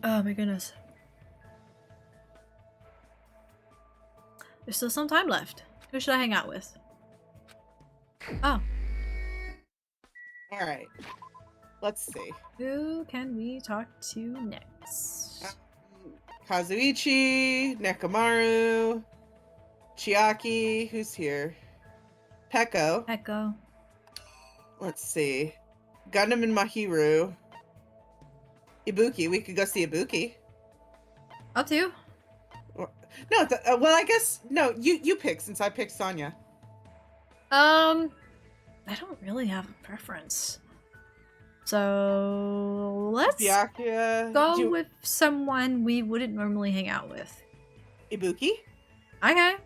Oh my goodness. There's still some time left. Who should I hang out with? Oh. Alright. Let's see. Who can we talk to next? Kazuichi, Nekomaru, Chiaki, who's here? Peko. Echo. Let's see. Gundam and Mahiru. Ibuki. We could go see Ibuki. Up to you. No, well, I guess no. You pick since I picked Sonya. I don't really have a preference. So let's go with someone we wouldn't normally hang out with. Ibuki? Okay.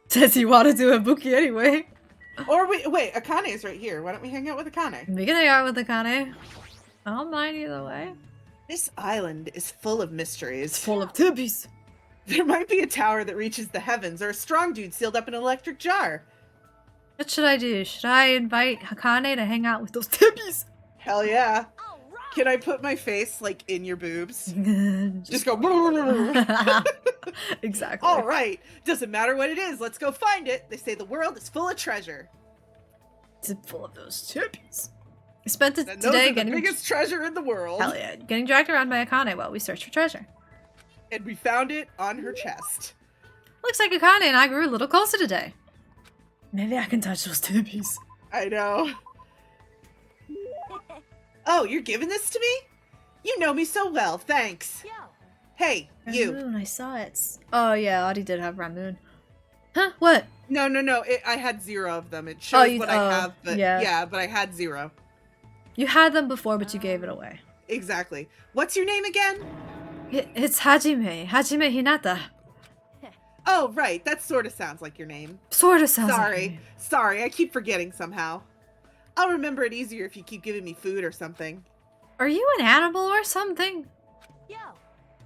Says you want to do Ibuki anyway. Or wait, Akane is right here. Why don't we hang out with Akane? We can hang out with Akane. I don't mind either way. This island is full of mysteries. It's full of tibbies. There might be a tower that reaches the heavens, or a strong dude sealed up in an electric jar. What should I do? Should I invite Hakane to hang out with those tibbies? Hell yeah. Can I put my face, like, in your boobs? Just go... Exactly. All right. Doesn't matter what it is. Let's go find it. They say the world is full of treasure. It's full of those tibbies. I spent it And today those are getting... the biggest treasure in the world. Hell yeah. Getting dragged around by Akane while we search for treasure. And we found it on her chest. Looks like Akane and I grew a little closer today. Maybe I can touch those tibbies. I know. Oh, you're giving this to me? You know me so well, thanks. Hey, you. Ramoon, I saw it. Oh yeah, Audie did have Ramoon. Huh? What? No. I had 0 of them. It shows what I have, but yeah, but I had 0. You had them before, but you gave it away. Exactly. What's your name again? It's Hajime. Hajime Hinata. Oh, right. That sort of sounds like your name. Sorta sounds like Sorry, I keep forgetting somehow. I'll remember it easier if you keep giving me food or something. Are you an animal or something?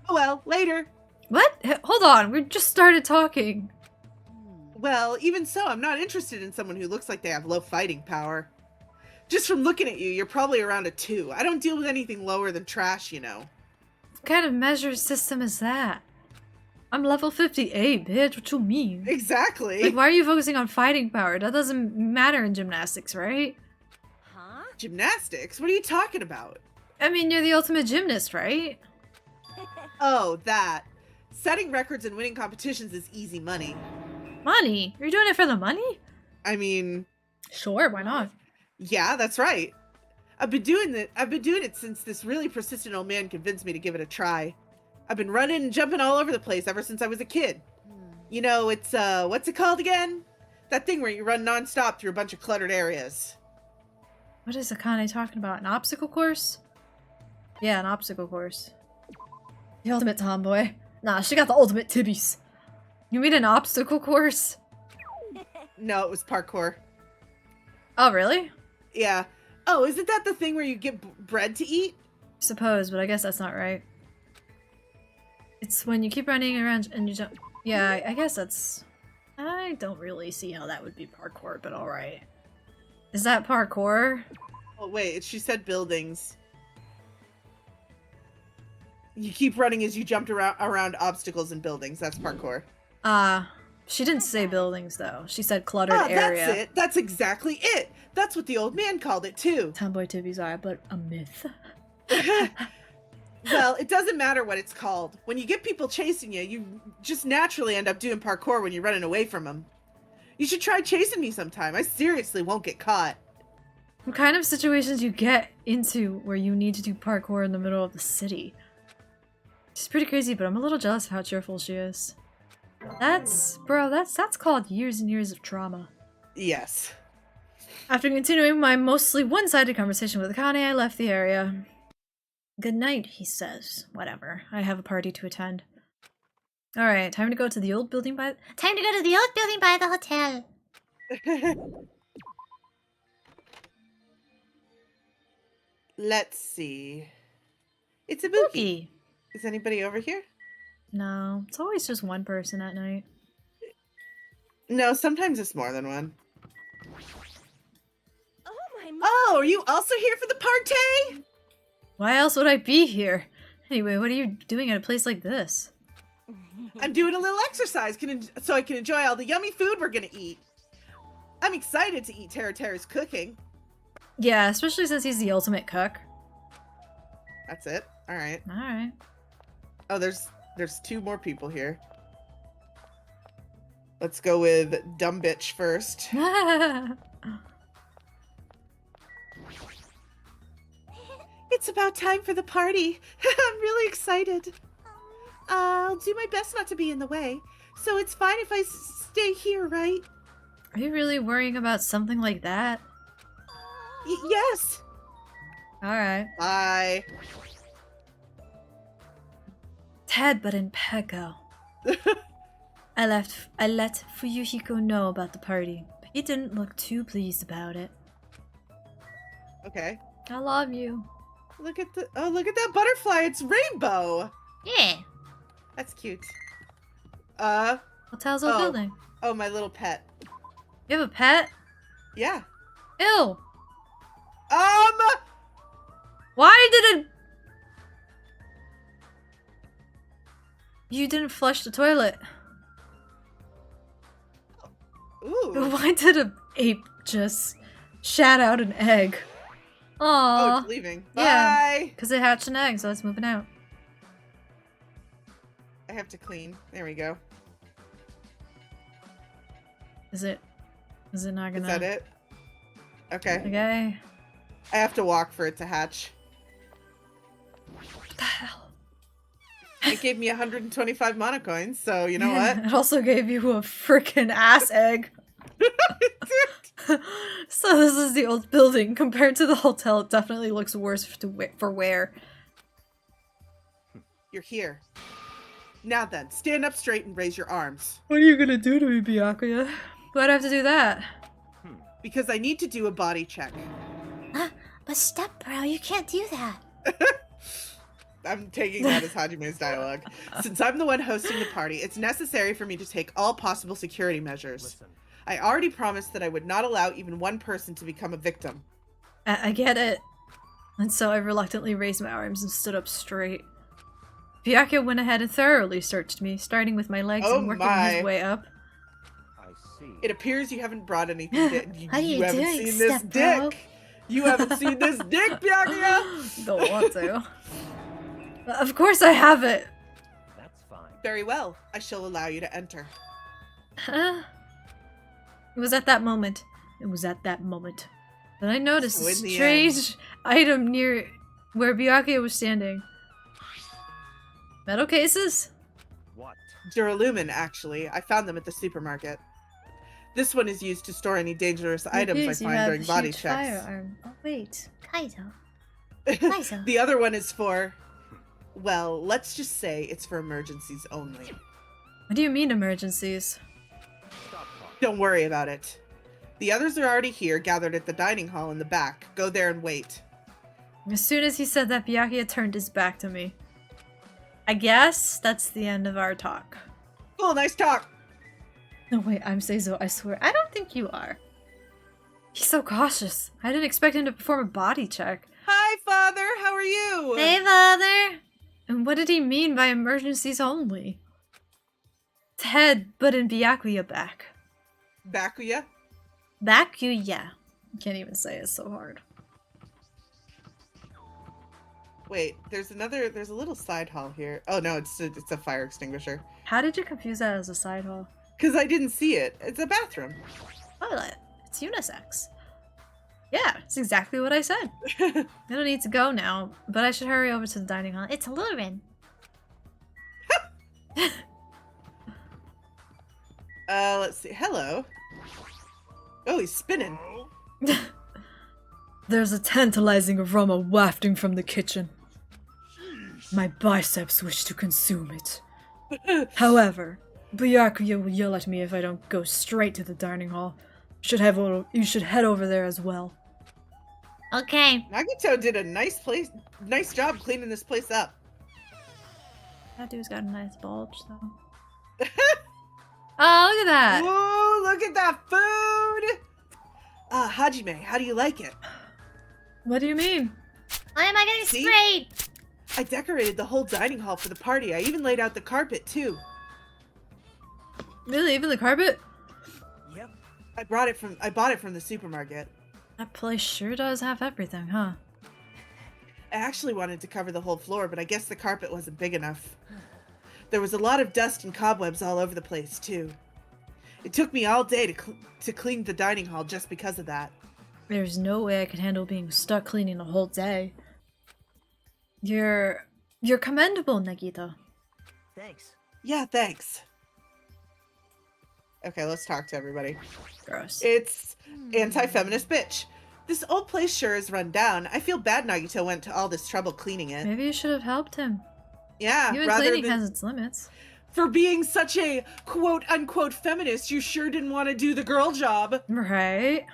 Oh well, later. What? Hold on, we just started talking. Well, even so, I'm not interested in someone who looks like they have low fighting power. Just from looking at you, you're probably around a 2. I don't deal with anything lower than trash, you know. What kind of measure system is that? I'm level 58, bitch. What you mean? Exactly. Like, why are you focusing on fighting power? That doesn't matter in gymnastics, right? Huh? Gymnastics? What are you talking about? I mean, you're the ultimate gymnast, right? Oh, that. Setting records and winning competitions is easy money. Money? You're doing it for the money? I mean... Sure, why not? Yeah, that's right. I've been doing it since this really persistent old man convinced me to give it a try. I've been running and jumping all over the place ever since I was a kid. You know, it's, what's it called again? That thing where you run non-stop through a bunch of cluttered areas. What is Akane talking about? An obstacle course? Yeah, an obstacle course. The ultimate tomboy. Nah, she got the ultimate tibbies. You mean an obstacle course? No, it was parkour. Oh, really? Yeah. Oh, isn't that the thing where you get bread to eat? Suppose, but I guess that's not right. It's when you keep running around and you jump. Yeah, I guess that's... I don't really see how that would be parkour, but alright. Is that parkour? Oh, wait, she said buildings. You keep running as you jumped around obstacles and buildings. That's parkour. She didn't say buildings, though. She said cluttered area. That's it. That's exactly it. That's what the old man called it, too. Tomboy tibbies are but a myth. Well, it doesn't matter what it's called. When you get people chasing you, you just naturally end up doing parkour when you're running away from them. You should try chasing me sometime. I seriously won't get caught. What kind of situations you get into where you need to do parkour in the middle of the city? She's pretty crazy, but I'm a little jealous of how cheerful she is. That's called years and years of trauma. Yes. After continuing my mostly one-sided conversation with Akane, I left the area. Good night, he says. Whatever. I have a party to attend. Alright, time to go to the old building by the hotel. Let's see. It's Ibuki. Ibuki. Is anybody over here? No, it's always just one person at night. No, sometimes it's more than one. Oh, my Oh, are you also here for the party? Why else would I be here? Anyway, what are you doing at a place like this? I'm doing a little exercise so I can enjoy all the yummy food we're gonna eat. I'm excited to eat Tera's cooking. Yeah, especially since he's the ultimate cook. That's it. All right. All right. Oh, there's 2 more people here. Let's go with dumb bitch first. It's about time for the party. I'm really excited. I'll do my best not to be in the way. So it's fine if I stay here, right? Are you really worrying about something like that? Yes. Alright. Bye. Ted, but in Peko. I let Fuyuhiko know about the party, but he didn't look too pleased about it. Okay. I love you. Look at that butterfly. It's rainbow. Yeah. That's cute. Hotel's old building. Oh, my little pet. You have a pet? Yeah. Ew. Why did it... You didn't flush the toilet. Ooh. Why did a ape just shat out an egg? Aww. Oh, it's leaving. Yeah. Bye. Because it hatched an egg, so it's moving out. I have to clean. There we go. Is it not gonna... Is that it? Okay. Okay. I have to walk for it to hatch. What the hell? It gave me 125 monocoins, so you know what? It also gave you a freaking ass egg. So this is the old building. Compared to the hotel, it definitely looks worse for wear. You're here. Now then, stand up straight and raise your arms. What are you gonna do to me, Byakuya? Why'd I have to do that? Because I need to do a body check. But step bro, you can't do that. I'm taking that as Hajime's dialogue. Since I'm the one hosting the party, it's necessary for me to take all possible security measures. Listen. I already promised that I would not allow even one person to become a victim. I get it. And so I reluctantly raised my arms and stood up straight. Byakuya went ahead and thoroughly searched me, starting with my legs Oh and working my. his way up. I see. It appears you haven't brought anything. How you haven't doing, seen this step bro? dick. You haven't seen this dick, Byakuya. Don't want to. Of course I have it. That's fine. Very well. I shall allow you to enter. It was at that moment that I noticed So a in the strange item near where Byakuya was standing. Metal cases? What? Duralumin, actually. I found them at the supermarket. This one is used to store any dangerous items Appears I you find have during a body huge checks. firearm. Oh wait. Kaizo. Kaizo. The other one is for... Well, let's just say it's for emergencies only. What do you mean emergencies? Stop talking. Don't worry about it. The others are already here, gathered at the dining hall in the back. Go there and wait. As soon as he said that, Byakuya turned his back to me. I guess that's the end of our talk. Cool, nice talk. No wait, I'm Seizo, I swear. I don't think you are. He's so cautious. I didn't expect him to perform a body check. Hi, Father. How are you? Hey, Father! And what did he mean by emergencies only? Ted, but in Byakuya back. Bakuya? Byakuya. Can't even say it, so hard. Wait, there's a little side hall here. Oh no, it's a fire extinguisher. How did you confuse that as a side hall? Because I didn't see it. It's a bathroom. Toilet. It's unisex. Yeah, it's exactly what I said. I don't need to go now, but I should hurry over to the dining hall. It's luring. Let's see. Hello. Oh, he's spinning. There's a tantalizing aroma wafting from the kitchen. My biceps wish to consume it. However, Byakuya will yell at me if I don't go straight to the dining hall. You should head over there as well. Okay. Nagito did a nice job cleaning this place up. That dude's got a nice bulge, though. Oh, look at that! Whoa, look at that food! Hajime, how do you like it? What do you mean? Why am I getting See? sprayed? I decorated the whole dining hall for the party. I even laid out the carpet, too. Really? Even the carpet? Yep. I bought it from the supermarket. That place sure does have everything, huh? I actually wanted to cover the whole floor, but I guess the carpet wasn't big enough. There was a lot of dust and cobwebs all over the place, too. It took me all day to clean the dining hall just because of that. There's no way I could handle being stuck cleaning the whole day. You're commendable, Nagito. Thanks. Yeah, thanks. Okay, let's talk to everybody. Gross. It's anti-feminist bitch. This old place sure is run down. I feel bad Nagito went to all this trouble cleaning it. Maybe you should have helped him. Yeah, Even rather cleaning than has its limits. for being such a quote-unquote feminist, you sure didn't want to do the girl job. Right?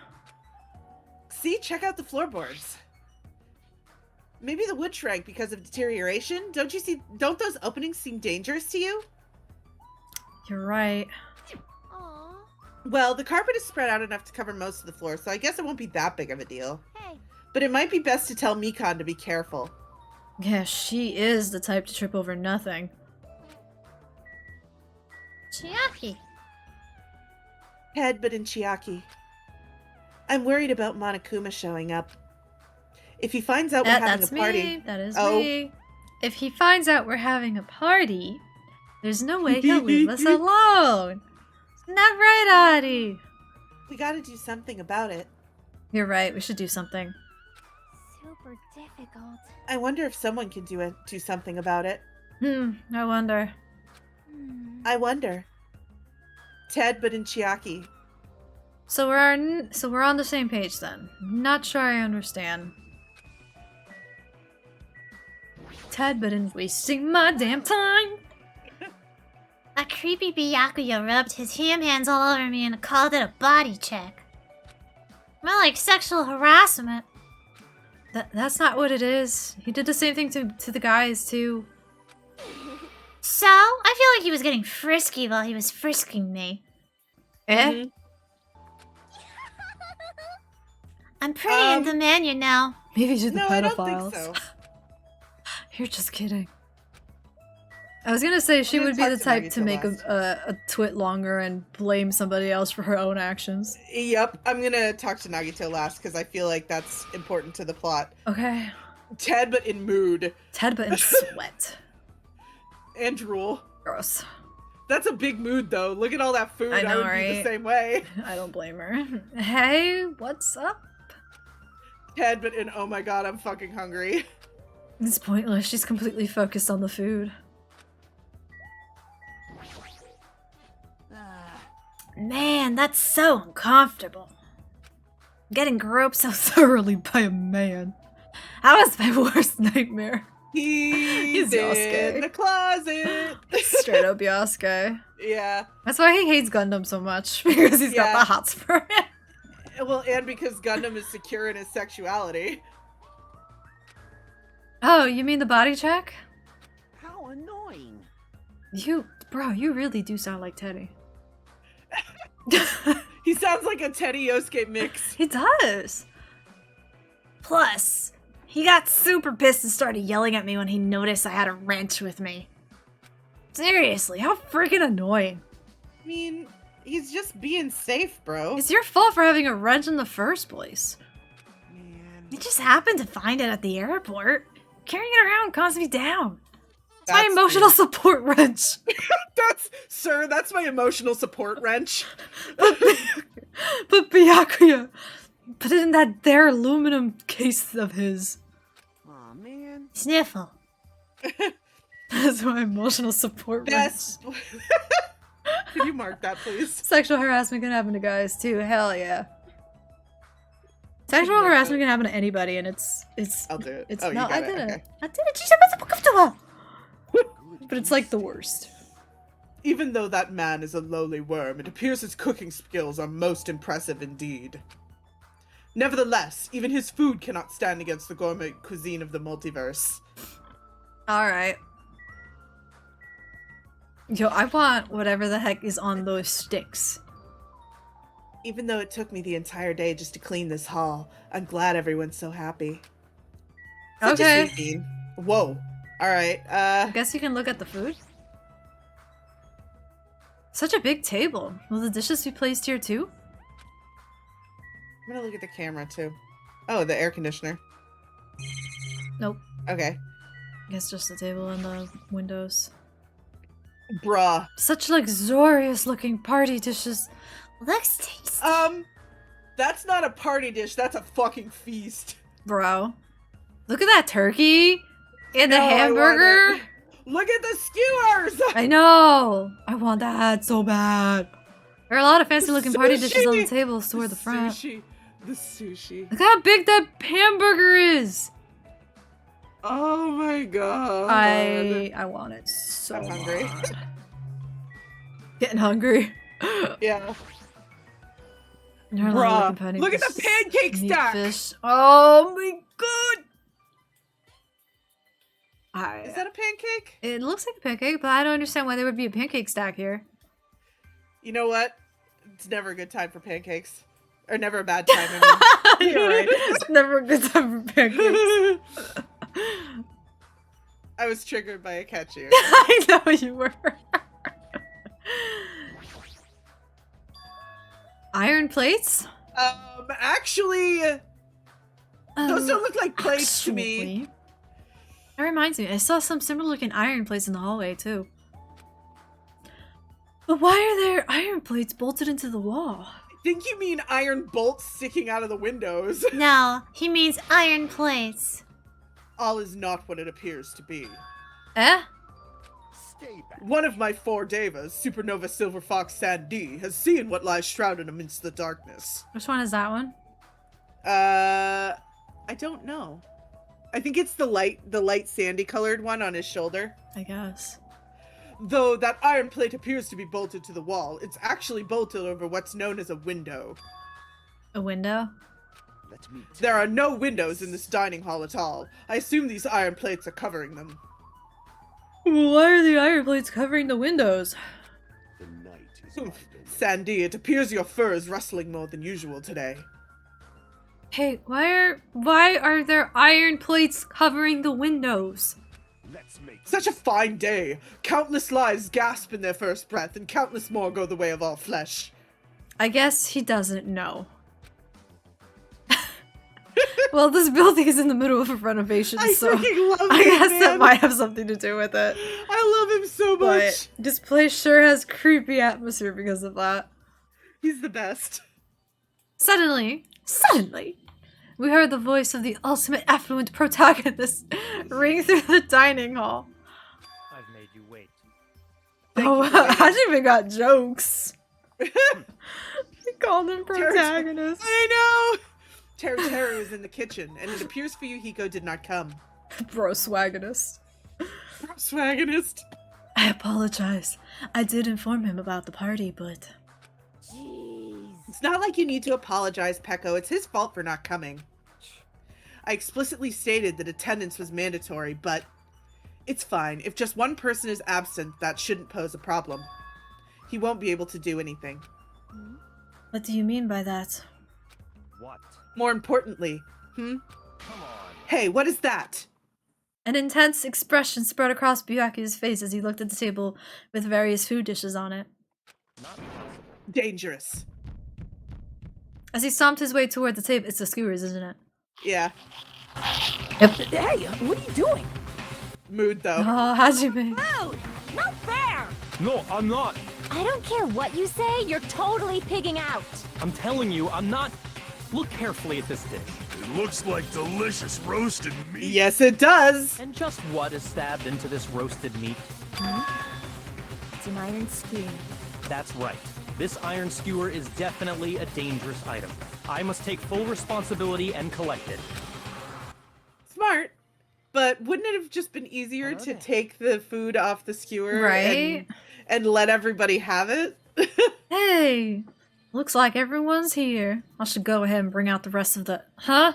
See, check out the floorboards. Maybe the wood shrank because of deterioration? Don't those openings seem dangerous to you? You're right. Aw. Well, the carpet is spread out enough to cover most of the floor, so I guess it won't be that big of a deal. Hey. But it might be best to tell Mikan to be careful. Yeah, she is the type to trip over nothing. Chiaki. Head, but in Chiaki. I'm worried about Monokuma showing up. If he finds out we're having That's a party... me. That is Oh. me. If he finds out we're having a party, there's no way he'll leave us alone. Isn't that right, Adi? We gotta do something about it. You're right. We should do something. Super difficult. I wonder if someone can do something about it. I wonder. I wonder. Ted, but in Chiaki. So we're on the same page then. Not sure I understand. Ted, but in wasting my damn time. A creepy Byakuya rubbed his ham hands all over me and called it a body check. More like sexual harassment. That's not what it is. He did the same thing to the guys too. So, I feel like he was getting frisky while he was frisking me. Eh? Mhm. I'm pretty in demand, you know. Maybe to the No, I don't pedophiles. think so. You're just kidding. I was gonna say she I'm would gonna be the talk to type to Nagito make last. a twit longer and blame somebody else for her own actions. Yep, I'm gonna talk to Nagito last because I feel like that's important to the plot. Okay. Ted, but in mood. Ted, but in sweat. And drool. Gross. That's a big mood, though. Look at all that food. I know, would be right? the same way. I don't blame her. Hey, what's up? Ted, but in oh my god, I'm fucking hungry. It's pointless. She's completely focused on the food. Man, that's so uncomfortable. Getting groped so thoroughly by a man. That was my worst nightmare. He's Yosuke. in the closet. Straight up Yosuke. Yeah. That's why he hates Gundam so much, because he's got Yeah. the hots for it. Well, and because Gundam is secure in his sexuality. Oh, you mean the body check? How annoying. Bro, you really do sound like Teddy. He sounds like a Teddy Yosuke mix. He does. Plus, he got super pissed and started yelling at me when he noticed I had a wrench with me. Seriously, how freaking annoying. I mean, he's just being safe, bro. It's your fault for having a wrench in the first place. Man. You just happened to find it at the airport. Carrying it around calms me down. It's my emotional support wrench. That's my emotional support wrench. But Byakuya put it in that there aluminum case of his. Aw, man. Sniffle. That's my emotional support wrench. Yes. Can you mark that, please? Sexual harassment can happen to guys too. Hell yeah. Sexual harassment can happen to anybody, and it's. I'll do it. It's Oh, you not. got I it, did it. okay. I did it. She's about to comfortable. But it's like the worst. Even though that man is a lowly worm, it appears his cooking skills are most impressive indeed. Nevertheless, even his food cannot stand against the gourmet cuisine of the multiverse. All right. Yo, I want whatever the heck is on those sticks. Even though it took me the entire day just to clean this hall, I'm glad everyone's so happy. Such Okay. a sweet bean. Whoa. Alright, I guess you can look at the food. Such a big table. Will the dishes be placed here too? I'm gonna look at the camera too. Oh, the air conditioner. Nope. Okay. I guess just the table and the windows. Bruh. Such luxurious looking party dishes. Looks tasty. That's not a party dish, that's a fucking feast. Bro. Look at that turkey! And the No, I want hamburger! it. Look at the skewers! I know! I want that so bad. There are a lot of fancy looking party dishes on the Sushi! tables toward the front. Sushi. The sushi. Look how big that hamburger is! Oh my god. I want it so I'm hungry. bad. Getting hungry. Yeah. There are a lot of Bruh, looking party look at the dishes. pancake Meat, stack! Fish. Oh my god! Is that a pancake? It looks like a pancake, but I don't understand why there would be a pancake stack here. You know what? It's never a good time for pancakes. Or never a bad time, I mean. You're right. It's never a good time for pancakes. I was triggered by a cashew. I know you were. Iron plates? Actually, those don't look like plates to me. Actually. That reminds me, I saw some similar looking iron plates in the hallway too. But why are there iron plates bolted into the wall? I think you mean iron bolts sticking out of the windows. No, he means iron plates. All is not what it appears to be. Eh? Stay back. One of my four devas, Supernova Silver Fox Sandy, has seen what lies shrouded amidst the darkness. Which one is that one? I don't know. I think it's the light sandy colored one on his shoulder. I guess. Though that iron plate appears to be bolted to the wall, it's actually bolted over what's known as a window. A window? Let me There are no windows in this dining hall at all. I assume these iron plates are covering them. Why are the iron plates covering the windows? The night is my domain. Sandy, it appears your fur is rustling more than usual today. Hey, why are there iron plates covering the windows? Let's make Such a fine day. Countless lives gasp in their first breath, and countless more go the way of all flesh. I guess he doesn't know. Well, this building is in the middle of a renovation, I so freaking love I him, guess man. that might have something to do with it. I love him so much. But this place sure has creepy atmosphere because of that. He's the best. Suddenly, we heard the voice of the ultimate affluent protagonist ring through the dining hall. I've made you wait. Thank Oh, you for waiting. I even got jokes. We called him protagonist. I know! Terry was in the kitchen, and it appears Fuyuhiko did not come. Bro, swagonist. Swagonist. I apologize. I did inform him about the party, but... Jeez. It's not like you need to apologize, Pecco. It's his fault for not coming. I explicitly stated that attendance was mandatory, but it's fine. If just one person is absent, that shouldn't pose a problem. He won't be able to do anything. What do you mean by that? what? More importantly, Come on. Hey, what is that? An intense expression spread across Byaku's face as he looked at the table with various food dishes on it. Not possible. Dangerous. As he stomped his way toward the table, it's the skewers, isn't it? Yeah. Hey, what are you doing? Mood, though. Oh, Hajime. Rude! Not fair! No, I'm not. I don't care what you say, you're totally pigging out. I'm telling you, I'm not. Look carefully at this dish. It looks like delicious roasted meat. Yes, it does. And just what is stabbed into this roasted meat? It's an iron skewer. That's right. This iron skewer is definitely a dangerous item. I must take full responsibility and collect it. Smart. But wouldn't it have just been easier to take the food off the skewer Right? and let everybody have it? Hey! Looks like everyone's here. I should go ahead and bring out the rest of the... Huh?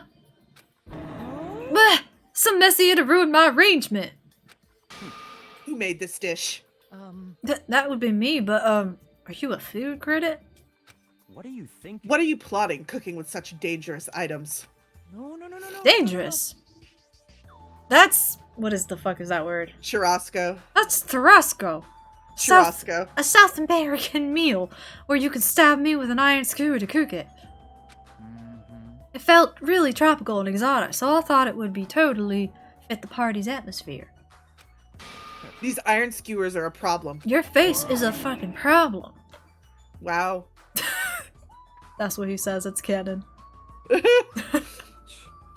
Bleh! Some mess here to ruin my arrangement. Who made this dish? That would be me, but, are you a food critic? What do you think? What are you plotting cooking with such dangerous items? No. Dangerous. That's... What is the fuck is that word? Churrasco. That's Tarasco. Churrasco. A South American meal where you can stab me with an iron skewer to cook it. It felt really tropical and exotic, so I thought it would be totally fit the party's atmosphere. These iron skewers are a problem. Your face is a fucking problem. Wow. That's what he says, it's canon.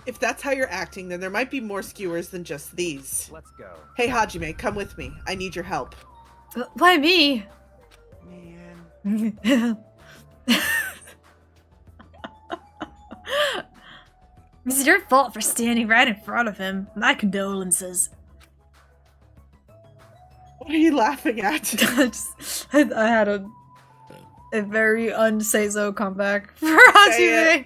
If that's how you're acting, then there might be more skewers than just these. Let's go. Hey, Hajime, come with me. I need your help. Why me? Man. It's your fault for standing right in front of him. My condolences. What are you laughing at? I had a very unsay-so comeback for Hajime.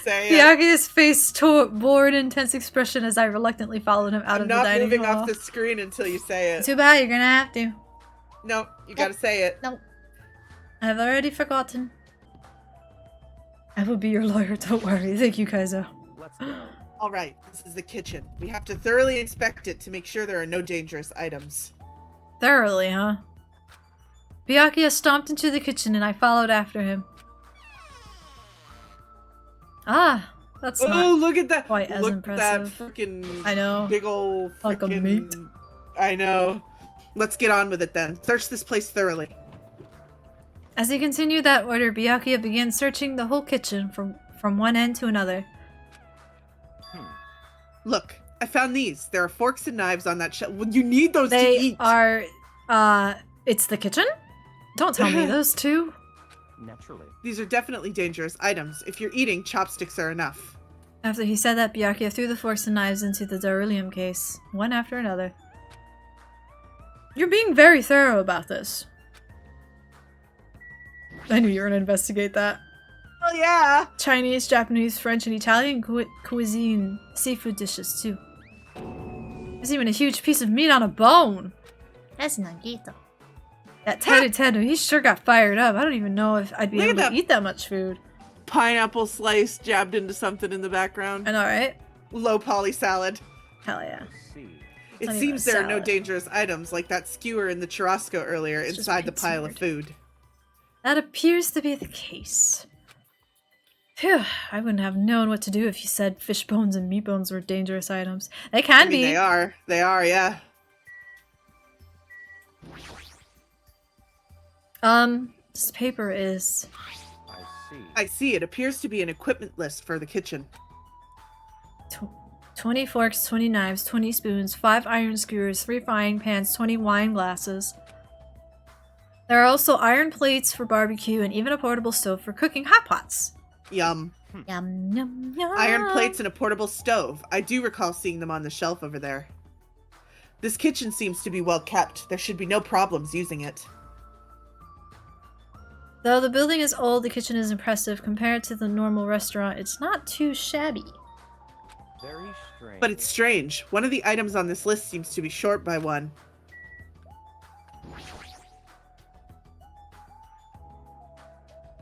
Say it. Byakuya's face bore an intense expression as I reluctantly followed him out I'm of the not dining moving hall. off the screen until you say it. Too bad, you're gonna have to. No, you gotta say it. No. I've already forgotten. I will be your lawyer, don't worry. Thank you, Kaizo. Let's go. All right, this is the kitchen. We have to thoroughly inspect it to make sure there are no dangerous items. Thoroughly, huh? Byakuya stomped into the kitchen and I followed after him. Ah, that's Oh, not look at that! quite as Look impressive. at that fucking I know. big ol' Like a frickin' meat. I know. Let's get on with it then. Search this place thoroughly. As he continued that order, Byakuya began searching the whole kitchen from one end to another. Look, I found these. There are forks and knives on that shelf. Well, you need those to They eat. are, it's the kitchen? Don't tell me those two. Naturally. These are definitely dangerous items. If you're eating, chopsticks are enough. After he said that, Byakuya threw the forks and knives into the beryllium case, one after another. You're being very thorough about this. I knew you were gonna investigate that. Oh yeah! Chinese, Japanese, French, and Italian cuisine. Seafood dishes, too. There's even a huge piece of meat on a bone! That's Nagito. That Teru, he sure got fired up. I don't even know if I'd be Look at able to that. eat that much food. Pineapple slice jabbed into something in the background. I know, right? Low poly salad. Hell yeah. I see. It Not even seems a there are no salad. dangerous items like that skewer in the churrasco earlier It's just inside the pizza pile of weird. food. That appears to be the case. Phew, I wouldn't have known what to do if you said fish bones and meat bones were dangerous items. They can I mean, be. they are. They are, yeah. This paper is... I see. I see. It appears to be an equipment list for the kitchen. 20 forks, 20 knives, 20 spoons, 5 iron skewers, 3 frying pans, 20 wine glasses. There are also iron plates for barbecue and even a portable stove for cooking hot pots. Yum. Yum, yum, yum. Iron plates and a portable stove. I do recall seeing them on the shelf over there. This kitchen seems to be well kept. There should be no problems using it. Though the building is old, the kitchen is impressive. Compared to the normal restaurant, it's not too shabby. Very strange. But it's strange. One of the items on this list seems to be short by one.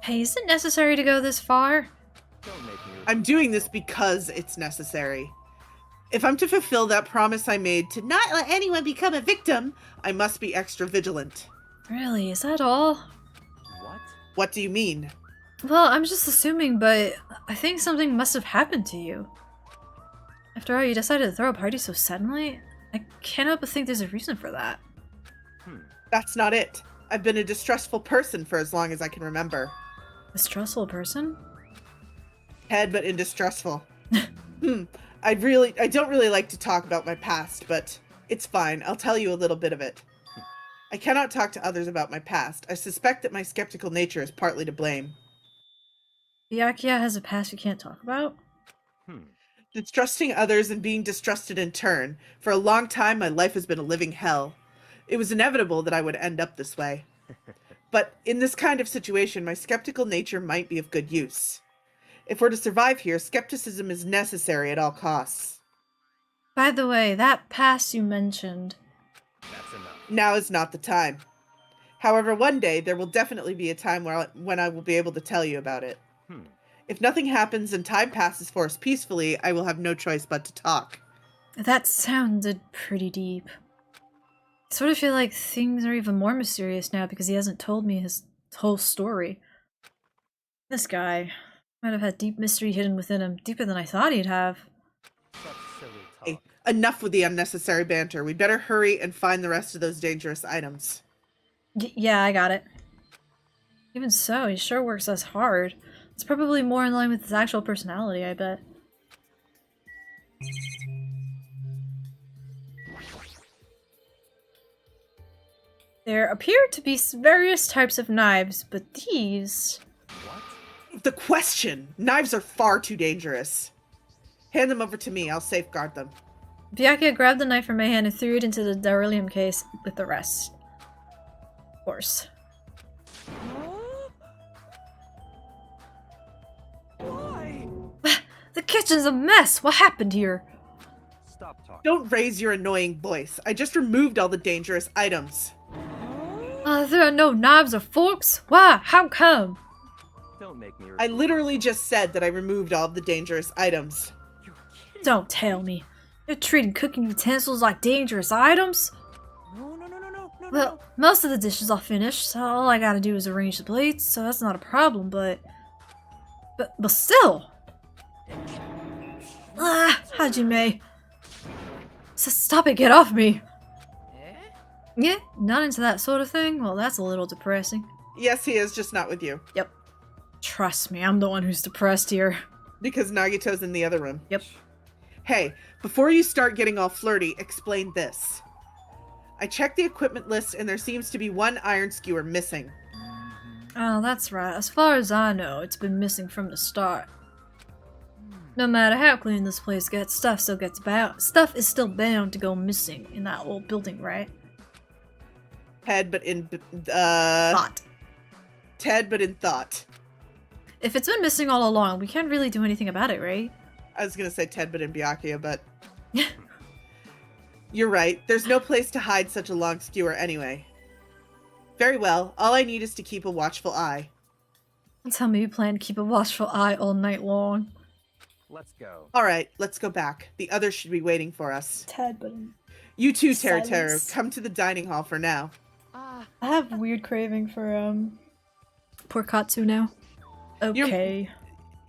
Hey, is it necessary to go this far? Don't make me. I'm doing this because it's necessary. If I'm to fulfill that promise I made to not let anyone become a victim, I must be extra vigilant. Really, is that all? What? What do you mean? Well, I'm just assuming, but I think something must have happened to you. After all, you decided to throw a party so suddenly? I can't help but think there's a reason for that. That's not it. I've been a distrustful person for as long as I can remember. A stressful person? Head, but in distrustful. I don't really like to talk about my past, but it's fine. I'll tell you a little bit of it. I cannot talk to others about my past. I suspect that my skeptical nature is partly to blame. Byakuya has a past you can't talk about? Distrusting others and being distrusted in turn. For a long time, my life has been a living hell. It was inevitable that I would end up this way. But in this kind of situation, my skeptical nature might be of good use. If we're to survive here, skepticism is necessary at all costs. By the way, that past you mentioned. That's enough. Now is not the time. However, one day there will definitely be a time when I will be able to tell you about it. If nothing happens and time passes for us peacefully, I will have no choice but to talk. That sounded pretty deep. I sort of feel like things are even more mysterious now because he hasn't told me his whole story. This guy might have had deep mystery hidden within him, deeper than I thought he'd have. Such silly Hey, talk. enough with the unnecessary banter. We'd better hurry and find the rest of those dangerous items. Yeah, I got it. Even so, he sure works us hard. It's probably more in line with his actual personality, I bet. There appear to be various types of knives, but these... What? The question! Knives are far too dangerous. Hand them over to me. I'll safeguard them. Byakuya grabbed the knife from my hand and threw it into the beryllium case with the rest. Of course. Why? The kitchen's a mess! What happened here? Stop talking. Don't raise your annoying voice. I just removed all the dangerous items. There are no knives or forks? Why? How come? Don't make me I repeat literally myself. just said that I removed all of the dangerous items. You're kidding. Don't tell me. You're treating cooking utensils like dangerous items? No. Well, most of the dishes are finished, so all I gotta do is arrange the plates, so that's not a problem, but still! Hajime. Stop it, get off me! Yeah, not into that sort of thing? Well, that's a little depressing. Yes, he is, just not with you. Yep. Trust me, I'm the one who's depressed here. Because Nagito's in the other room. Yep. Hey, before you start getting all flirty, explain this. I checked the equipment list and there seems to be one iron skewer missing. Oh, that's right. As far as I know, it's been missing from the start. No matter how clean this place gets, stuff is still bound to go missing in that old building, right? Ted, but in Thought. Ted, but in thought. If it's been missing all along, we can't really do anything about it, right? I was gonna say Ted, but in Byakuya, but you're right. There's no place to hide such a long skewer anyway. Very well. All I need is to keep a watchful eye. Don't tell me you plan to keep a watchful eye all night long. Let's go. All right, let's go back. The others should be waiting for us. Ted, but You too, Teru Teru. Silence. Come to the dining hall for now. I have a weird craving for poor Katsu now. Okay.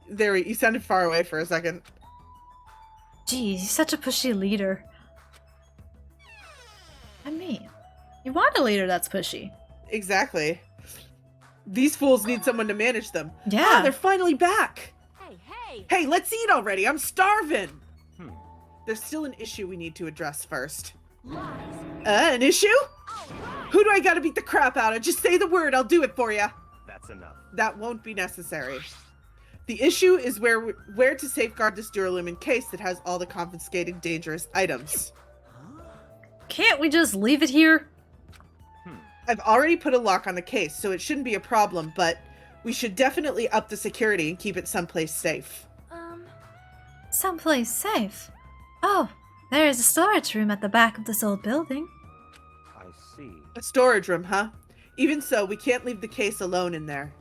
There, you sounded far away for a second. Geez, he's such a pushy leader. I mean, you want a leader that's pushy. Exactly. These fools need someone to manage them. Yeah. Ah, they're finally back. Hey! Hey, let's eat already. I'm starving. Hmm. There's still an issue we need to address first. Lies. An issue? Who do I gotta beat the crap out of? Just say the word, I'll do it for you. That's enough. That won't be necessary. The issue is where to safeguard this duralumin case that has all the confiscated dangerous items. Can't we just leave it here? I've already put a lock on the case, so it shouldn't be a problem, but we should definitely up the security and keep it someplace safe. Someplace safe. Oh, there is a storage room at the back of this old building. I see. A storage room, huh? Even so, we can't leave the case alone in there.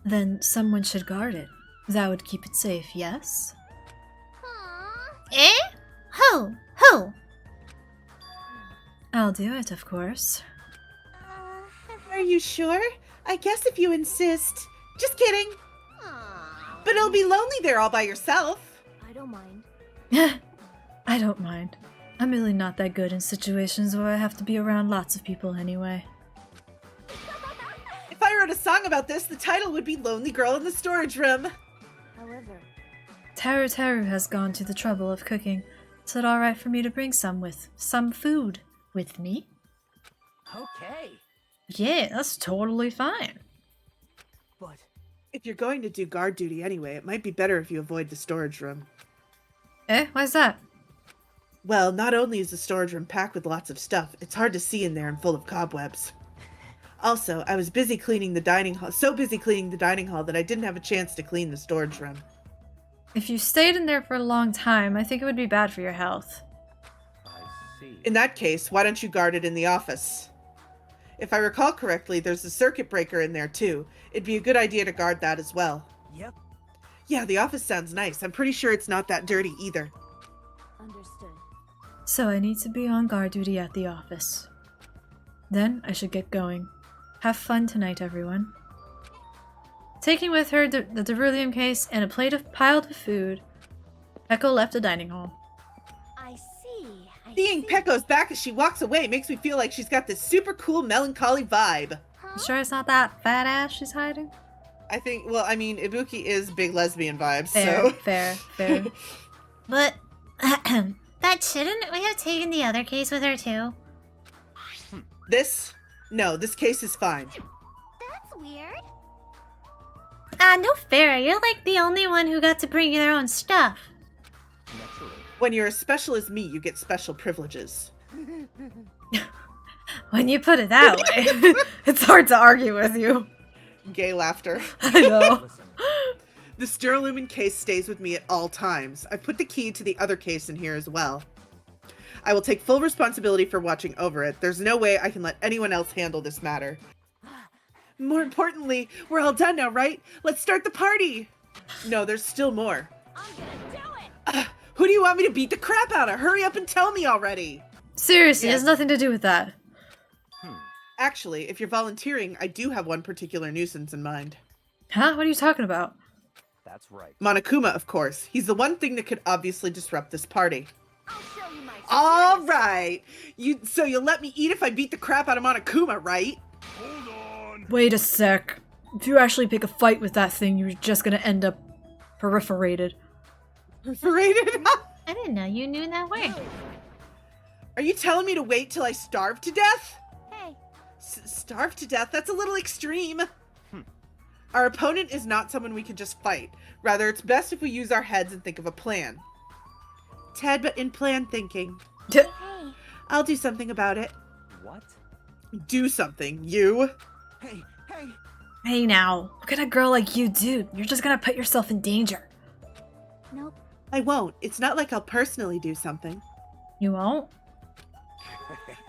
Then someone should guard it. That would keep it safe, yes? Eh? Who? I'll do it, of course. Are you sure? I guess if you insist. Just kidding. But it'll be lonely there all by yourself. I don't mind. I don't mind. I'm really not that good in situations where I have to be around lots of people anyway. If I wrote a song about this, the title would be Lonely Girl in the Storage Room. However, Teru has gone to the trouble of cooking. Is it alright for me to bring some food with me? Okay. Yeah, that's totally fine. But If you're going to do guard duty anyway, it might be better if you avoid the storage room. Eh, why's that? Well, not only is the storage room packed with lots of stuff, it's hard to see in there and full of cobwebs. Also, I was so busy cleaning the dining hall that I didn't have a chance to clean the storage room. If you stayed in there for a long time, I think it would be bad for your health. I see. In that case, why don't you guard it in the office? If I recall correctly, there's a circuit breaker in there too. It'd be a good idea to guard that as well. yep. Yeah, the office sounds nice. I'm pretty sure it's not that dirty either. understood. So I need to be on guard duty at the office. Then I should get going. Have fun tonight, everyone. Taking with her the beryllium case and a plate piled with food, Peko left the dining hall. I see. Seeing Pecco's back as she walks away makes me feel like she's got this super cool melancholy vibe. You sure it's not that fat ass she's hiding? I think, well, I mean, Ibuki is big lesbian vibes, Fair, so. fair. But, but shouldn't we have taken the other case with her too? This case is fine. That's weird. No fair. You're like the only one who got to bring their own stuff. Naturally. When you're as special as me, you get special privileges. When you put it that way, it's hard to argue with you. Gay laughter. I know. Listen, The Sturlumen case stays with me at all times. I put the key to the other case in here as well. I will take full responsibility for watching over it. There's no way I can let anyone else handle this matter. More importantly, we're all done now, right? Let's start the party! No, there's still more. I'm gonna do it. Who do you want me to beat the crap out of? Hurry up and tell me already! Seriously, it Yes. has nothing to do with that. Actually, if you're volunteering, I do have one particular nuisance in mind. Huh? What are you talking about? that's right. Monokuma, of course. He's the one thing that could obviously disrupt this party. I'll show you my All right! So you'll let me eat if I beat the crap out of Monokuma, right? Hold on. Wait a sec. If you actually pick a fight with that thing, you're just gonna end up perforated. Perforated? I didn't know you knew that word. Are you telling me to wait till I starve to death? Hey, Starve to death? That's a little extreme. Our opponent is not someone we can just fight. Rather, it's best if we use our heads and think of a plan. Ted, but in plan thinking. hey. I'll do something about it. What? Do something, you. Hey, Hey now, what can a girl like you do? You're just gonna put yourself in danger. Nope. I won't. It's not like I'll personally do something. You won't?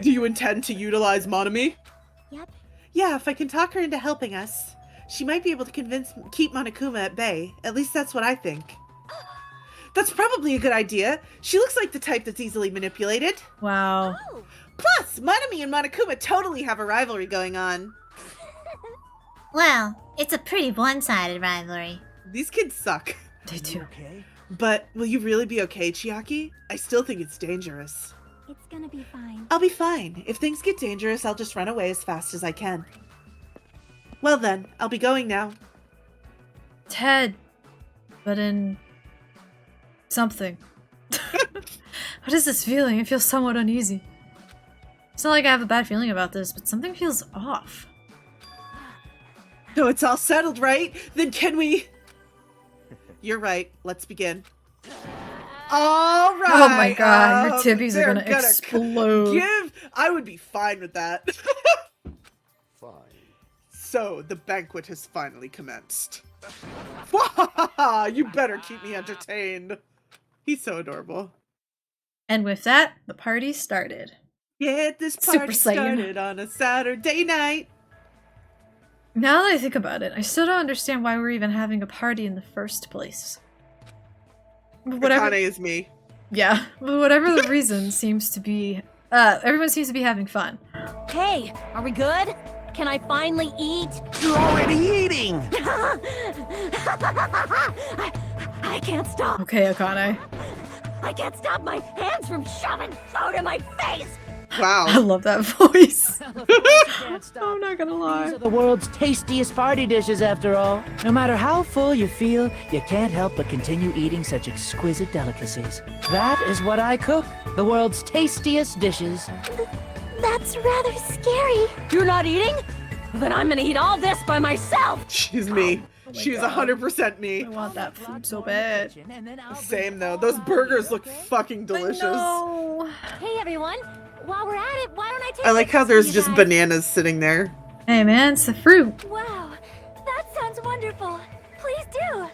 Do you intend to utilize Monami? Yep. Yeah, if I can talk her into helping us. She might be able to keep Monokuma at bay. At least that's what I think. That's probably a good idea. She looks like the type that's easily manipulated. Wow. Oh. Plus, Monami and Monokuma totally have a rivalry going on. Well, it's a pretty one-sided rivalry. These kids suck. They do. okay? But will you really be okay, Chiaki? I still think it's dangerous. It's gonna be fine. I'll be fine. If things get dangerous, I'll just run away as fast as I can. Well then, I'll be going now. Ted. But in... something. What is this feeling? I feel somewhat uneasy. It's not like I have a bad feeling about this, but something feels off. So it's all settled, right? Then can we... You're right. Let's begin. All right. Oh my god, your tibbies are they're gonna explode. I would be fine with that. Fine. So, the banquet has finally commenced. You better keep me entertained. He's so adorable. And with that, the party started. Get this Super party Saiyan. started on a Saturday night. Now that I think about it, I still don't understand why we're even having a party in the first place. Whatever. Akane is me. Yeah, but whatever the reason seems to be, everyone seems to be having fun. Hey, are we good? Can I finally eat? You're already eating! I can't stop. Okay, Akane. I can't stop my hands from shoving food in my face. I Wow. love that voice. Can't stop. I'm not gonna These lie. are the world's tastiest party dishes, after all. No matter how full you feel, you can't help but continue eating such exquisite delicacies. That is what I cook. The world's tastiest dishes. That's rather scary. You're not eating? Then I'm gonna eat all this by myself. She's me. She's 100% me. I want that food so bad. Same though. Those burgers look fucking delicious. No. Hey everyone, while we're at it, why don't I take I like how pictures there's for you just guys? bananas sitting there. Hey man, it's the fruit. Wow, that sounds wonderful. Please do.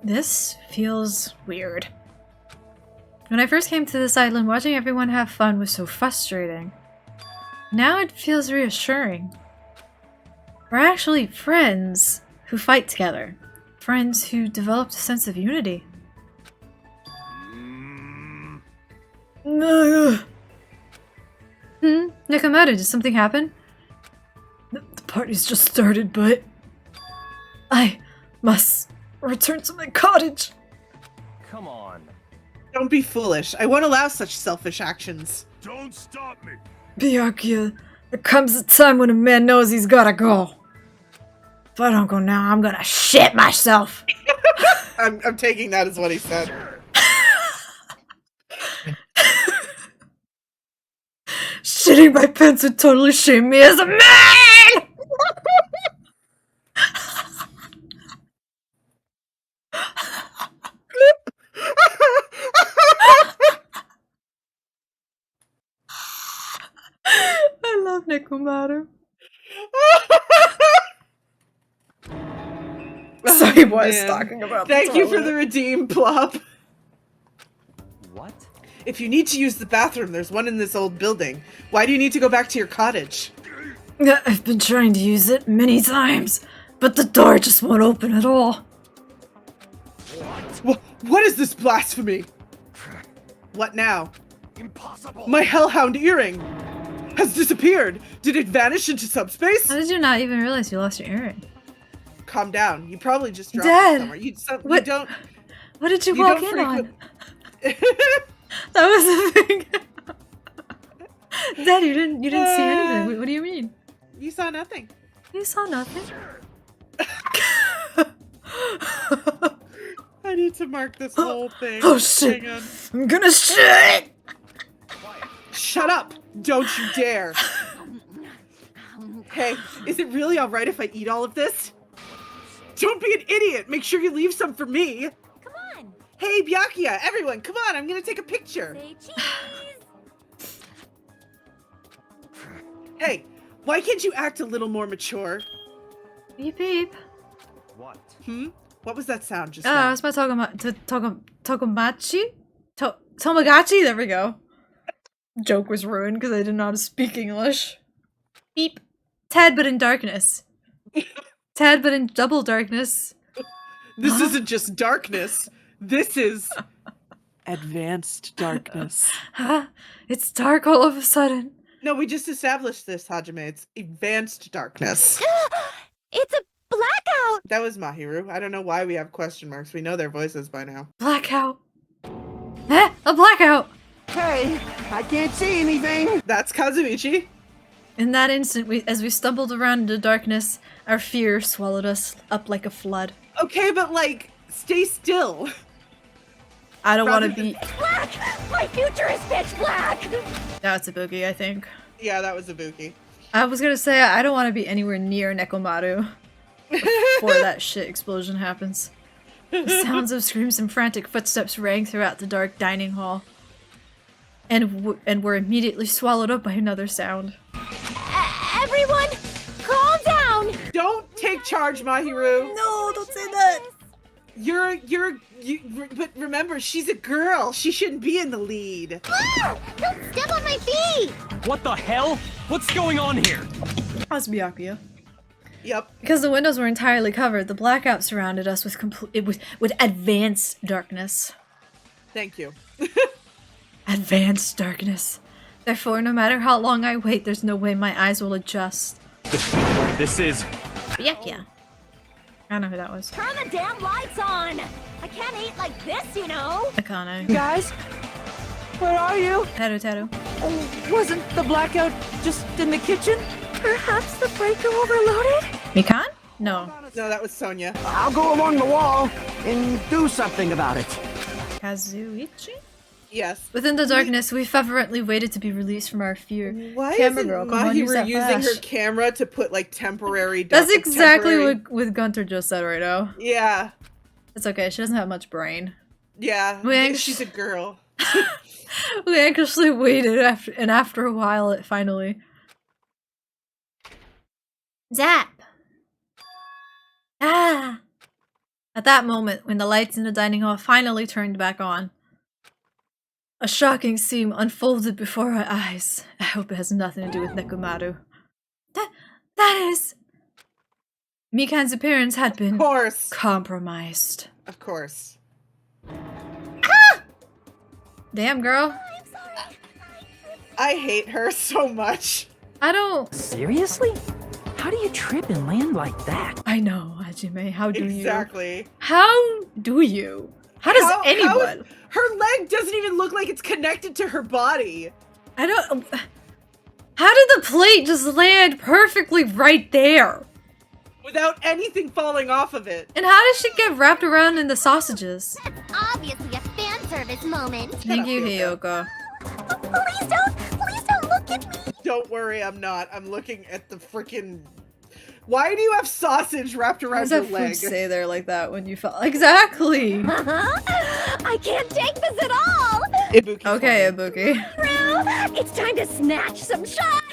This feels weird. When I first came to this island, watching everyone have fun was so frustrating. Now it feels reassuring. We're actually friends who fight together. friends who developed a sense of unity. Nakamura, did something happen? The party's just started, but I must return to my cottage. Come on. Don't be foolish. I won't allow such selfish actions. Don't stop me. Byakuya, there comes a time when a man knows he's gotta go. If I don't go now, I'm gonna shit myself. I'm taking that as what he said. Shitting my pants would totally shame me as a man! I love Nekomaru. So he was Man. talking about Thank the you for toilet. the redeem, Plop. What? If you need to use the bathroom, there's one in this old building. Why do you need to go back to your cottage? I've been trying to use it many times, but the door just won't open at all. What is this blasphemy? What now? Impossible. My hellhound earring has disappeared. Did it vanish into subspace? How did you not even realize you lost your earring? Calm down. You probably just dropped Dad! it somewhere. You What? don't. What did you You walk don't in on? frequent- That was the thing. Dad, you didn't see anything. What do you mean? You saw nothing. You saw nothing. I need to mark this whole thing. Oh shit! Hang on. I'm gonna shit! Shut up! Don't you dare! Hey, is it really alright if I eat all of this? Don't be an idiot! Make sure you leave some for me! Come on. Hey, Byakuya, everyone, come on, I'm gonna take a picture! Say cheese. Hey, why can't you act a little more mature? Beep beep. What? What was that sound just I now? was about Tomagachi? There we go. Joke was ruined because I didn't know how to speak English. Beep. Tad but in darkness. Tad but in double darkness. This isn't just darkness. This is advanced darkness. Huh? It's dark all of a sudden. No, we just established this, Hajime. It's advanced darkness. It's a blackout. That was Mahiru. I don't know why we have question marks. We know their voices by now. Blackout. Eh? A blackout! Hey, I can't see anything. That's Kazuichi. In that instant, as we stumbled around into darkness, our fear swallowed us up like a flood. Okay, but like, stay still. I don't want to Rather be... Black. My future is pitch black. That's a boogie, I think. Yeah, that was Ibuki. I was gonna say, I don't want to be anywhere near Nekomaru before that shit explosion happens. The sounds of screams and frantic footsteps rang throughout the dark dining hall. And were immediately swallowed up by another sound. Everyone, calm down. Don't take charge, Mahiru. No, don't say that! But remember, she's a girl. She shouldn't be in the lead. Ah! Don't step on my feet! What the hell? What's going on here? That's Byakuya. Yep. Because the windows were entirely covered, the blackout surrounded us with advanced darkness. Thank you. Advanced darkness. Therefore, no matter how long I wait, there's no way my eyes will adjust. This is... Byakuya. I know who that was. Turn the damn lights on. I can't eat like this, you know. Akane. Guys, where are you? Teru. Wasn't the blackout just in the kitchen? Perhaps the breaker overloaded? Mikan? No. No, that was Sonia. I'll go along the wall and do something about it. Kazuichi? Yes. Within the darkness, we fervently waited to be released from our fear. Why Camera isn't girl, come on, use Mahiru that using her flash. camera to put like temporary? That's exactly temporary- what Gunter just said right now. Yeah. It's okay, she doesn't have much brain. Yeah. Wait. She's a girl. We anxiously waited after a while it finally... Zap! Ah! At that moment, when the lights in the dining hall finally turned back on, a shocking scene unfolded before our eyes. I hope it has nothing to do with Nekomaru. That is... Mikan's appearance had been Of course. compromised. Of course. Damn, girl. I hate her so much. I don't... Seriously? How do you trip and land like that? I know, Hajime. How do you? Exactly. How do you? How does anyone? Her leg doesn't even look like it's connected to her body. I don't... How did the plate just land perfectly right there? Without anything falling off of it. And how does she get wrapped around in the sausages? That's obviously a fan service moment. Thank you, Hiyoko. Please don't look at me. Don't worry, I'm not. I'm looking at the freaking... Why do you have sausage wrapped How around does your that leg? food stay there like that when you fell? Exactly! I can't take this at all! Ibuki's Okay, fine. Ibuki. It's time to snatch some shots!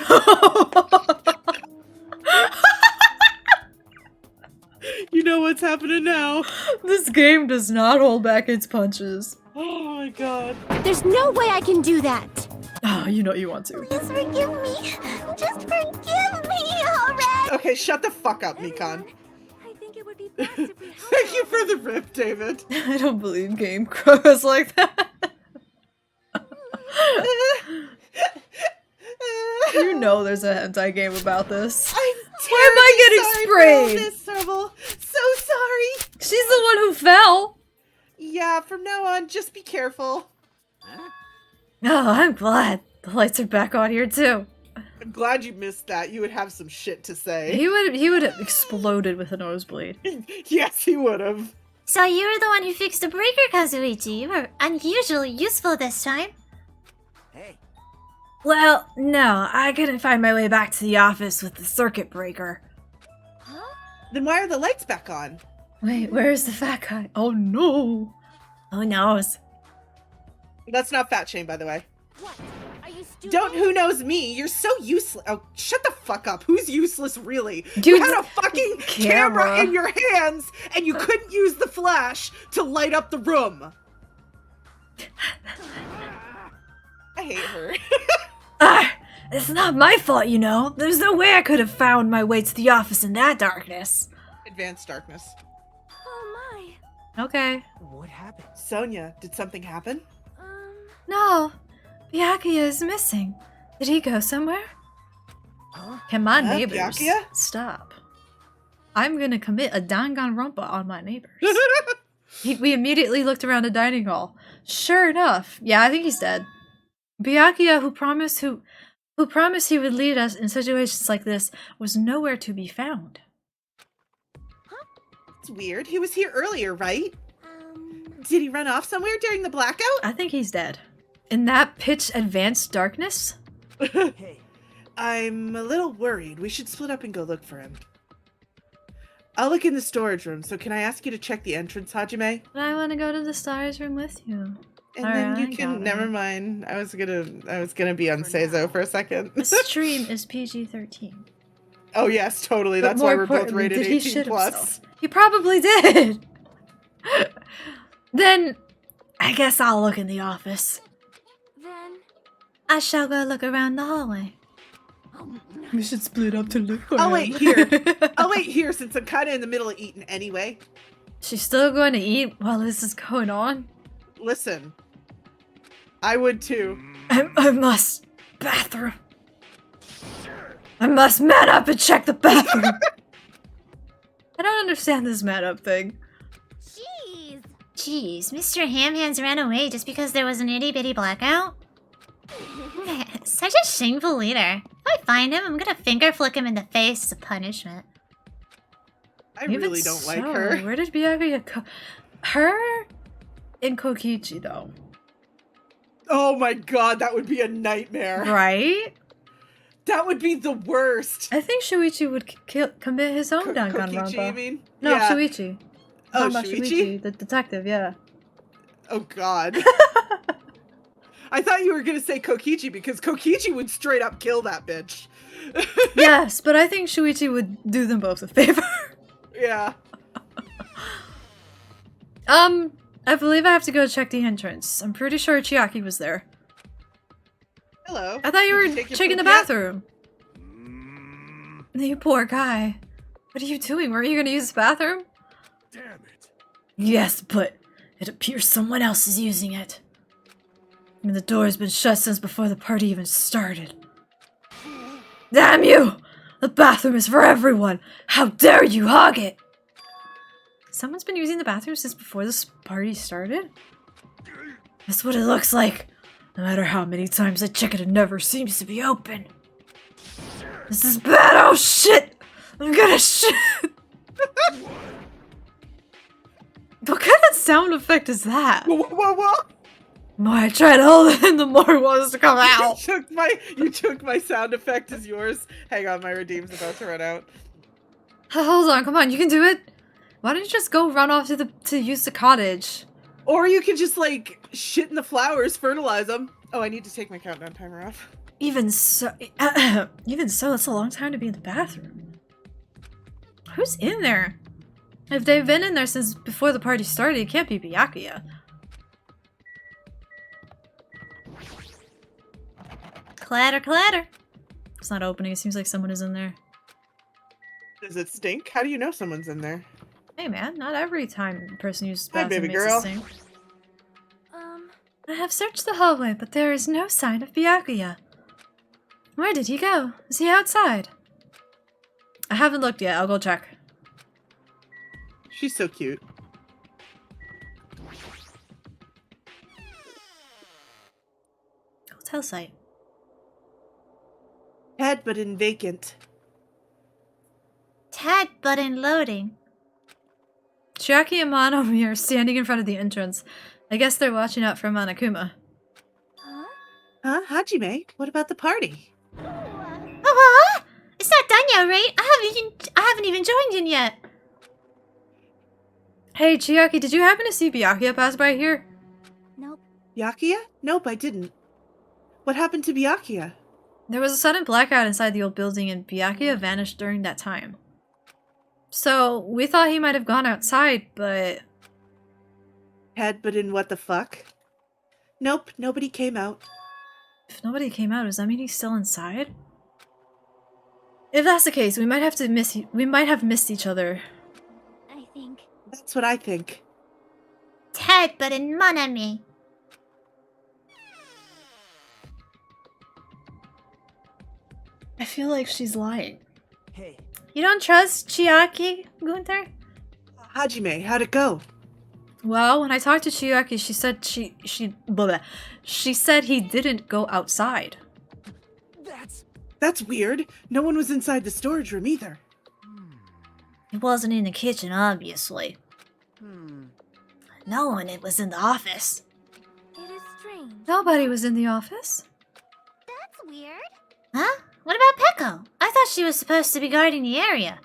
You know what's happening now. This game does not hold back its punches. Oh my god. There's no way I can do that. Oh, you know you want to. Please forgive me. Just forgive me already. Okay, shut the fuck up, Mikan. I think it would be best if we help Thank you for the rip, David. I don't believe game grows like that. You know there's a hentai game about this. I'm Why am I getting terribly sorry for all sprayed? this, Serval. So sorry. She's the one who fell. Yeah, from now on, just be careful. Oh, I'm glad. The lights are back on here too. I'm glad you missed that. You would have some shit to say. He would have exploded with a nosebleed. Yes, he would have. So you were the one who fixed the breaker, Kazuichi. You were unusually useful this time. Hey, Well, no, I couldn't find my way back to the office with the circuit breaker. Then why are the lights back on? Wait, where's the fat guy? Oh no. Who knows? That's not fat shame, by the way. What? Are you stupid? Don't who knows me. You're so useless. Oh, shut the fuck up. Who's useless, really? Dude, you had a fucking camera. camera in your hands, and you couldn't use the flash to light up the room. I hate her. Ah, it's not my fault, you know. There's no way I could have found my way to the office in that darkness. Advanced darkness. Oh Okay. What happened? Sonia, did something happen? my. No, Byakuya is missing. Did he go somewhere? Can my neighbors Byakuya? stop? I'm gonna commit a Danganronpa on my neighbors. We immediately looked around the dining hall. Sure enough, yeah, I think he's dead. Byakuya, who promised he would lead us in situations like this, was nowhere to be found. It's weird. He was here earlier, right? Did he run off somewhere during the blackout? I think he's dead. In that pitch advanced darkness? Hey, I'm a little worried. We should split up and go look for him. I'll look in the storage room, so can I ask you to check the entrance, Hajime? But I want to go to the stars room with you. And All then right, you I got can it. never mind. I was gonna be on Seizo for a second. The stream is PG-13. Oh yes, totally. But That's more why we're both importantly, rated did he 18 shit plus. himself? He probably did. Then, I guess I'll look in the office. Then. I shall go look around the hallway. We should split up to look for I'll him. wait here. I'll wait here since I'm kind of in the middle of eating anyway. She's still going to eat while this is going on? Listen, I would too. I must. Bathroom. I must man up and check the bathroom. I don't understand this man up thing. Jeez, Mr. Hamhands ran away just because there was an itty-bitty blackout? Such a shameful leader. If I find him, I'm gonna finger flick him in the face as a punishment. I Even really don't like so, her. Where did Byakuya go? Her in Kokichi, though. Oh my god, that would be a nightmare. Right? That would be the worst. I think Shuichi would commit his own Danganronpa. Kokichi, you mean? No, Yeah. Shuichi. Oh, Mama Shuichi? the detective, yeah. Oh god. I thought you were gonna say Kokichi because Kokichi would straight up kill that bitch. Yes, but I think Shuichi would do them both a favor. Yeah. I believe I have to go check the entrance. I'm pretty sure Chiaki was there. Hello. I thought you Did were take your checking the poop yet? bathroom. You poor guy. What are you doing? Were you gonna use the bathroom? Damn it. Yes, but it appears someone else is using it. And the door has been shut since before the party even started. Damn you! The bathroom is for everyone! How dare you hog it! Someone's been using the bathroom since before this party started? That's what it looks like. No matter how many times I check it, it never seems to be open. This is bad! Oh shit! I'm gonna shit! What kind of sound effect is that? Whoa. The more I try to hold it in, the more it wants to come out. You took my sound effect as yours. Hang on, my redeem's about to run out. Hold on, come on, you can do it. Why don't you just go run off to use the cottage? Or you could just, like, shit in the flowers, fertilize them. Oh, I need to take my countdown timer off. Even so, that's a long time to be in the bathroom. Who's in there? If they've been in there since before the party started, it can't be Byakuya. Clatter, clatter. It's not opening. It seems like someone is in there. Does it stink? How do you know someone's in there? Hey man, not every time a person uses the Hi, bathroom baby makes girl. it stink. I have searched the hallway, but there is no sign of Byakuya. Where did he go? Is he outside? I haven't looked yet. I'll go check. She's so cute. Hotel site. Head but in vacant. Tab button loading. Chiaki and Monomi are standing in front of the entrance. I guess they're watching out for Monokuma. Huh? Hajime, what about the party? Oh, what? It's not done yet, right? I haven't even joined in yet. Hey, Chiaki, did you happen to see Byakuya pass by here? Nope. Byakuya? Nope, I didn't. What happened to Byakuya? There was a sudden blackout inside the old building and Byakuya vanished during that time. So, we thought he might have gone outside, but... Head but in what the fuck? Nope, nobody came out. If nobody came out, does that mean he's still inside? If that's the case, we might have missed each other. I think. That's what I think. Tab button Monami. I feel like she's lying. Hey, You don't trust Chiaki, Gunther? Hajime, how'd it go? Well, when I talked to Chiaki, she said she said he didn't go outside. That's weird. No one was inside the storage room either. He wasn't in the kitchen, obviously. No one was in the office. It is strange. Nobody was in the office. That's weird. Huh? What about Peko? I thought she was supposed to be guarding the area.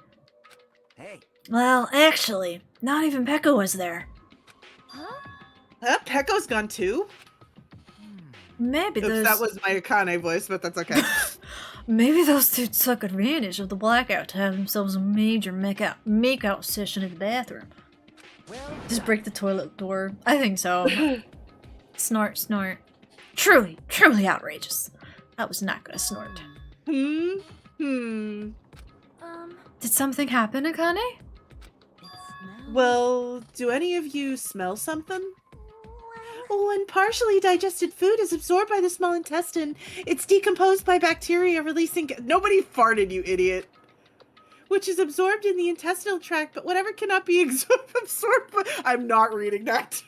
hey. Well, actually, not even Pekka was there. Huh? Pekko's gone too? Maybe Oops, that was my Akane voice, but that's okay. Maybe those two took advantage of the blackout to have themselves a major make-out session in the bathroom. Just break the toilet door. I think so. Snort, snort. Truly, truly outrageous. I was not gonna snort. Hmm. Did something happen, Akane? Well, do any of you smell something? When partially digested food is absorbed by the small intestine, it's decomposed by bacteria releasing... Nobody farted, you idiot. Which is absorbed in the intestinal tract, but whatever cannot be absorbed by... I'm not reading that.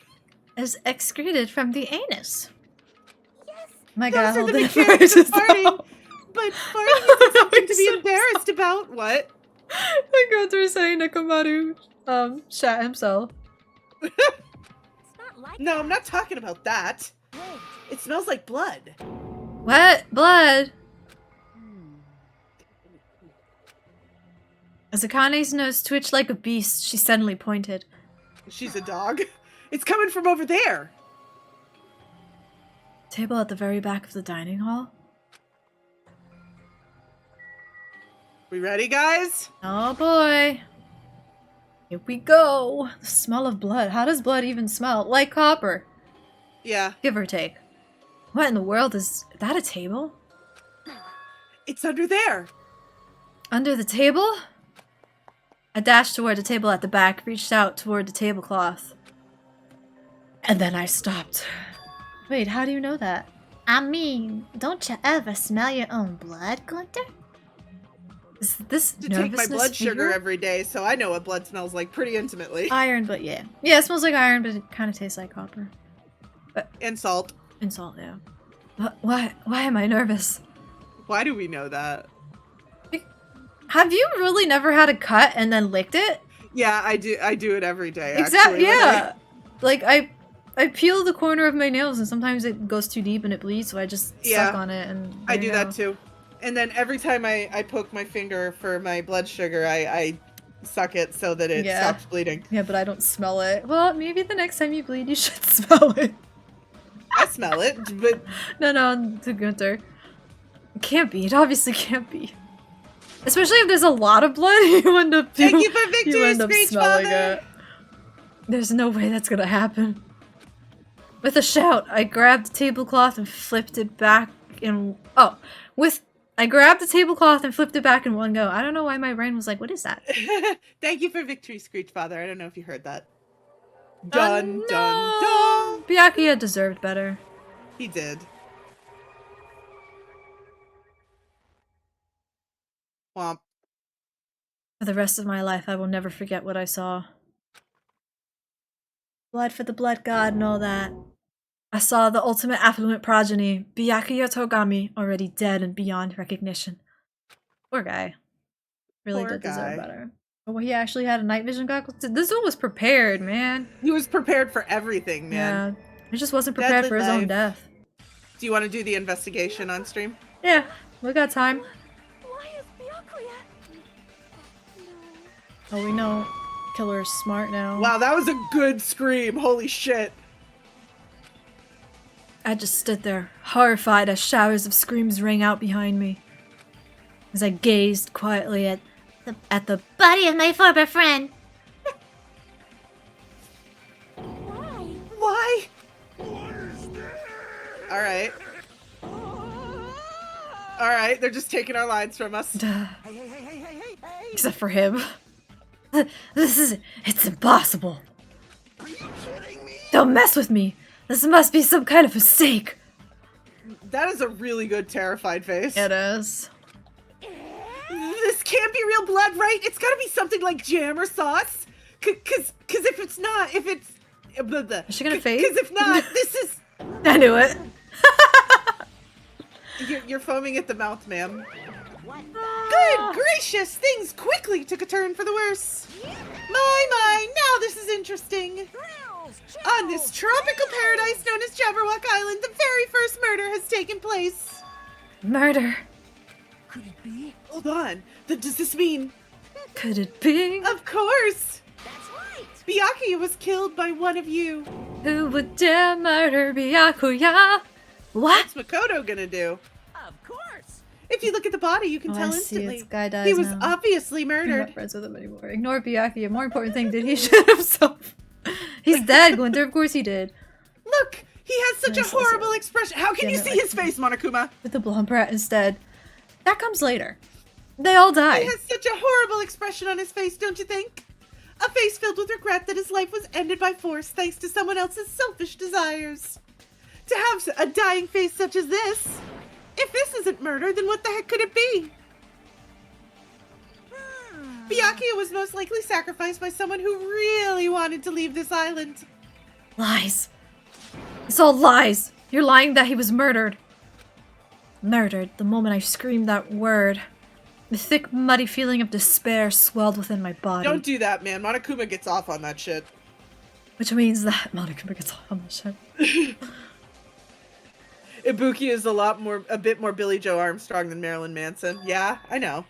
Is excreted from the anus. Yes. My Those god, are hold the it mechanics of farting. though. But farting isn't something to be embarrassed about. What? I go through saying Nakamaru shat himself. It's not like No, I'm not talking about that. Wait. It smells like blood. What? Blood? As Akane's nose twitched like a beast, she suddenly pointed. She's a dog. It's coming from over there. Table at the very back of the dining hall? We ready, guys? Oh boy. Here we go. The smell of blood. How does blood even smell? Like copper. Yeah. Give or take. What in the world is that, a table? It's under there. Under the table? I dashed toward the table at the back, reached out toward the tablecloth. And then I stopped. Wait, how do you know that? I mean, don't you ever smell your own blood, Gunther? Is this To take my nervousness blood sugar fever? every day, so I know what blood smells like pretty intimately. Iron, but yeah. Yeah, it smells like iron, but it kind of tastes like copper. And salt. And salt, yeah. Why am I nervous? Why do we know that? Have you really never had a cut and then licked it? Yeah, I do it every day. Exactly, actually, when yeah. Like, I peel the corner of my nails and sometimes it goes too deep and it bleeds, so I just suck on it and I there you do that go. too. And then every time I poke my finger for my blood sugar, I suck it so that it Yeah. stops bleeding. Yeah, but I don't smell it. Well, maybe the next time you bleed, you should smell it. I smell it, but No, to Gunther. It can't be. It obviously can't be. Especially if there's a lot of blood, you end up thank you for victory, you end up Screech smelling Father. it. There's no way that's gonna happen. With a shout, I grabbed the tablecloth and flipped it back in. I grabbed the tablecloth and flipped it back in one go. I don't know why my brain was like, "What is that?" Thank you for victory, Screech Father. I don't know if you heard that. Oh, Dun no! dun dun. Byakuya deserved better. He did. Womp. For the rest of my life, I will never forget what I saw. Blood for the blood god and all that. I saw the ultimate affluent progeny, Byakuya Togami, already dead and beyond recognition. Poor guy. Really Poor did deserve guy. better. But he actually had a night vision goggles. This one was prepared, man. He was prepared for everything, man. Yeah. He just wasn't prepared Deadly for his own life. death. Do you want to do the investigation on stream? Yeah, we got time. Why is Byakuya? Oh, we know Killer's smart now. Wow, that was a good scream. Holy shit. I just stood there, horrified as showers of screams rang out behind me. As I gazed quietly at the Body of my former friend. Why? Alright. Alright, they're just taking our lines from us. except for him. It's impossible. Don't mess with me. This must be some kind of mistake. That is a really good terrified face. It is. This can't be real blood, right? It's gotta be something like jam or sauce. Cause if it's not, if it's... Is she gonna fade? Cause if not, this is... I knew it. You're foaming at the mouth, ma'am. Good gracious! Things quickly took a turn for the worse. My, now this is interesting. On this tropical paradise known as Jabberwock Island, the very first murder has taken place. Murder. Could it be? Hold on. Does this mean... Could it be? Of course! That's right. Byakuya was killed by one of you. Who would dare murder Byakuya? What? What's Makoto gonna do? Of course. If you look at the body, you can Oh, tell I see. instantly. This guy dies He was now. obviously I'm not murdered. friends with him anymore. Ignore Byakuya. More important thing, did he shoot himself? He's dead, Gunther. Of course he did. Look! He has such Nice, a horrible expression. How can Damn you it, see like- his face, Monokuma? With the blonde brat instead. That comes later. They all die. He has such a horrible expression on his face, don't you think? A face filled with regret that his life was ended by force thanks to someone else's selfish desires. To have a dying face such as this. If this isn't murder, then what the heck could it be? Byakuya was most likely sacrificed by someone who really wanted to leave this island. Lies. It's all lies. You're lying that he was murdered. Murdered the moment I screamed that word. The thick, muddy feeling of despair swelled within my body. Don't do that, man. Monokuma gets off on that shit. Which means that Monica gets on the shit. Ibuki is a bit more Billy Joe Armstrong than Marilyn Manson. Yeah, I know.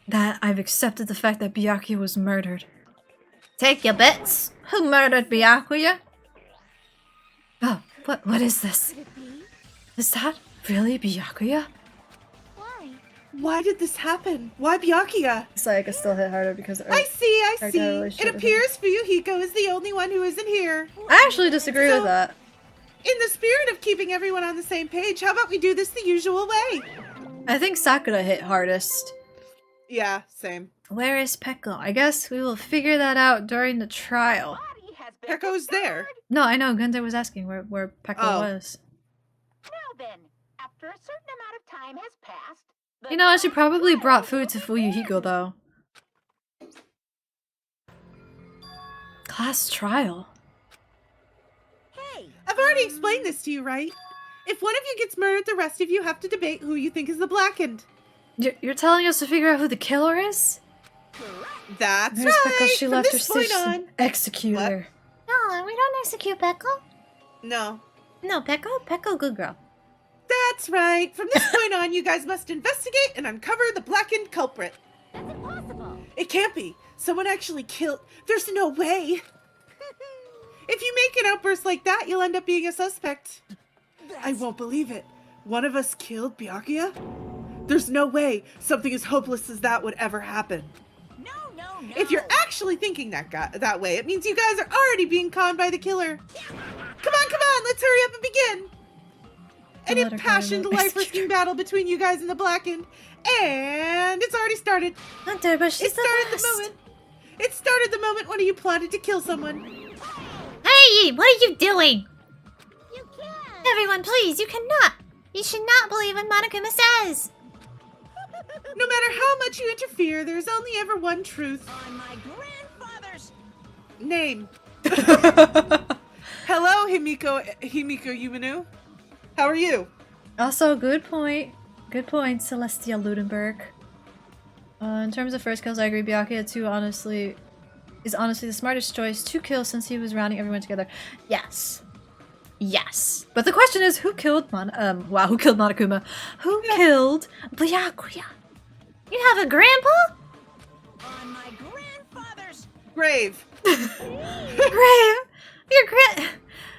That I've accepted the fact that Byakuya was murdered. Take your bets. Who murdered Byakuya? Oh, what is this? Could it be? Is that really Byakuya? Why? Why did this happen? Why Byakuya? Sayaka still hit harder because I see. Our It relationship with appears Fuyuhiko is the only one who isn't here. I actually disagree with that. In the spirit of keeping everyone on the same page, how about we do this the usual way? I think Sakura hit hardest. Yeah, same. Where is Pekko? I guess we will figure that out during the trial. Pekko's there. No, I know. Gunther was asking where Pekko Oh. was. Now then, after a certain amount of time has passed... You know, she probably brought food to Fuyuhiko, though. Class trial? Hey! I've already explained this to you, right? If one of you gets murdered, the rest of you have to debate who you think is the blackened. You're telling us to figure out who the killer is? That's There's right. Pekko. She From left her this point stitch to on. execute What? her. No, we don't execute Pekko. No. No, Pekko, good girl. That's right. From this point on, you guys must investigate and uncover the blackened culprit. That's impossible! It can't be. Someone actually killed. There's no way. If you make an outburst like that, you'll end up being a suspect. I won't believe it. One of us killed Byakuya? There's no way something as hopeless as that would ever happen. No! If you're actually thinking that way, it means you guys are already being conned by the killer. Come on, let's hurry up and begin. An Don't let her go, impassioned, we'll execute life-risking battle between you guys and the blackened. And it's already started. Gunther, but she's It started the best. the moment. It started the moment one of you plotted to kill someone. Hey, what are you doing? You can't! Everyone, please, you cannot. You should not believe what Monokuma says. No matter how much you interfere, there's only ever one truth. On my grandfather's... Name. Hello, Himiko Yuminu. How are you? Also, good point. Good point, Celestia Ludenberg. In terms of first kills, I agree. Byakuya 2 is honestly the smartest choice to kill since he was rounding everyone together. Yes. Yes. But the question is, who killed who killed Monokuma? Who killed Byakuya? You have a grandpa? On my grandfather's... Grave. Grave, your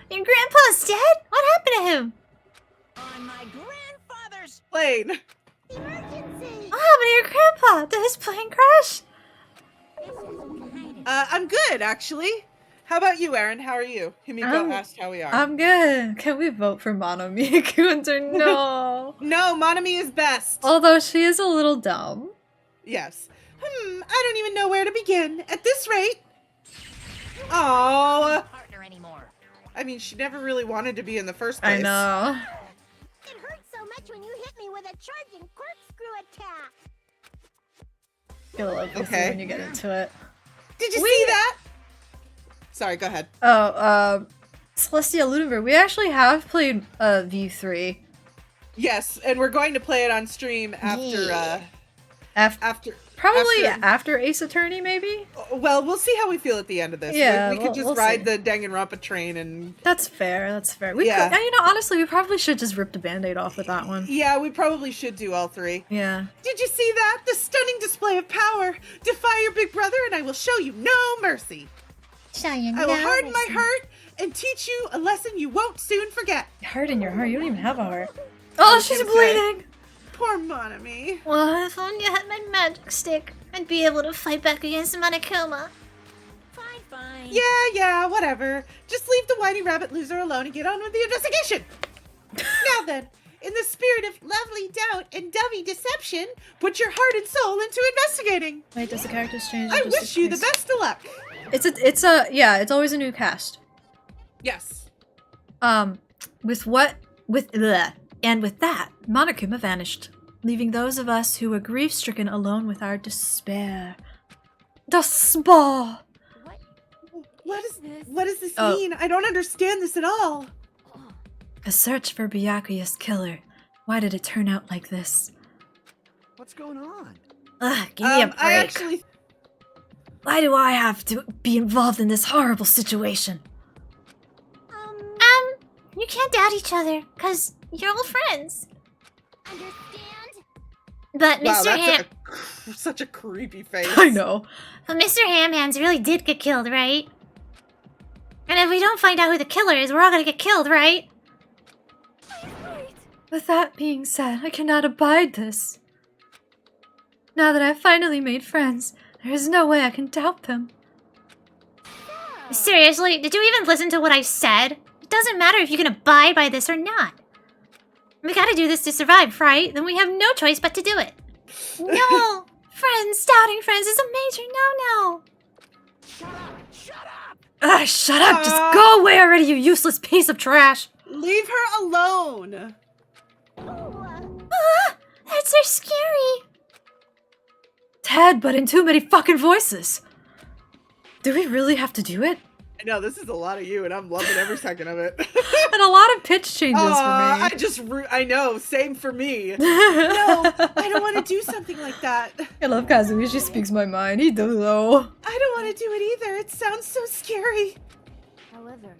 grandpa's dead? What happened to him? On my grandfather's... Plane. Emergency! What happened to your grandpa? Did his plane crash? I'm good, actually. How about you, Aaron? How are you? Himiko asked how we are. I'm good. Can we vote for Monomi? Gunther, no. No, Monami is best. Although she is a little dumb. Yes. I don't even know where to begin. At this rate. Oh. Partner anymore. I mean, she never really wanted to be in the first place. I know. It hurts so much when you hit me with a charging corkscrew attack. You'll love this Okay. when you get into it. Did you see that? Sorry, go ahead. Oh, Celestia Ludenberg. We actually have played V3. Yes, and we're going to play it on stream after, Probably after- after Ace Attorney, maybe? well, we'll see how we feel at the end of this. Yeah, we could just we'll ride see. the Danganronpa train and... That's fair, that's fair. We Yeah. could, you know, honestly, we probably should just rip the band-aid off with that one. Yeah, we probably should do all three. Yeah. Did you see that? The stunning display of power! Defy your big brother and I will show you no mercy! I will harden my heart and teach you a lesson you won't soon forget! Heart in your heart? You don't even have a heart. Oh, she's gonna say- bleeding! Poor Monami. Well, if only I had my magic stick, I'd be able to fight back against Monokuma. Fine. Yeah, whatever. Just leave the whiny rabbit loser alone and get on with the investigation! Now then, in the spirit of lovely doubt and dummy deception, put your heart and soul into investigating! Wait, does the characters change? I wish you the best of luck! It's always a new cast. Yes. With that, Monokuma vanished, leaving those of us who were grief-stricken alone with our despair. Despair! What does this Oh. mean? I don't understand this at all. A search for Byakuya's killer. Why did it turn out like this? What's going on? Ugh, give me a break. I actually... Why do I have to be involved in this horrible situation? You can't doubt each other, cause you're all friends. Understand? But Wow, Mr. Ham, that's such a creepy face. I know. but Mr. Ham-Hands really did get killed, right? And if we don't find out who the killer is, we're all gonna get killed, right? With that being said, I cannot abide this. Now that I've finally made friends, there is no way I can doubt them. Seriously, did you even listen to what I said? It doesn't matter if you can abide by this or not. We gotta do this to survive, right? Then we have no choice but to do it. No! Friends, doubting friends is a major no-no. Ah, shut up! Just go away already, you useless piece of trash! Leave her alone. That's so scary. Ted, but in too many fucking voices. Do we really have to do it? I know, this is a lot of you, and I'm loving every second of it. And a lot of pitch changes for me. I know, same for me. No, I don't want to do something like that. I love Kazumi, she speaks my mind. He does though. I don't want to do it either. It sounds so scary.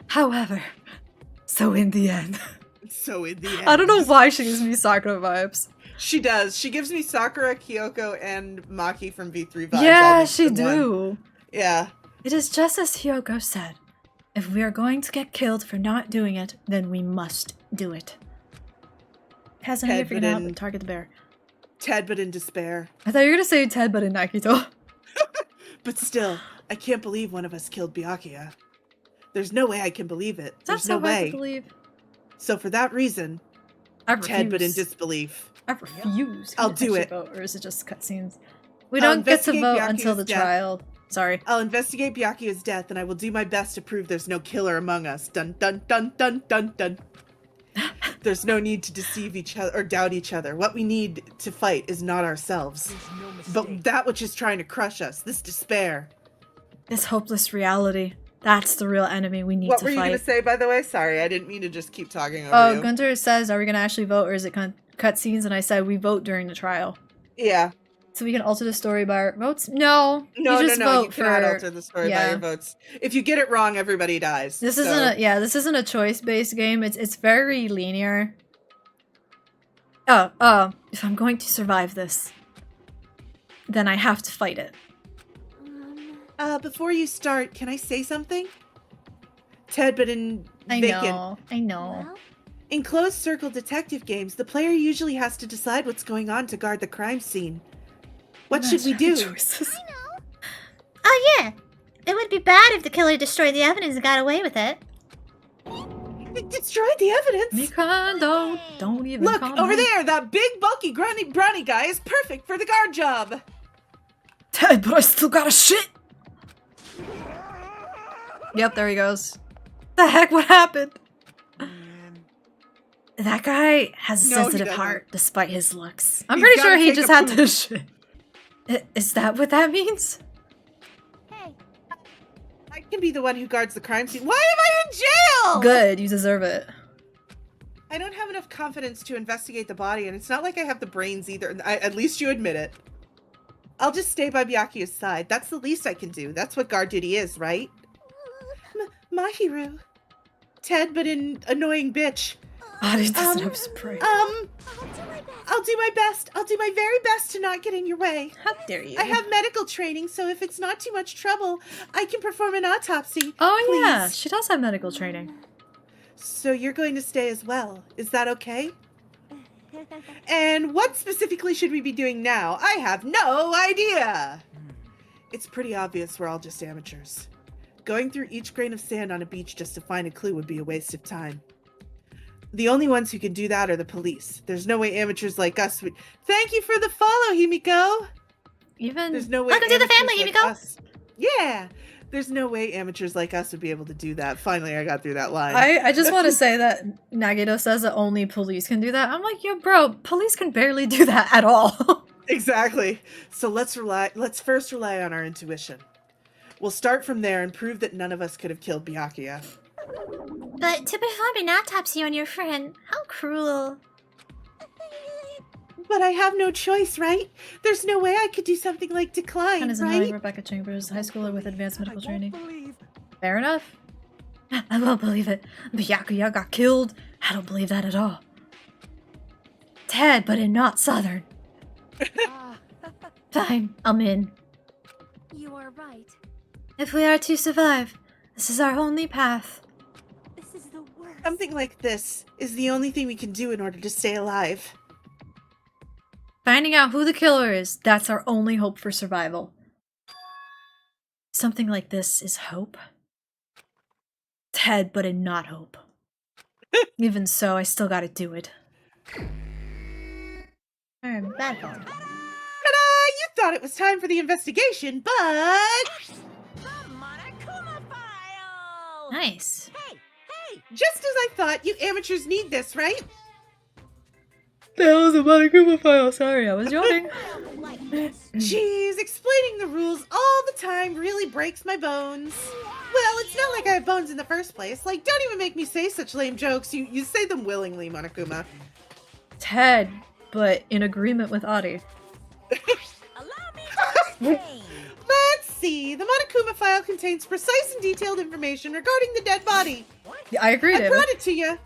However, so in the end. So in the end. I don't know why she gives me Sakura vibes. She does. She gives me Sakura, Kyoko, and Maki from V3 vibes. all Yeah, mixed she in one. do. Yeah. It is just as Hyoko said. If we are going to get killed for not doing it, then we must do it. Hasn't Ted, figured but out in- but target the bear. Ted, but in despair. I thought you were gonna say Ted, but in Nakito. But still, I can't believe one of us killed Byakuya. There's no way I can believe it. That's There's no so hard way. to believe. So for that reason, I refuse. Ted, but in disbelief. I refuse. I'll Can do actually it. Vote, or is it just cutscenes? We I'll don't get to investigate vote Byakuya's until the death. trial. Sorry. I'll investigate Byakuya's death, and I will do my best to prove there's no killer among us. Dun dun dun dun dun dun. There's no need to deceive each other or doubt each other. What we need to fight is not ourselves, but that which is trying to crush us, this despair. This hopeless reality. That's the real enemy we need What to were you fight. going to say, by the way? Sorry, I didn't mean to just keep talking over Oh, you. Gunter says, are we going to actually vote or is it cutscenes? And I said, we vote during the trial. Yeah. So we can alter the story by our votes? No. No, you just vote you for... cannot alter the story by your votes. If you get it wrong, everybody dies. This so. this isn't a choice-based game. It's very linear. If I'm going to survive this, then I have to fight it. Before you start, can I say something? Ted, but in vacant. I know. In closed circle detective games, the player usually has to decide what's going on to guard the crime scene. What should we do? Oh yeah, it would be bad if the killer destroyed the evidence and got away with it. It destroyed the evidence. Mikado, don't even Look, comment. over there, that big, bulky, brawny guy is perfect for the guard job. Ted, but I still got a shit. Yep, there he goes. The heck, what happened? That guy has a No, he sensitive doesn't. heart, despite his looks. I'm He's pretty gotta sure he take just a had poop. to shit. Is that what that means? I can be the one who guards the crime scene. Why am I in jail? Good, you deserve it. I don't have enough confidence to investigate the body, and it's not like I have the brains either. At least you admit it. I'll just stay by Byakuya's side. That's the least I can do. That's what guard duty is, right? Mahiru. Ted, but an annoying bitch. Body doesn't have spray. I'll do my best. I'll do my very best to not get in your way. How dare you? I have medical training, so if it's not too much trouble, I can perform an autopsy. Oh yeah, Please. she does have medical training. So you're going to stay as well. Is that okay? And what specifically should we be doing now? I have no idea. It's pretty obvious we're all just amateurs. Going through each grain of sand on a beach just to find a clue would be a waste of time. The only ones who can do that are the police. There's no way amateurs like us would... Thank you for the follow, Himiko! There's no way Welcome to the amateurs family, like Himiko. us- Yeah! There's no way amateurs like us would be able to do that. Finally, I got through that line. I just want to say that Nagito says that only police can do that. I'm like, yo, bro, police can barely do that at all. Exactly. So let's first rely on our intuition. We'll start from there and prove that none of us could have killed Byakuya. But to perform an autopsy on your friend, how cruel. But I have no choice, right? There's no way I could do something like decline, And isn't knowing right? Rebecca Chambers, high schooler with advanced medical training. Fair enough. I won't believe it. Byakuya got killed. I don't believe that at all. Ted, but in not Southern. Fine, I'm in. You are right. If we are to survive, this is our only path. This is the worst. Something like this is the only thing we can do in order to stay alive. Finding out who the killer is, that's our only hope for survival. Something like this is hope. Ted, but in not hope. Even so, I still gotta do it. Alright, bad phone. Ta-da! You thought it was time for the investigation, but... The Monokuma file! Nice. Hey, hey! Just as I thought, you amateurs need this, right? The hell is a Monokuma file? Sorry, I was yawning. I don't like this. Jeez, explaining the rules all the time really breaks my bones. Well, it's not like I have bones in the first place. Like, don't even make me say such lame jokes. You say them willingly, Monokuma. Ted, but in agreement with Adi. Allow me to explain. Let's see. The Monokuma file contains precise and detailed information regarding the dead body. Yeah, I agree, I David. brought it to you.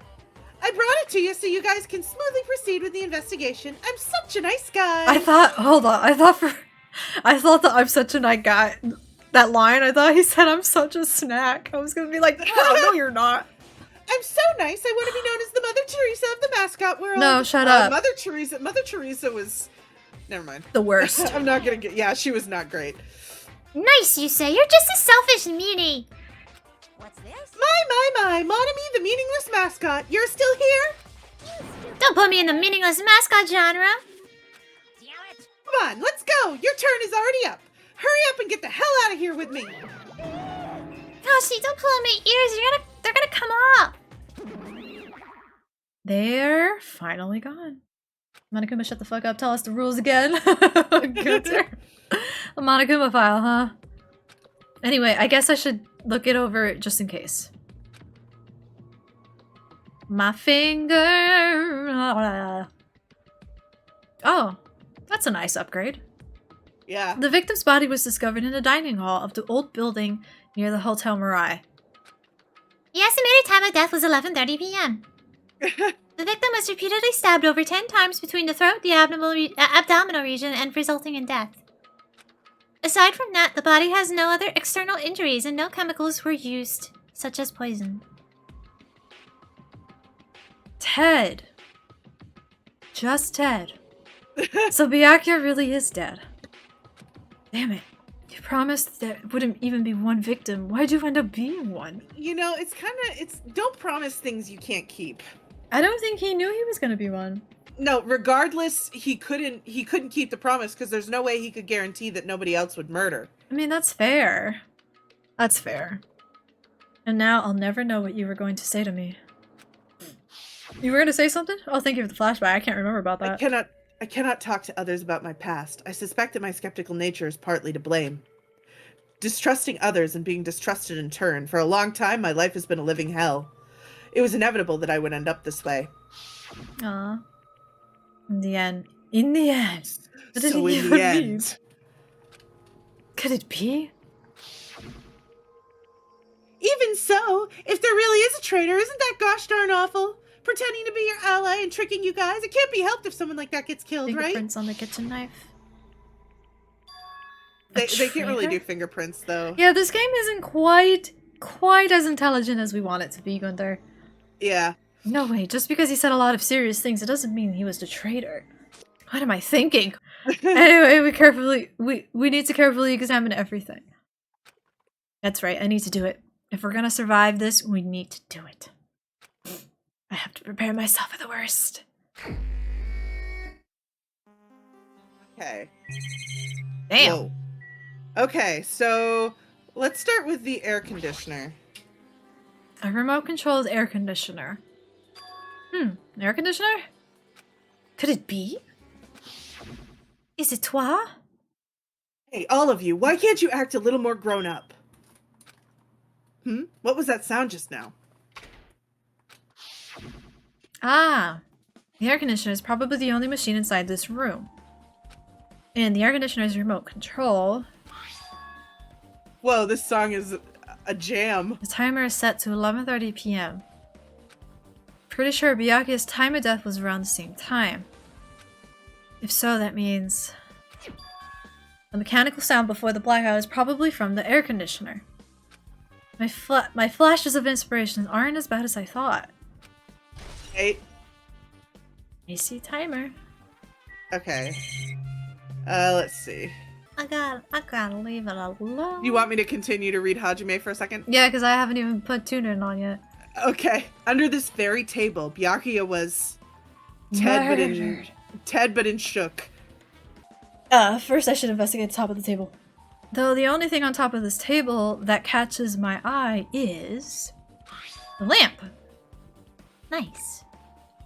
I brought it to you so you guys can smoothly proceed with the investigation. I'm such a nice guy. I thought, hold on, I thought that I'm such a nice guy. That line, I thought he said I'm such a snack. I was gonna be like, no, you're not. I'm so nice. I want to be known as the Mother Teresa of the mascot world. No, shut up. Mother Teresa was... Never mind. The worst. I'm not gonna get... Yeah, she was not great. Nice, you say. You're just a selfish meanie. What's this? My, Monami, the meaningless mascot. You're still here? Don't put me in the meaningless mascot genre. Damn it! Come on, let's go. Your turn is already up. Hurry up and get the hell out of here with me. Gosh, don't pull on my ears. They're gonna come off. They're finally gone. Monokuma, shut the fuck up. Tell us the rules again. Good turn. A Monokuma file, huh? Anyway, I guess I should look it over just in case. My finger. Oh, that's a nice upgrade. Yeah. The victim's body was discovered in the dining hall of the old building near the Hotel Mirai. The estimated time of death was 11:30 p.m. The victim was repeatedly stabbed over 10 times between the throat, the abdominal region, and resulting in death. Aside from that, the body has no other external injuries and no chemicals were used, such as poison. Ted. Just Ted. So Byakuya really is dead. Damn it. You promised there wouldn't even be one victim. Why'd you end up being one? You know, it's don't promise things you can't keep. I don't think he knew he was gonna be one. No, regardless, he couldn't keep the promise because there's no way he could guarantee that nobody else would murder. I mean, that's fair. That's fair. And now I'll never know what you were going to say to me. You were going to say something? Oh, thank you for the flashback. I can't remember about that. I cannot talk to others about my past. I suspect that my skeptical nature is partly to blame. Distrusting others and being distrusted in turn. For a long time, my life has been a living hell. It was inevitable that I would end up this way. Aw. In the end. In the end. What did So it in even the mean? end... Could it be? Even so, if there really is a traitor, isn't that gosh darn awful? Pretending to be your ally and tricking you guys. It can't be helped if someone like that gets killed, right? Fingerprints on the kitchen knife. They can't really do traitor? fingerprints, though. Yeah, this game isn't quite as intelligent as we want it to be, Gunther. Yeah. No way, just because he said a lot of serious things, it doesn't mean he was the traitor. What am I thinking? Anyway, we need to carefully examine everything. That's right, I need to do it. If we're gonna survive this, we need to do it. I have to prepare myself for the worst. Okay. Damn. Whoa. Okay, so let's start with the air conditioner. A remote-controlled air conditioner. An air conditioner? Could it be? Is it toi? Hey, all of you, why can't you act a little more grown up? What was that sound just now? Ah, the air conditioner is probably the only machine inside this room. And the air conditioner's remote control. Whoa, this song is a jam. The timer is set to 11:30 p.m. Pretty sure Byakuya's time of death was around the same time. If so, that means the mechanical sound before the blackout is probably from the air conditioner. My flashes of inspiration aren't as bad as I thought. Hey, AC timer. okay. Let's see. I gotta leave it alone. You want me to continue to read Hajime for a second? Yeah, because I haven't even put tuner on yet. Okay. Under this very table, Byakuya was Ted but in shook. First I should investigate the top of the table. Though the only thing on top of this table that catches my eye is the lamp. Nice.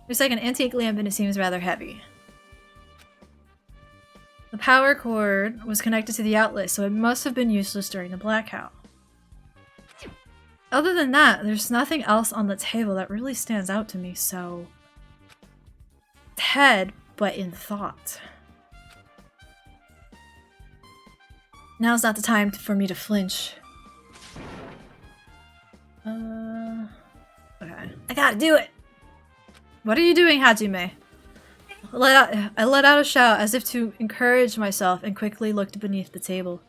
There's like an antique lamp and it seems rather heavy. The power cord was connected to the outlet, so it must have been useless during the blackout. Other than that, there's nothing else on the table that really stands out to me, so... head, but in thought. Now's not the time for me to flinch. Okay. I gotta do it! What are you doing, Hajime? I let out a shout as if to encourage myself and quickly looked beneath the table.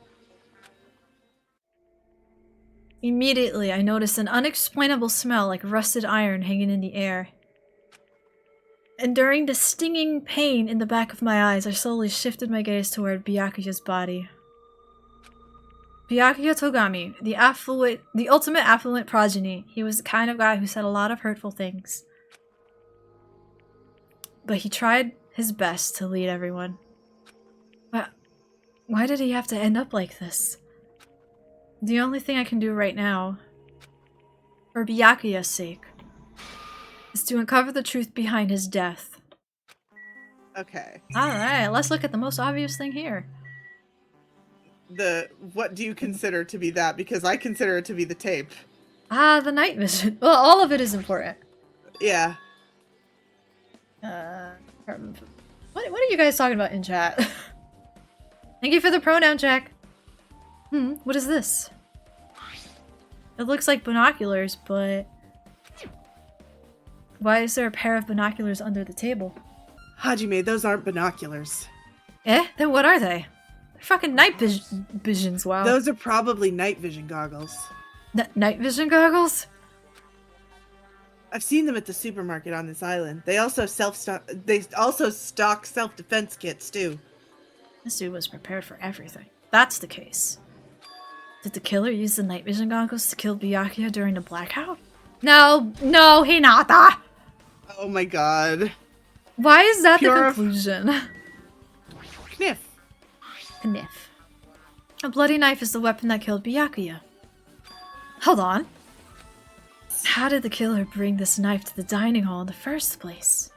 Immediately, I noticed an unexplainable smell like rusted iron hanging in the air. Enduring the stinging pain in the back of my eyes, I slowly shifted my gaze toward Byakuya's body. Byakuya Togami, the ultimate affluent progeny. He was the kind of guy who said a lot of hurtful things. But he tried his best to lead everyone. But why did he have to end up like this? The only thing I can do right now, for Byakuya's sake, is to uncover the truth behind his death. Okay. Alright, let's look at the most obvious thing here. What do you consider to be that? Because I consider it to be the tape. The night vision. Well, all of it is important. Yeah. What are you guys talking about in chat? Thank you for the pronoun check. What is this? It looks like binoculars, but... why is there a pair of binoculars under the table? Hajime, those aren't binoculars. Eh? Then what are they? They're fucking night visions, wow. Those are probably night vision goggles. Night vision goggles? I've seen them at the supermarket on this island. They also stock self-defense kits too. This dude was prepared for everything. That's the case. Did the killer use the night vision goggles to kill Byakuya during the blackout? No, Hinata! Oh my god. Why is that the conclusion? Kniff. Kniff. A bloody knife is the weapon that killed Byakuya. Hold on. How did the killer bring this knife to the dining hall in the first place?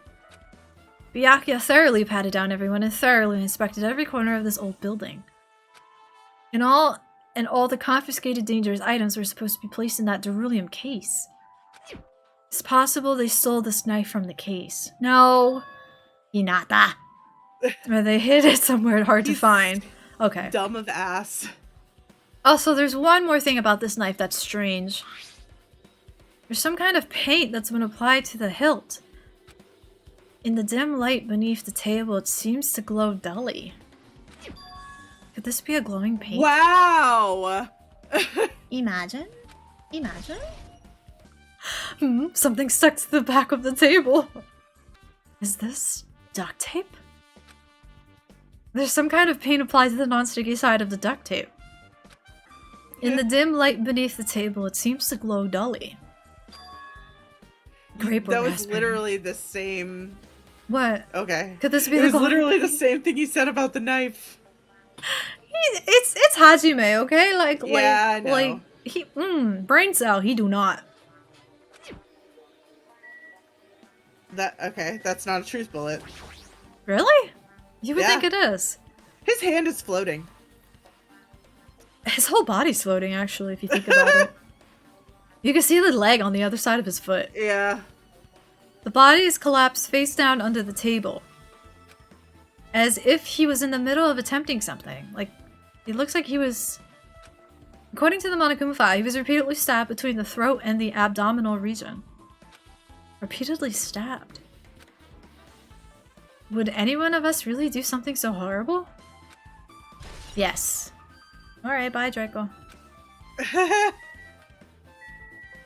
Byakuya thoroughly patted down everyone and thoroughly inspected every corner of this old building. And all the confiscated dangerous items were supposed to be placed in that beryllium case. It's possible they stole this knife from the case. No, Hinata. Or they hid it somewhere hard to find. Okay. Dumb of ass. Also, there's one more thing about this knife that's strange. There's some kind of paint that's been applied to the hilt. In the dim light beneath the table, it seems to glow dully. Could this be a glowing paint? Wow! Imagine. Something stuck to the back of the table. Is this duct tape? There's some kind of paint applied to the non-sticky side of the duct tape. In the dim light beneath the table, it seems to glow dully. Grape or that was raspberry? literally the same... What? Okay. Could this be it the was glowing literally paint? the same thing you said about the knife. It's Hajime, okay? Yeah, I know. he brain cell, he do not. Okay, that's not a truth bullet. Really? You would Yeah. think it is. His hand is floating. His whole body's floating, actually, if you think about it. You can see the leg on the other side of his foot. Yeah. The body is collapsed face down under the table. As if he was in the middle of attempting something. Like, it looks like he was... According to the Monokuma file, he was repeatedly stabbed between the throat and the abdominal region. Repeatedly stabbed. Would any one of us really do something so horrible? Yes. Alright, bye Draco.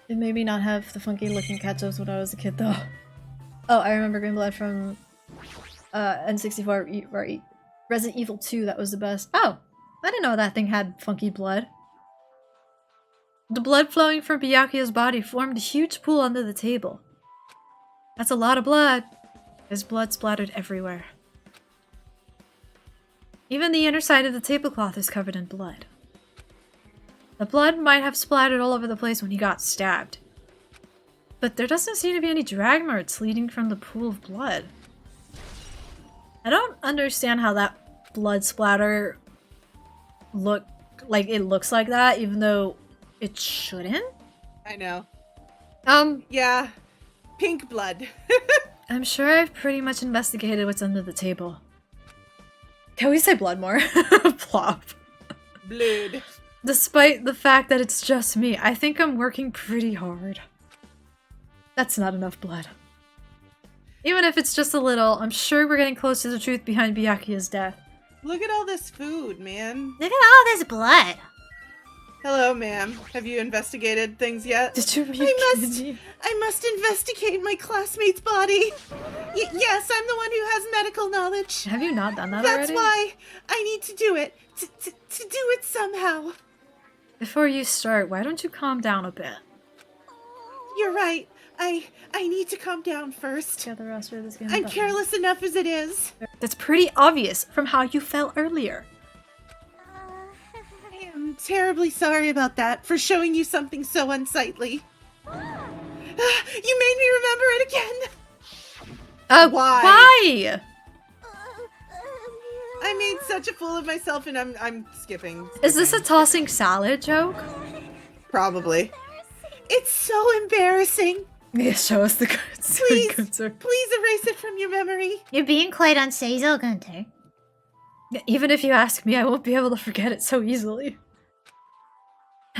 It made me not have the funky looking ketchups when I was a kid though. Oh, I remember Green Blood from N64 Resident Evil 2, that was the best. Oh! I didn't know that thing had funky blood. The blood flowing from Byakuya's body formed a huge pool under the table. That's a lot of blood. There's blood splattered everywhere. Even the inner side of the tablecloth is covered in blood. The blood might have splattered all over the place when he got stabbed. But there doesn't seem to be any drag marks leading from the pool of blood. I don't understand how that blood splatter looks like that, even though it shouldn't. I know. Yeah. Pink blood. I'm sure I've pretty much investigated what's under the table. Can we say blood more? Plop. Blood. Despite the fact that it's just me, I think I'm working pretty hard. That's not enough blood. Even if it's just a little, I'm sure we're getting close to the truth behind Byakuya's death. Look at all this food, man. Look at all this blood. Hello, ma'am. Have you investigated things yet? Did you I must investigate my classmate's body. Yes, I'm the one who has medical knowledge. Have you not done that That's already? why I need to do it. To do it somehow. Before you start, why don't you calm down a bit? You're right. I need to calm down first. Get the rest of this game I'm done. careless enough as it is. That's pretty obvious from how you felt earlier. I am terribly sorry about that, for showing you something so unsightly. You made me remember it again. Why? Why? I made such a fool of myself, and I'm skipping. Is this a tossing salad joke? Probably. It's so embarrassing. Yeah, show us the cards. Please erase it from your memory. You're being quite unseasonable, Gunter. Even if you ask me, I won't be able to forget it so easily.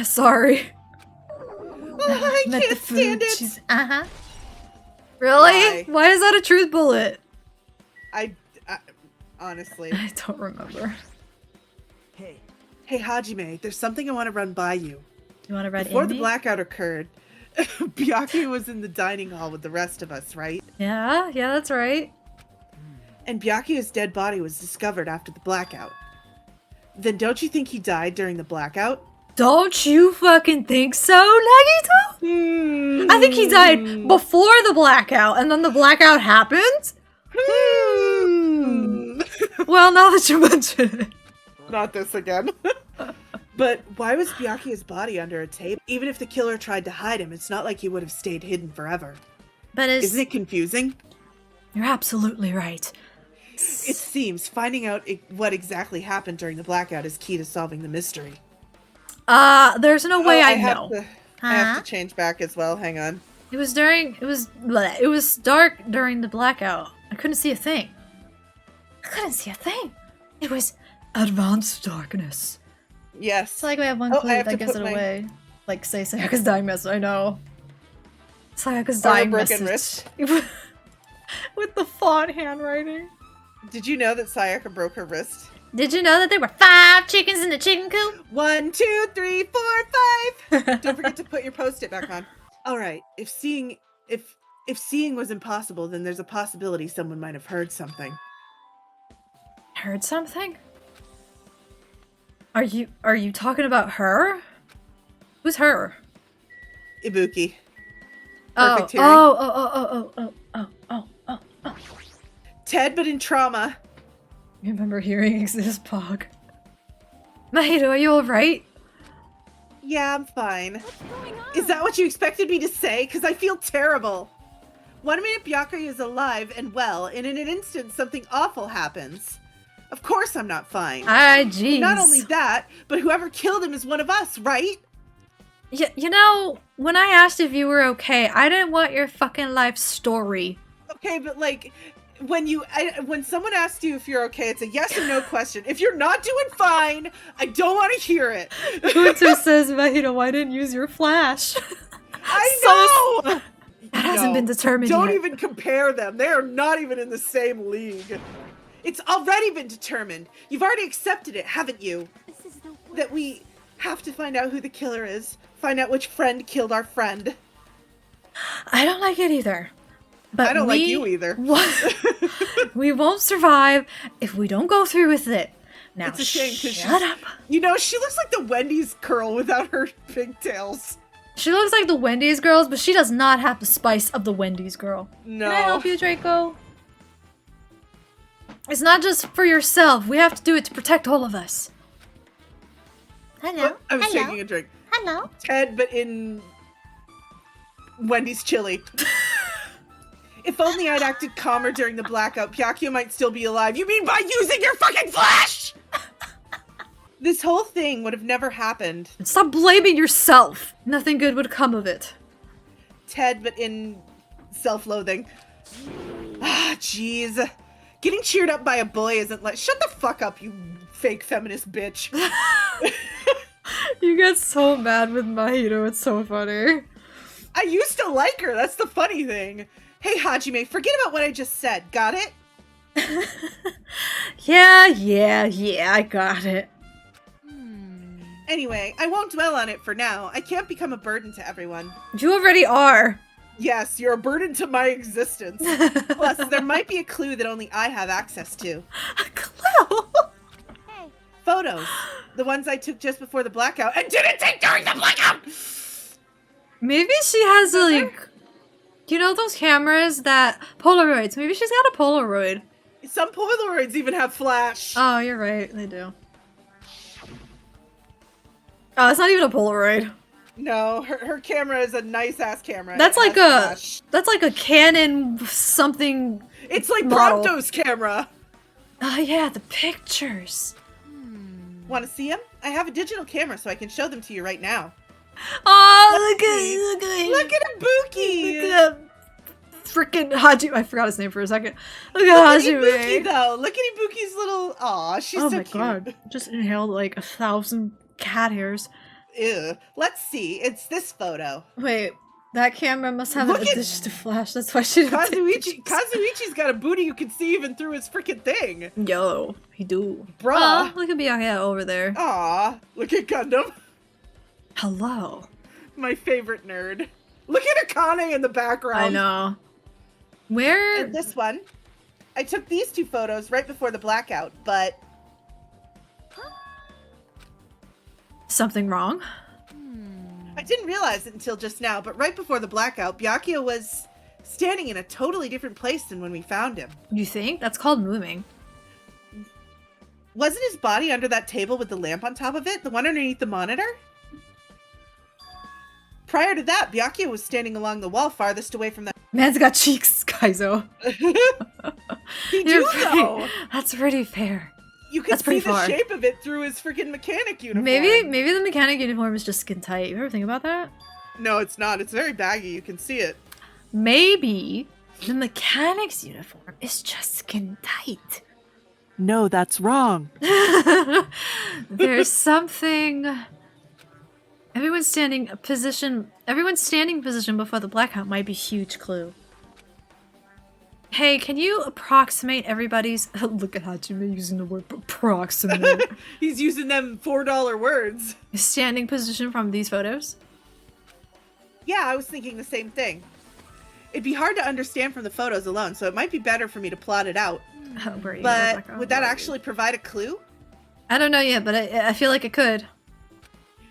Sorry. I Met can't the food. stand it. She's- Uh-huh. Really? Why is that a truth bullet? I honestly. I don't remember. Hey, Hajime, there's something I want to run by you. You want to read Before the Amy? blackout occurred, Byakuya was in the dining hall with the rest of us, right? Yeah, that's right. And Byakuya's dead body was discovered after the blackout. Then don't you think he died during the blackout? Don't you fucking think so, Nagito? I think he died before the blackout, and then the blackout happened? Well, now that you mention it. Not this again. But why was Byakuya's body under a table? Even if the killer tried to hide him, it's not like he would have stayed hidden forever. But Isn't it confusing? You're absolutely right. It seems finding out what exactly happened during the blackout is key to solving the mystery. There's no way I know. I have to change back as well. Hang on. It was dark during the blackout. I couldn't see a thing. It was advanced darkness. Yes. It's like we have one Oh, I clue have that to gives it put my- away. Like, say Sayaka's dying message. I know. Sayaka's Or a dying broken message. With the font handwriting. Did you know that Sayaka broke her wrist? Did you know that there were 5 chickens in the chicken coop? 1, 2, 3, 4, 5. Don't forget to put your post-it back on. All right. If seeing was impossible, then there's a possibility someone might have heard something. Heard something? Are you talking about her? Who's her? Ibuki. Oh, Perfect hearing. oh. Ted, but in trauma. Remember hearing exists, Pog. Mahito, are you alright? Yeah, I'm fine. Is that what you expected me to say? Because I feel terrible. 1 minute Byakuya is alive and well, and in an instant something awful happens. Of course I'm not fine. Jeez. Not only that, but whoever killed him is one of us, right? You know, when I asked if you were okay, I didn't want your fucking life story. Okay, but like, when someone asks you if you're okay, it's a yes or no question. If you're not doing fine, I don't want to hear it. Hunter says, Mahito, why didn't use your flash? I know! That hasn't been determined Don't yet. even compare them. They are not even in the same league. It's already been determined. You've already accepted it, haven't you? That we have to find out who the killer is. Find out which friend killed our friend. I don't like it either. But I don't like you either. We won't survive if we don't go through with it. Now It's a shame because shut up. You know, she looks like the Wendy's girl without her pigtails. She looks like the Wendy's girls, but she does not have the spice of the Wendy's girl. No. Can I help you, Draco? It's not just for yourself. We have to do it to protect all of us. Hello. I was Hello. taking a drink. Hello. Ted, but in Wendy's chili. If only I'd acted calmer during the blackout, Byakuya might still be alive. You mean by using your fucking flash? This whole thing would have never happened. Stop blaming yourself. Nothing good would come of it. Ted, but in self-loathing. Ah, jeez. Getting cheered up by a boy isn't like— shut the fuck up, you fake feminist bitch. You get so mad with Mahito, it's so funny. I used to like her, that's the funny thing. Hey, Hajime, forget about what I just said, got it? Yeah, I got it. Anyway, I won't dwell on it for now. I can't become a burden to everyone. You already are. Yes, you're a burden to my existence. Plus, there might be a clue that only I have access to. A clue? Hey, Photos. The ones I took just before the blackout and didn't take during the blackout! Maybe she has like, you know those cameras that Polaroids. Maybe she's got a Polaroid. Some Polaroids even have flash. Oh, you're right. They do. Oh, it's not even a Polaroid. No, her camera is a nice-ass camera. That's It like has a flash. that's like a Canon something. It's like model. Prompto's camera. Oh yeah, the pictures. Want to see them? I have a digital camera, so I can show them to you right now. Oh, look at Ibuki! Look at freaking Hajime. I forgot his name for a second. Look at Ibuki, Hajime. though. Look at Ibuki's little... Aw, she's Oh so my cute. god. Just inhaled like 1,000 cat hairs. Ew. Let's see. It's this photo. Wait, that camera must have Look an at- addition to flash. That's why she didn't take pictures. Kazuichi's got a booty you can see even through his freaking thing. Yo, he do. Bruh. Oh, look at Byakuya over there. Aw, look at Gundam. Hello. My favorite nerd. Look at Akane in the background. I know. Where? And this one. I took these two photos right before the blackout, but Something wrong? I didn't realize it until just now, but right before the blackout, Byakuya was standing in a totally different place than when we found him. You think? That's called moving. Wasn't his body under that table with the lamp on top of it? The one underneath the monitor? Prior to that, Byakuya was standing along the wall farthest away from that. Man's got cheeks, Kaizo. He do, You're pretty- though! That's pretty fair. You can That's see pretty the far. shape of it through his freaking mechanic uniform. Maybe the mechanic uniform is just skin tight. You ever think about that? No, it's not. It's very baggy. You can see it. Maybe the mechanic's uniform is just skin tight. No, that's wrong. There's something. Everyone's standing position before the blackout might be a huge clue. Hey, can you approximate everybody's... Look at Hajime using the word approximate. He's using them $4 words. Standing position from these photos? Yeah, I was thinking the same thing. It'd be hard to understand from the photos alone, so it might be better for me to plot it out. Where are you, But Rebecca? would that Where are you? actually provide a clue? I don't know yet, but I feel like it could.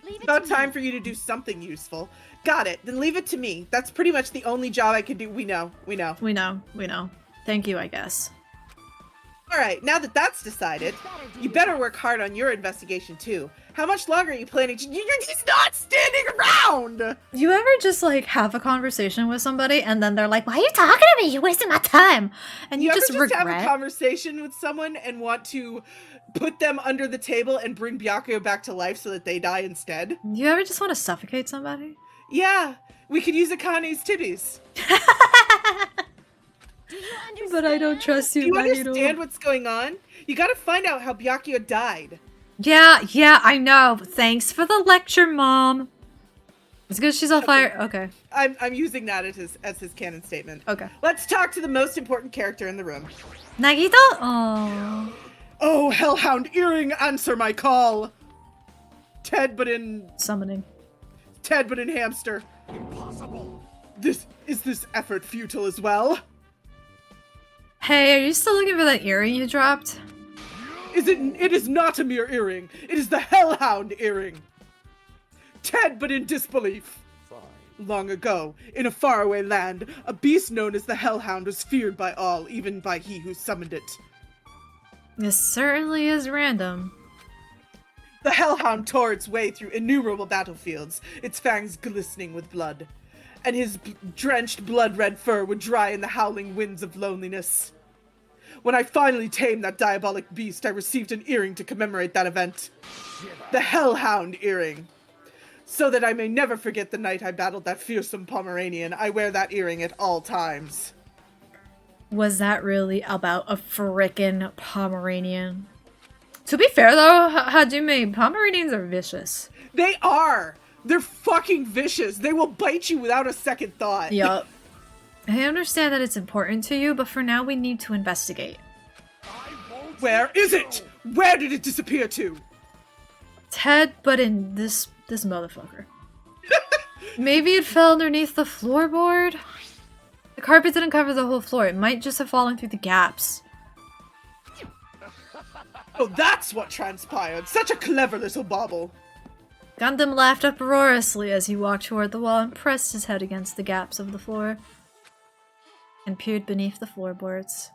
leave It's it about to me. time for you to do something useful. Got it. Then leave it to me. That's pretty much the only job I can do. We know. We know. Thank you, I guess. All right, now that that's decided, you better work hard on your investigation too. How much longer are you planning to... He's not standing around! You ever just like have a conversation with somebody and then they're like, "Why are you talking to me? You're wasting my time," and you ever just have a regret? conversation with someone and want to put them under the table and bring Byakuya back to life so that they die instead? You ever just want to suffocate somebody? Yeah, we could use Akane's tibbies. Do you understand? But I don't trust Do you, you Magneto. understand what's going on? You gotta find out how Byakuya died. Yeah, I know. Thanks for the lecture, Mom. It's good she's on fire. Okay. I'm using that as his canon statement. Okay. Let's talk to the most important character in the room. Nagito? Oh. Oh, Hellhound Earring, answer my call. Ted, but in Summoning. hamster. Impossible. Is this effort futile as well? Hey, are you still looking for that earring you dropped? It is not a mere earring. It is the Hellhound Earring. Ted, but in disbelief. Long ago, in a faraway land, a beast known as the Hellhound was feared by all, even by he who summoned it. This certainly is random. The hellhound tore its way through innumerable battlefields, its fangs glistening with blood, and his drenched blood-red fur would dry in the howling winds of loneliness. When I finally tamed that diabolic beast, I received an earring to commemorate that event. The hellhound earring. So that I may never forget the night I battled that fearsome Pomeranian, I wear that earring at all times. Was that really about a frickin' Pomeranian? To be fair though, Hajime, Pomeranians are vicious. They are! They're fucking vicious! They will bite you without a second thought! Yup. I understand that it's important to you, but for now we need to investigate. Where is it? Where did it disappear to? Ted, but in this motherfucker. Maybe it fell underneath the floorboard? The carpet didn't cover the whole floor. It might just have fallen through the gaps. Oh, that's what transpired. Such a clever little bauble. Gundam laughed uproariously as he walked toward the wall and pressed his head against the gaps of the floor and peered beneath the floorboards.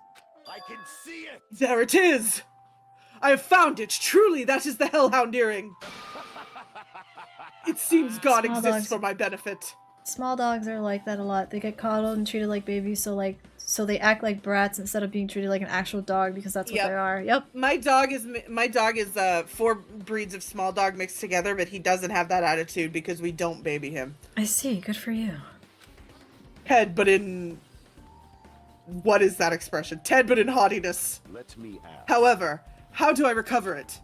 I can see it. There it is! I have found it! Truly, that is the Hellhound earring! It seems God Small exists dogs. for my benefit. Small dogs are like that a lot. They get coddled and treated like babies, so they act like brats instead of being treated like an actual dog because that's what Yep. they are. Yep. My dog is 4 breeds of small dog mixed together, but he doesn't have that attitude because we don't baby him. I see. Good for you. Ted, but in... What is that expression? Ted, but in haughtiness. Let me ask. However, how do I recover it?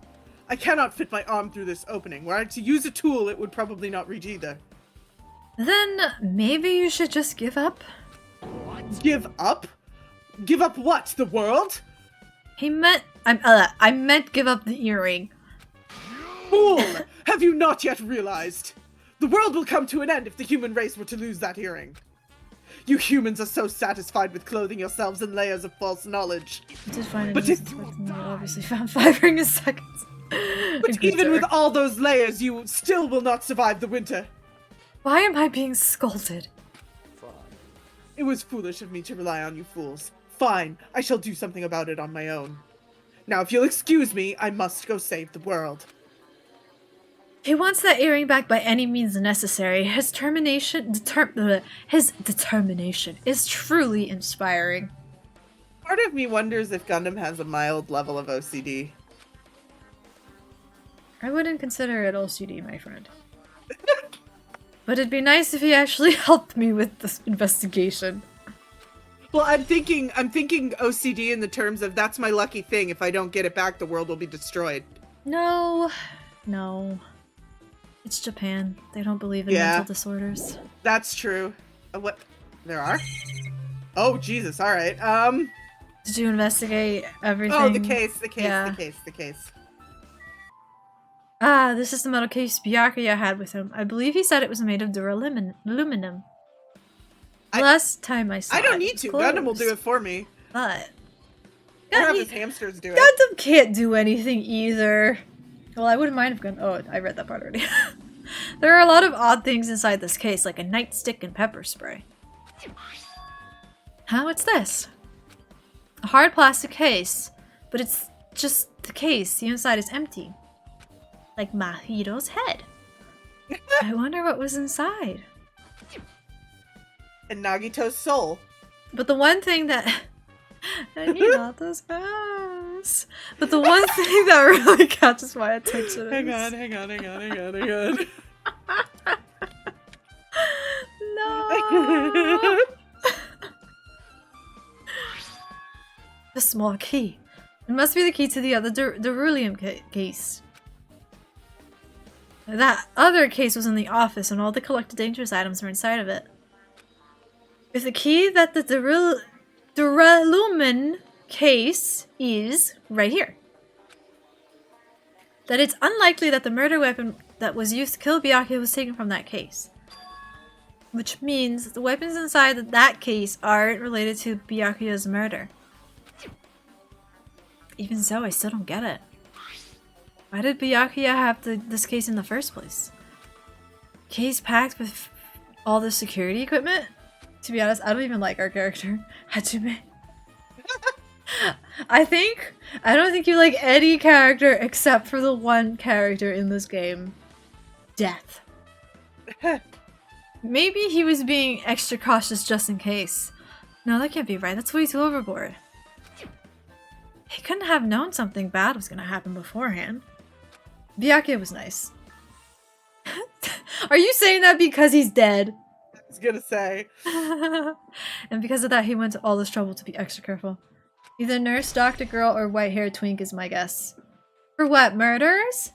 I cannot fit my arm through this opening. Were I to use a tool, it would probably not reach either. Then maybe you should just give up? Give up? Give up what? The world? He meant... I meant give up the earring. Fool! Have you not yet realized? The world will come to an end if the human race were to lose that earring. You humans are so satisfied with clothing yourselves in layers of false knowledge. I did find it But interesting. You obviously found 5 ring a second. But even with all those layers, you still will not survive the winter. Why am I being scolded? It was foolish of me to rely on you fools. Fine, I shall do something about it on my own. Now, if you'll excuse me, I must go save the world. He wants that earring back by any means necessary. His determination is truly inspiring. Part of me wonders if Gundam has a mild level of OCD. I wouldn't consider it OCD, my friend. But it'd be nice if he actually helped me with this investigation. Well, I'm thinking OCD in the terms of that's my lucky thing. If I don't get it back, the world will be destroyed. No. It's Japan. They don't believe in mental disorders. That's true. What? There are? Oh, Jesus. All right. Did you investigate everything? Oh, the case. Yeah. The case. Ah, this is the metal case Byakuya had with him. I believe he said it was made of aluminum. Last time I saw it. I don't need to. Gundam will do it for me. But Or have his hamsters do it. Gundam can't do anything either. Well, I wouldn't mind if Gundam... Oh, I read that part already. There are a lot of odd things inside this case, like a nightstick and pepper spray. Huh? What's this? A hard plastic case, but it's just the case. The inside is empty. Like Mahiro's head. I wonder what was inside. And Nagito's soul. But the one thing that... Hinata's ass. But the one thing that really catches my attention is... Hang on. No! The small key. It must be the key to the other Derulium case. That other case was in the office and all the collected dangerous items were inside of it. If the key that the Duralumin case is right here. That it's unlikely that the murder weapon that was used to kill Byakuya was taken from that case. Which means the weapons inside that case aren't related to Byakuya's murder. Even so, I still don't get it. Why did Byakuya have this case in the first place? Case packed with all the security equipment? To be honest, I don't even like our character, Hajime. I don't think you like any character except for the one character in this game. Death. Maybe he was being extra cautious just in case. No, that can't be right. That's way too overboard. He couldn't have known something bad was gonna happen beforehand. Byakuya was nice. Are you saying that because he's dead? I was gonna say. And because of that, he went to all this trouble to be extra careful. Either nurse, doctor girl, or white-haired twink is my guess. For what, murders?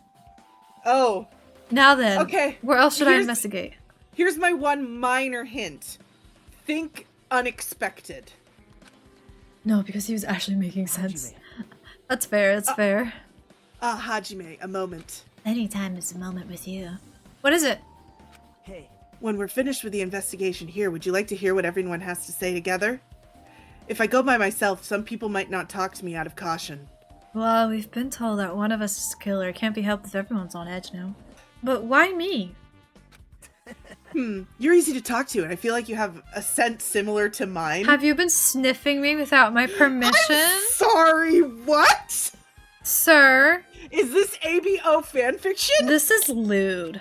Oh. Now then, Okay. where else should I investigate? Here's my one minor hint. Think unexpected. No, because he was actually making sense. That's fair, that's fair. Hajime, a moment. Anytime is a moment with you. What is it? Hey. When we're finished with the investigation here, would you like to hear what everyone has to say together? If I go by myself, some people might not talk to me out of caution. Well, we've been told that one of us is a killer. It can't be helped if everyone's on edge now. But why me? You're easy to talk to, and I feel like you have a scent similar to mine. Have you been sniffing me without my permission? I'm sorry, what? Sir? Is this ABO fanfiction? This is lewd.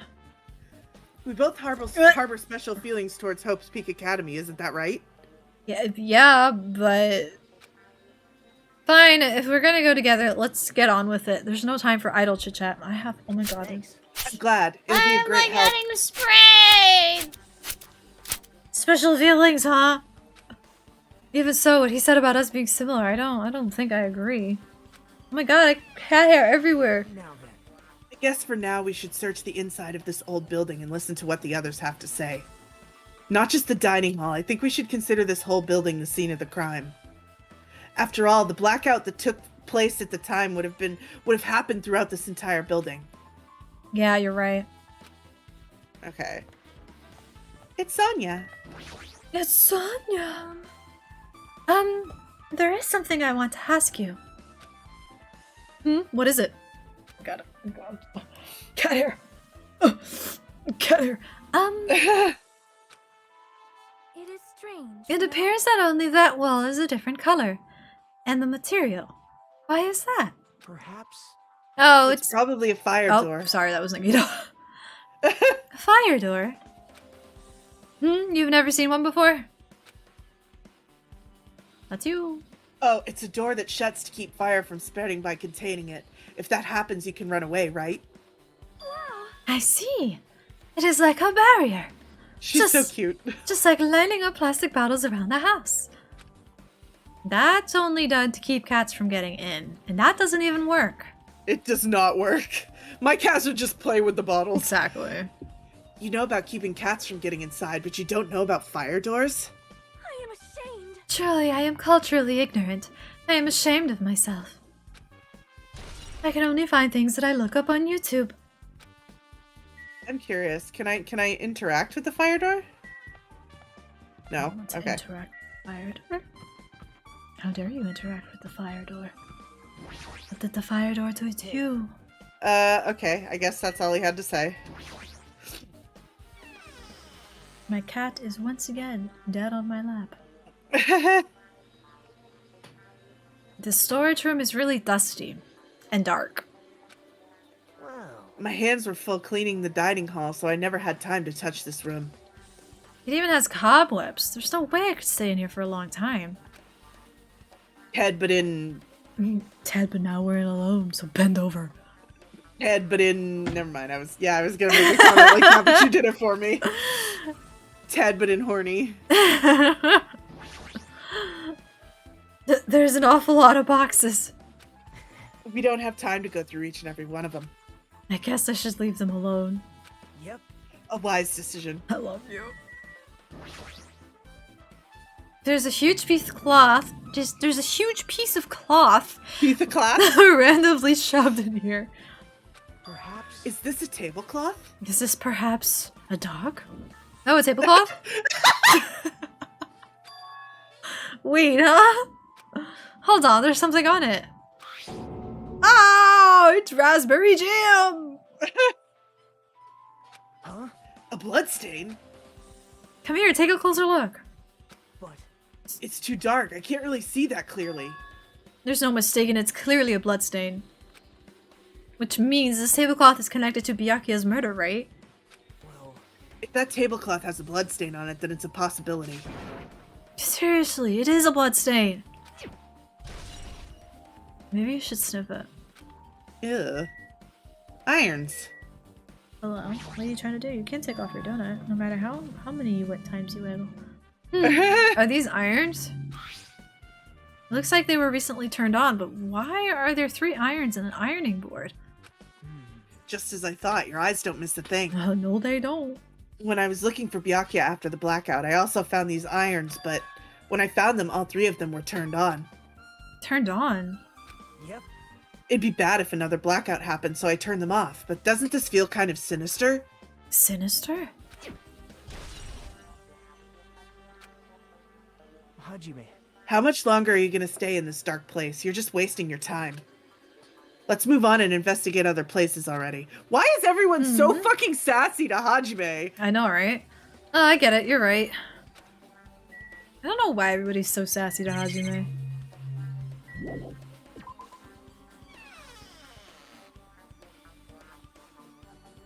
We both harbor special feelings towards Hope's Peak Academy, isn't that right? Yeah, but... Fine, if we're gonna go together, let's get on with it. There's no time for idle chit-chat. Oh my god. I'm glad. It'll be a great help. Getting sprayed! Special feelings, huh? Even so, what he said about us being similar, I don't think I agree. Oh my god, cat hair everywhere. Now then. I guess for now we should search the inside of this old building and listen to what the others have to say. Not just the dining hall, I think we should consider this whole building the scene of the crime. After all, the blackout that took place at the time would have happened throughout this entire building. Yeah, you're right. Okay. It's Sonia. It's Sonia. There is something I want to ask you. What is it? Got it. Cat hair. Cat hair. It is strange. It appears that only that wall is a different color. And the material. Why is that? Perhaps. Oh, It's probably a fire door. Oh, sorry, that was Nagito. A fire door? You've never seen one before? That's you. Oh, it's a door that shuts to keep fire from spreading by containing it. If that happens, you can run away, right? I see. It is like a barrier. She's so cute. Just like lining up plastic bottles around the house. That's only done to keep cats from getting in, and that doesn't even work. It does not work. My cats would just play with the bottles. Exactly. You know about keeping cats from getting inside, but you don't know about fire doors? I am ashamed. Truly, I am culturally ignorant. I am ashamed of myself. I can only find things that I look up on YouTube. I'm curious. Can I interact with the fire door? I No. want to Okay. interact with the fire door? How dare you interact with the fire door? What did the fire door do to you? Okay. I guess that's all he had to say. My cat is once again dead on my lap. The storage room is really dusty and dark. My hands were full cleaning the dining hall, so I never had time to touch this room. It even has cobwebs. There's no way I could stay in here for a long time. Ted, but in... Ted, but now we're in alone, so bend over. Ted, but in... Never mind. I was gonna make a comment like that, but you did it for me. Ted, but in horny. There's an awful lot of boxes. We don't have time to go through each and every one of them. I guess I should leave them alone. Yep. A wise decision. I love you. There's a huge piece of cloth. There's a huge piece of cloth Piece of cloth? randomly shoved in here. Perhaps. Is this a tablecloth? Is this perhaps a dog? Oh, a tablecloth? Wait, huh? Hold on, there's something on it. Oh, it's raspberry jam! Huh? A bloodstain? Come here, take a closer look. But It's too dark. I can't really see that clearly. There's no mistaking, it's clearly a bloodstain. Which means this tablecloth is connected to Byakuya's murder, right? Well, If that tablecloth has a bloodstain on it, then it's a possibility. Seriously, it is a bloodstain. Maybe you should sniff it. Ew. Irons. Hello, what are you trying to do? You can't take off your donut, no matter how many times you wiggle. Are these irons? Looks like they were recently turned on, but why are there 3 irons and an ironing board? Just as I thought, your eyes don't miss a thing. Oh, no they don't. When I was looking for Byakuya after the blackout, I also found these irons, but when I found them, all 3 of them were turned on. Turned on? yep. It'd be bad if another blackout happened, so I turned them off. But doesn't this feel kind of sinister? Sinister? Hajime. How much longer are you going to stay in this dark place? You're just wasting your time. Let's move on and investigate other places already. Why is everyone so fucking sassy to Hajime? I know, right? Oh, I get it, you're right. I don't know why everybody's so sassy to Hajime.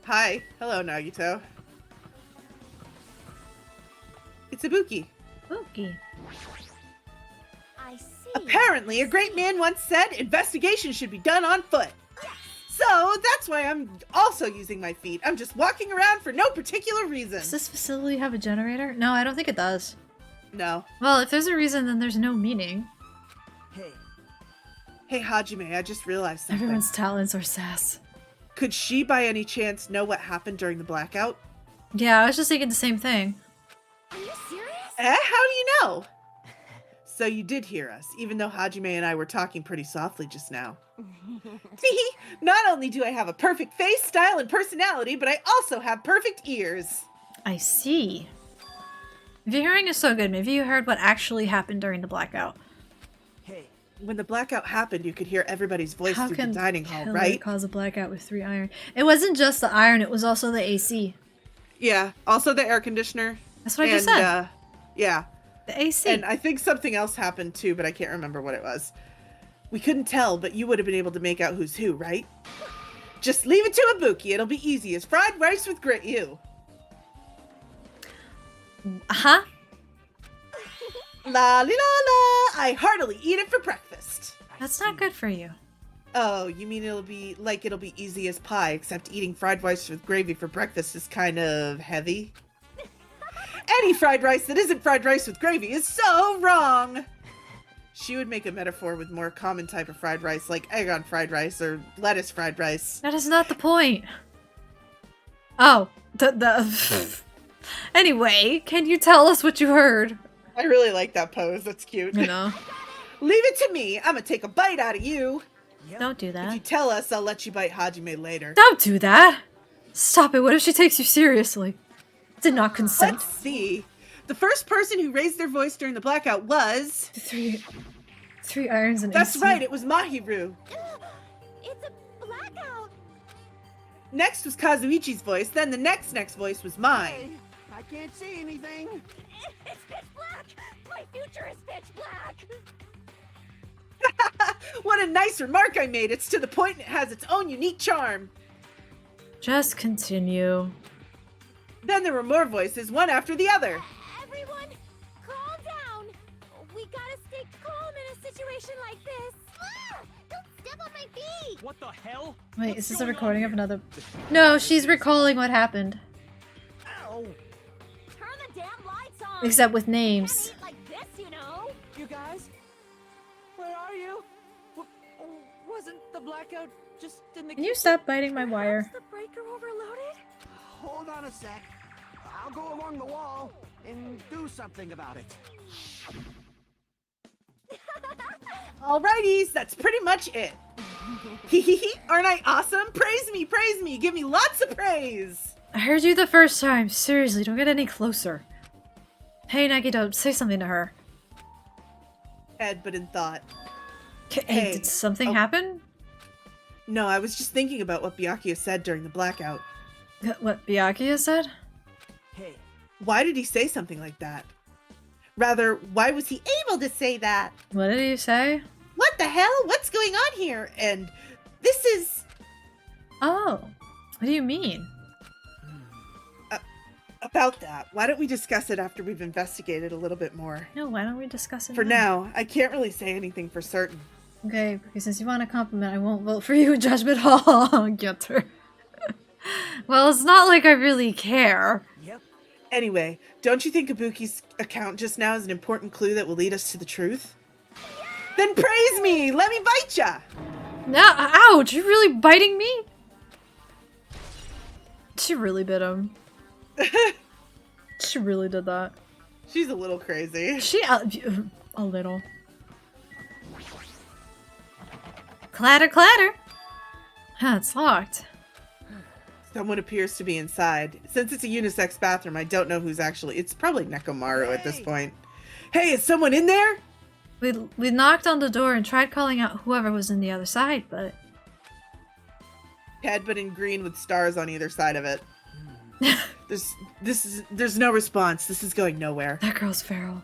Hi. Hello, Nagito. It's Ibuki. Spooky. I see. Apparently, a great man once said investigation should be done on foot. So that's why I'm also using my feet. I'm just walking around for no particular reason. Does this facility have a generator? No, I don't think it does. No. Well, if there's a reason, then there's no meaning. Hey, Hey, Hajime, I just realized something. Everyone's talents are sass. Could she by any chance know what happened during the blackout? Yeah, I was just thinking the same thing. Are you serious? How do you know? So you did hear us, even though Hajime and I were talking pretty softly just now. See, not only do I have a perfect face, style, and personality, but I also have perfect ears. I see. If your hearing is so good, maybe you heard what actually happened during the blackout. hey. When the blackout happened, you could hear everybody's voice How through can the dining hall, killer right? cause a blackout with 3 iron? It wasn't just the iron, it was also the AC. Yeah, also the air conditioner. That's what I just said. Yeah, The AC. and I think something else happened too, but I can't remember what it was. We couldn't tell, but you would have been able to make out who's who, right? Just leave it to Ibuki. It'll be easy as fried rice with grit. You. Huh? La li la la. I heartily eat it for breakfast. That's not good for you. Oh, you mean it'll be easy as pie, except eating fried rice with gravy for breakfast is kind of heavy? Any fried rice that isn't fried rice with gravy is so wrong! She would make a metaphor with more common type of fried rice, like egg on fried rice or lettuce fried rice. That is not the point. Oh, Anyway, can you tell us what you heard? I really like that pose, that's cute. You know. Leave it to me, I'm gonna take a bite out of you. Don't do If you that. tell us, I'll let you bite Hajime later. Don't do that! Stop it, what if she takes you seriously? Did not consent. Let's see. The first person who raised their voice during the blackout was... Three irons and That's AC. right, it was Mahiru. It's a blackout. Next was Kazuichi's voice, then the next voice was mine. I can't see anything. It's pitch black. My future is pitch black. What a nice remark I made. It's to the point and it has its own unique charm. Just continue. Then there were more voices, one after the other. Everyone, calm down. We gotta stay calm in a situation like this. Ah, don't step on my feet. What the hell? Wait, What's is this a going on recording of here? another? No, she's recalling what happened. Ow. Turn the damn lights on. Except with Can't names. eat like this, you know. You guys? Where are you? Wasn't the blackout just in the Can you stop biting my wire? Is the breaker overloaded? Hold on a sec. I'll go along the wall and do something about it. Alrighties, that's pretty much it. Hehehe, aren't I awesome? Praise me, give me lots of praise. I heard you the first time. Seriously, don't get any closer. Hey, Nagito, say something to her. Head, but in thought. Hey, Hey, did something oh. happen? No, I was just thinking about what Byakuya said during the blackout. What Byakuya said? Hey, Why did he say something like that? Rather, why was he able to say that? What did he say? What what the hell? What's going on here? And this is... Oh, what do you mean? About that, why don't we discuss it after we've investigated a little bit more? No, why don't we discuss it For now, I can't really say anything for certain. Okay, because since you want a compliment, I won't vote for you in Judgment Hall. Get her. Well, it's not like I really care. Yep. Anyway, don't you think Ibuki's account just now is an important clue that will lead us to the truth? Then praise me! Let me bite ya! No, ouch! You're really biting me? She really bit him. She really did that. She's a little crazy. She, a little. Clatter, clatter! Huh, it's locked. Someone appears to be inside. Since it's a unisex bathroom, I don't know who's actually... It's probably Nekomaru at this point. Hey, is someone in there? We knocked on the door and tried calling out whoever was in the other side, but... Head, but in green with stars on either side of it. There's no response. This is going nowhere. That girl's feral.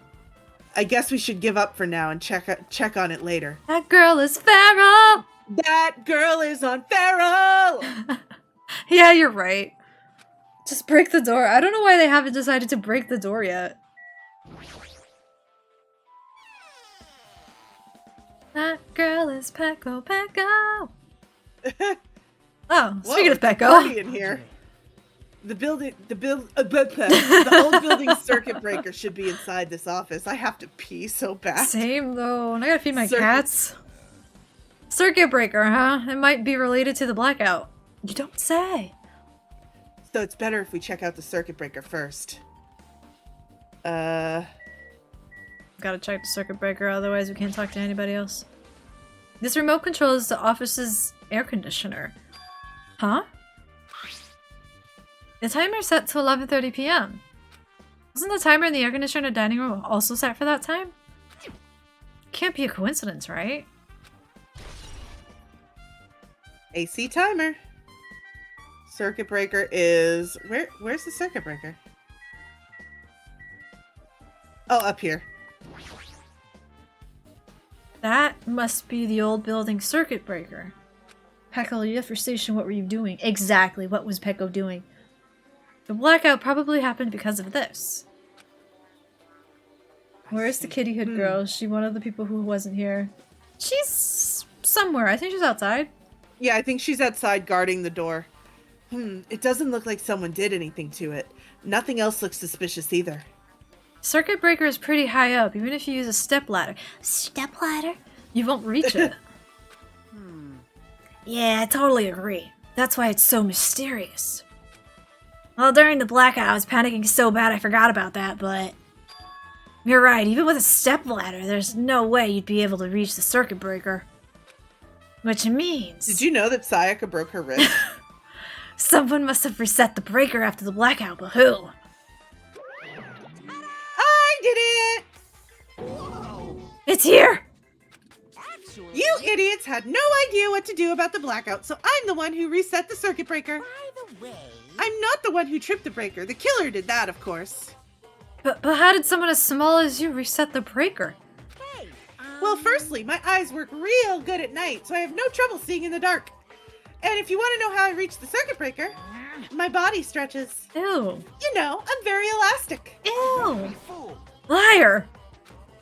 I guess we should give up for now and check on it later. That girl is feral! That girl is on feral! Yeah, you're right. Just break the door. I don't know why they haven't decided to break the door yet. That girl is Peko Peko! Oh, speaking of Party Peko. in here. The old building circuit breaker should be inside this office. I have to pee so bad. Same though, and I gotta feed my cats. Circuit breaker, huh? It might be related to the blackout. You don't say. So it's better if we check out the circuit breaker first. Gotta check the circuit breaker, otherwise we can't talk to anybody else. This remote controls the office's air conditioner. Huh? The timer is set to 11:30 p.m. Wasn't the timer in the air conditioner dining room also set for that time? Can't be a coincidence, right? AC timer. Circuit breaker is... Where's the circuit breaker? Oh, up here. That must be the old building circuit breaker. Peko, you left your station. What were you doing? Exactly, what was Peko doing? The blackout probably happened because of this. Where's the kitty hood girl? Is she one of the people who wasn't here? She's somewhere. I think she's outside. Yeah, I think she's outside guarding the door. It doesn't look like someone did anything to it. Nothing else looks suspicious either. Circuit breaker is pretty high up. Even if you use a stepladder, you won't reach it. Yeah, I totally agree. That's why it's so mysterious. Well, during the blackout, I was panicking so bad I forgot about that, but... You're right, even with a stepladder, there's no way you'd be able to reach the circuit breaker. Which means... Did you know that Sayaka broke her wrist? Someone must have reset the breaker after the blackout, but who? I did it! It's here! You idiots had no idea what to do about the blackout, so I'm the one who reset the circuit breaker. By the way, I'm not the one who tripped the breaker. The killer did that, of course. But how did someone as small as you reset the breaker? hey, Well, firstly, my eyes work real good at night, so I have no trouble seeing in the dark. And if you want to know how I reached the circuit breaker, my body stretches. Ew. You know, I'm very elastic. Ew. Liar.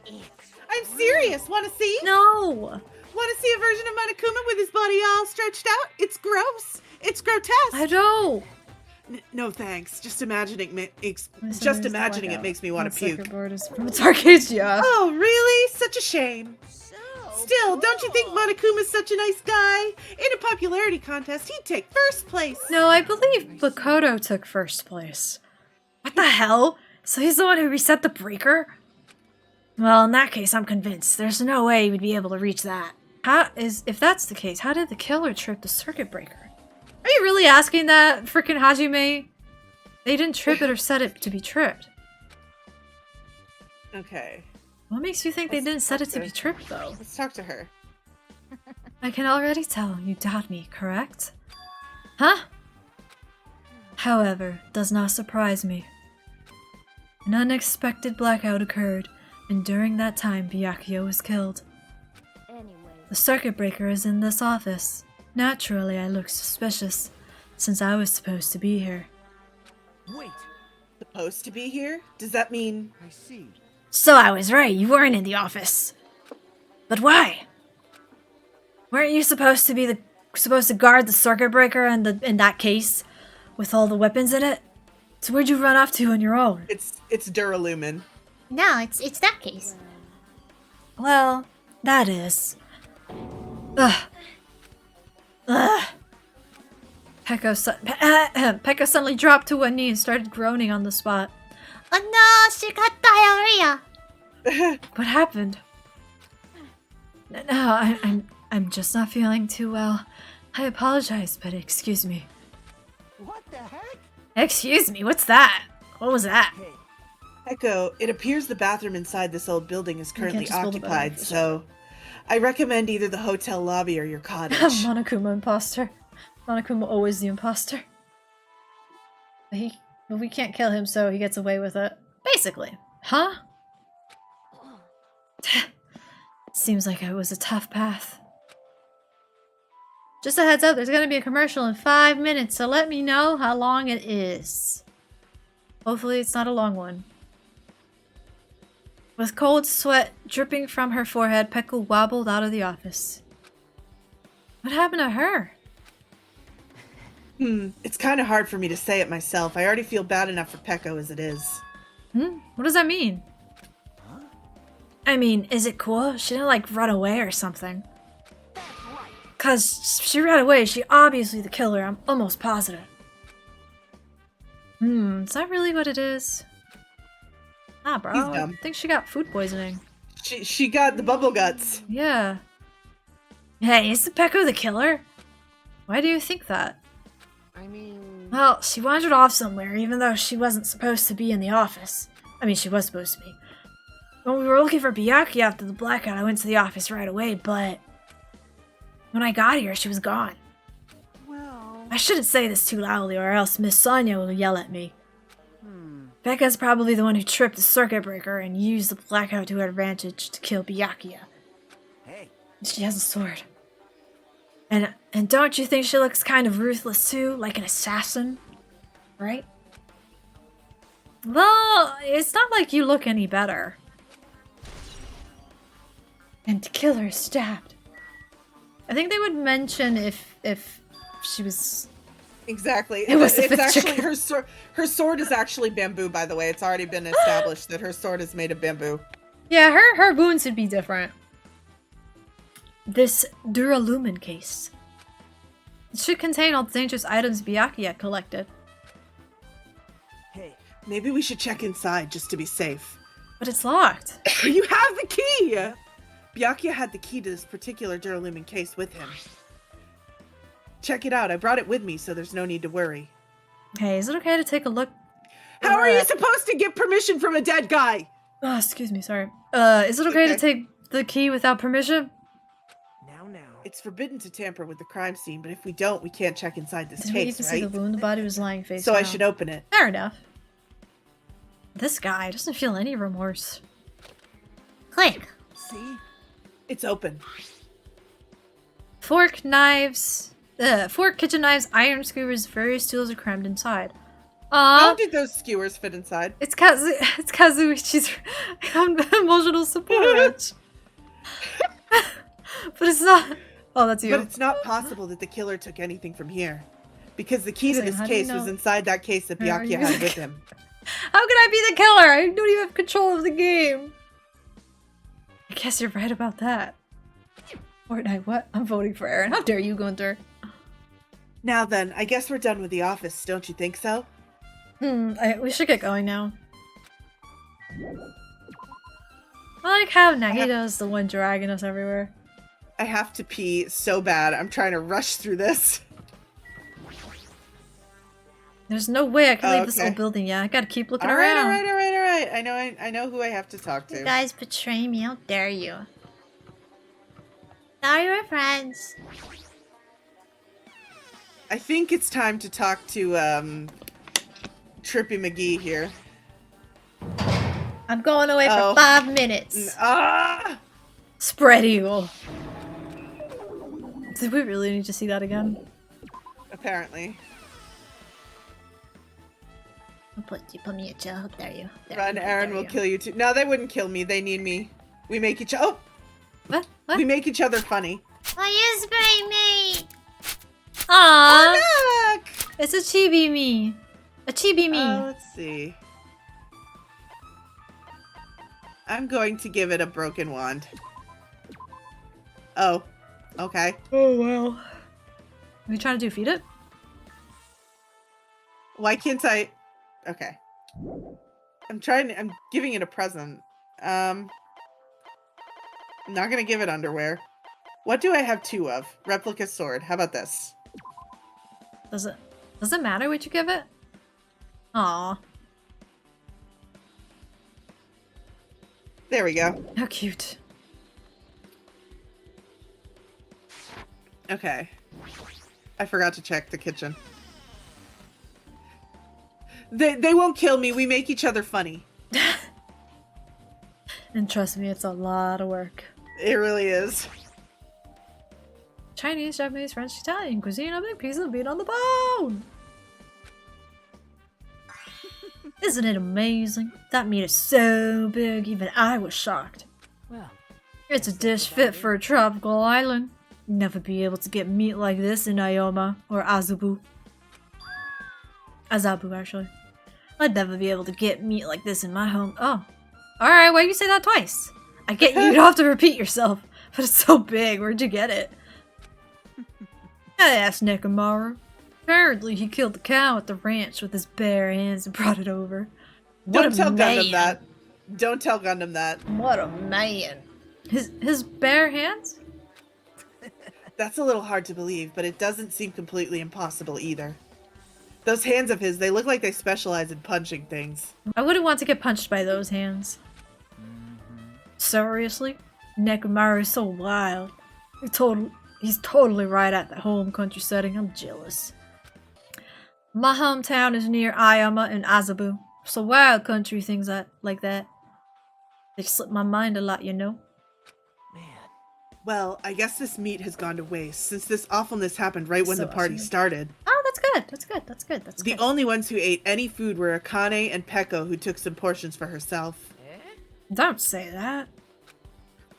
I'm serious. Want to see? No. Want to see a version of Monokuma with his body all stretched out? It's gross. It's grotesque. I don't. No thanks. Just imagining it makes me want to puke. Circuit board is from its arcades, yeah. Oh, really? Such a shame. Still, don't you think Monokuma's such a nice guy? In a popularity contest, he'd take first place. No, I believe Bakoto took first place. What the hell? So he's the one who reset the breaker? Well, in that case, I'm convinced. There's no way he would be able to reach that. If that's the case, how did the killer trip the circuit breaker? Are you really asking that, frickin' Hajime? They didn't trip it or set it to be tripped. Okay. What makes you think they didn't set it to be tripped, though? Let's talk to her. I can already tell you doubt me, correct? Huh? However, does not surprise me. An unexpected blackout occurred, and during that time, Byakuya was killed. anyways, The circuit breaker is in this office. Naturally, I look suspicious, since I was supposed to be here. Wait, Supposed to be here? Does that mean... I see. So I was right, you weren't in the office. But why? Weren't you supposed to guard the circuit breaker in that case with all the weapons in it? So where'd you run off to on your own? It's Duralumin. No, it's that case. Well, that is. Ugh. Ugh. Pekka suddenly dropped to one knee and started groaning on the spot. Oh no, she got diarrhea. What happened? No, I'm just not feeling too well. I apologize, but excuse me. What the heck? Excuse me, what's that? What was that? Hey, Echo, it appears the bathroom inside this old building is currently just build a occupied, bathroom. so I recommend either the hotel lobby or your cottage. Monokuma imposter. Monokuma always the imposter. But we can't kill him, so he gets away with it. Basically. Huh? Seems like it was a tough path. Just a heads up, there's gonna be a commercial in 5 minutes, so let me know how long it is. Hopefully it's not a long one. With cold sweat dripping from her forehead, Pekka wobbled out of the office. What happened to her? It's kind of hard for me to say it myself. I already feel bad enough for Pekko as it is. What does that mean? I mean, is it cool? She didn't like run away or something. Cause she ran away, she obviously the killer, I'm almost positive. Is that really what it is? Nah, bro. He's dumb. I think she got food poisoning. She got the bubble guts. Yeah. Hey, is the Pekko the killer? Why do you think that? I mean... Well, she wandered off somewhere, even though she wasn't supposed to be in the office. I mean, she was supposed to be. When we were looking for Byakuya after the blackout, I went to the office right away, but... when I got here, she was gone. Well... I shouldn't say this too loudly, or else Miss Sonia will yell at me. Becca's probably the one who tripped the circuit breaker and used the blackout to her advantage to kill Byakuya. Hey. She has a sword. And don't you think she looks kind of ruthless too, like an assassin? Right? Well, it's not like you look any better. And to kill her stabbed. I think they would mention if she was... Exactly. It was the it's fifth actually chicken. her sword is actually bamboo, by the way. It's already been established that her sword is made of bamboo. Yeah, her wounds would be different. This Duralumin case. It should contain all the dangerous items Byakuya collected. Hey. Maybe we should check inside just to be safe. But it's locked. You have the key! Byakuya had the key to this particular Duralumin case with him. Check it out. I brought it with me, so there's no need to worry. Hey, is it okay to take a look? How are you supposed to get permission from a dead guy? Oh, excuse me, sorry. Is it okay to take the key without permission? Now. It's forbidden to tamper with the crime scene, but if we don't, we can't check inside this Did we case, even right? see the wound? The body was lying face So down. I should open it. Fair enough. This guy doesn't feel any remorse. Click. See? It's open. Fork, kitchen knives, iron skewers, various tools are crammed inside. How did those skewers fit inside? It's Kazuichi's emotional support. But it's not. Oh, that's you. But it's not possible that the killer took anything from here. Because the key to this How do you case was know? inside that case that Are you Byakuya had gonna- with him. How can I be the killer? I don't even have control of the game. I guess you're right about that. Fortnite, what? I'm voting for Aaron. How dare you, Gunther? Now then, I guess we're done with the office, don't you think so? We should get going now. I like how Nagito's the one dragging us everywhere. I have to pee so bad. I'm trying to rush through this. There's no way I can leave this Okay. old building yet. I gotta keep looking All right, around. all right. I know who I have to talk to. You guys betray me. How dare you? Now you're friends. I think it's time to talk to Trippy McGee here. I'm going away Oh. for 5 minutes. Ah! Spread eagle. Did we really need to see that again? Apparently. Put me at jail. There you. Run, Aaron will kill you too. No, they wouldn't kill me. They need me. We make each What? we make each other funny. Will you spray me? Aww! Look! It's a chibi me. A chibi me. Let's see. I'm going to give it a broken wand. Oh. Okay. Oh, wow. Are we trying to defeat it? Why can't I? Okay. I'm giving it a present. I'm not gonna give it underwear. What do I have 2 of? Replica sword. How about this? Does it matter what you give it? Aw. There we go. How cute. Okay. I forgot to check the kitchen. They won't kill me. We make each other funny. And trust me, it's a lot of work. It really is. Chinese, Japanese, French, Italian cuisine, a big piece of meat on the bone! Isn't it amazing? That meat is so big, even I was shocked. Well, It's a dish fit for a tropical island. You'd never be able to get meat like this in Ioma or Azabu. Azabu, actually. I'd never be able to get meat like this in my home. Oh. Alright, why you say that twice? I get you don't have to repeat yourself, but it's so big, where'd you get it? I asked Nekomaru. Apparently he killed the cow at the ranch with his bare hands and brought it over. What Don't a tell man. Gundam that. Don't tell Gundam that. What a man. His bare hands? That's a little hard to believe, but it doesn't seem completely impossible either. Those hands of his, they look like they specialize in punching things. I wouldn't want to get punched by those hands. Seriously? Nekomaru is so wild. He's totally right at the home country setting. I'm jealous. My hometown is near Ayama and Azabu. So wild country things like that. They slip my mind a lot, you know? man. Well, I guess this meat has gone to waste, since this awfulness happened right when So the party awesome. started. Oh, that's good. That's good. That's good. That's The good. only ones who ate any food were Akane and Peko, who took some portions for herself. Don't say that.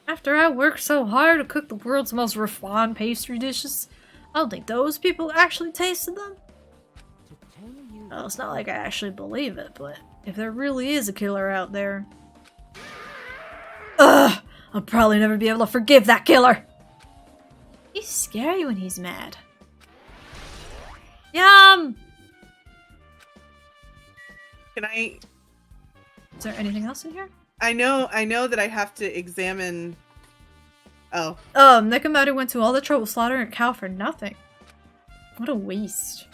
After I worked so hard to cook the world's most refined pastry dishes, I don't think those people actually tasted them. Well, it's not like I actually believe it, but if there really is a killer out there... Ugh! I'll probably never be able to forgive that killer! He's scary when he's mad. Yum! Can I... Is there anything else in here? I know that I have to examine... Oh. Nekomaru went to all the trouble slaughtering a cow for nothing. What a waste.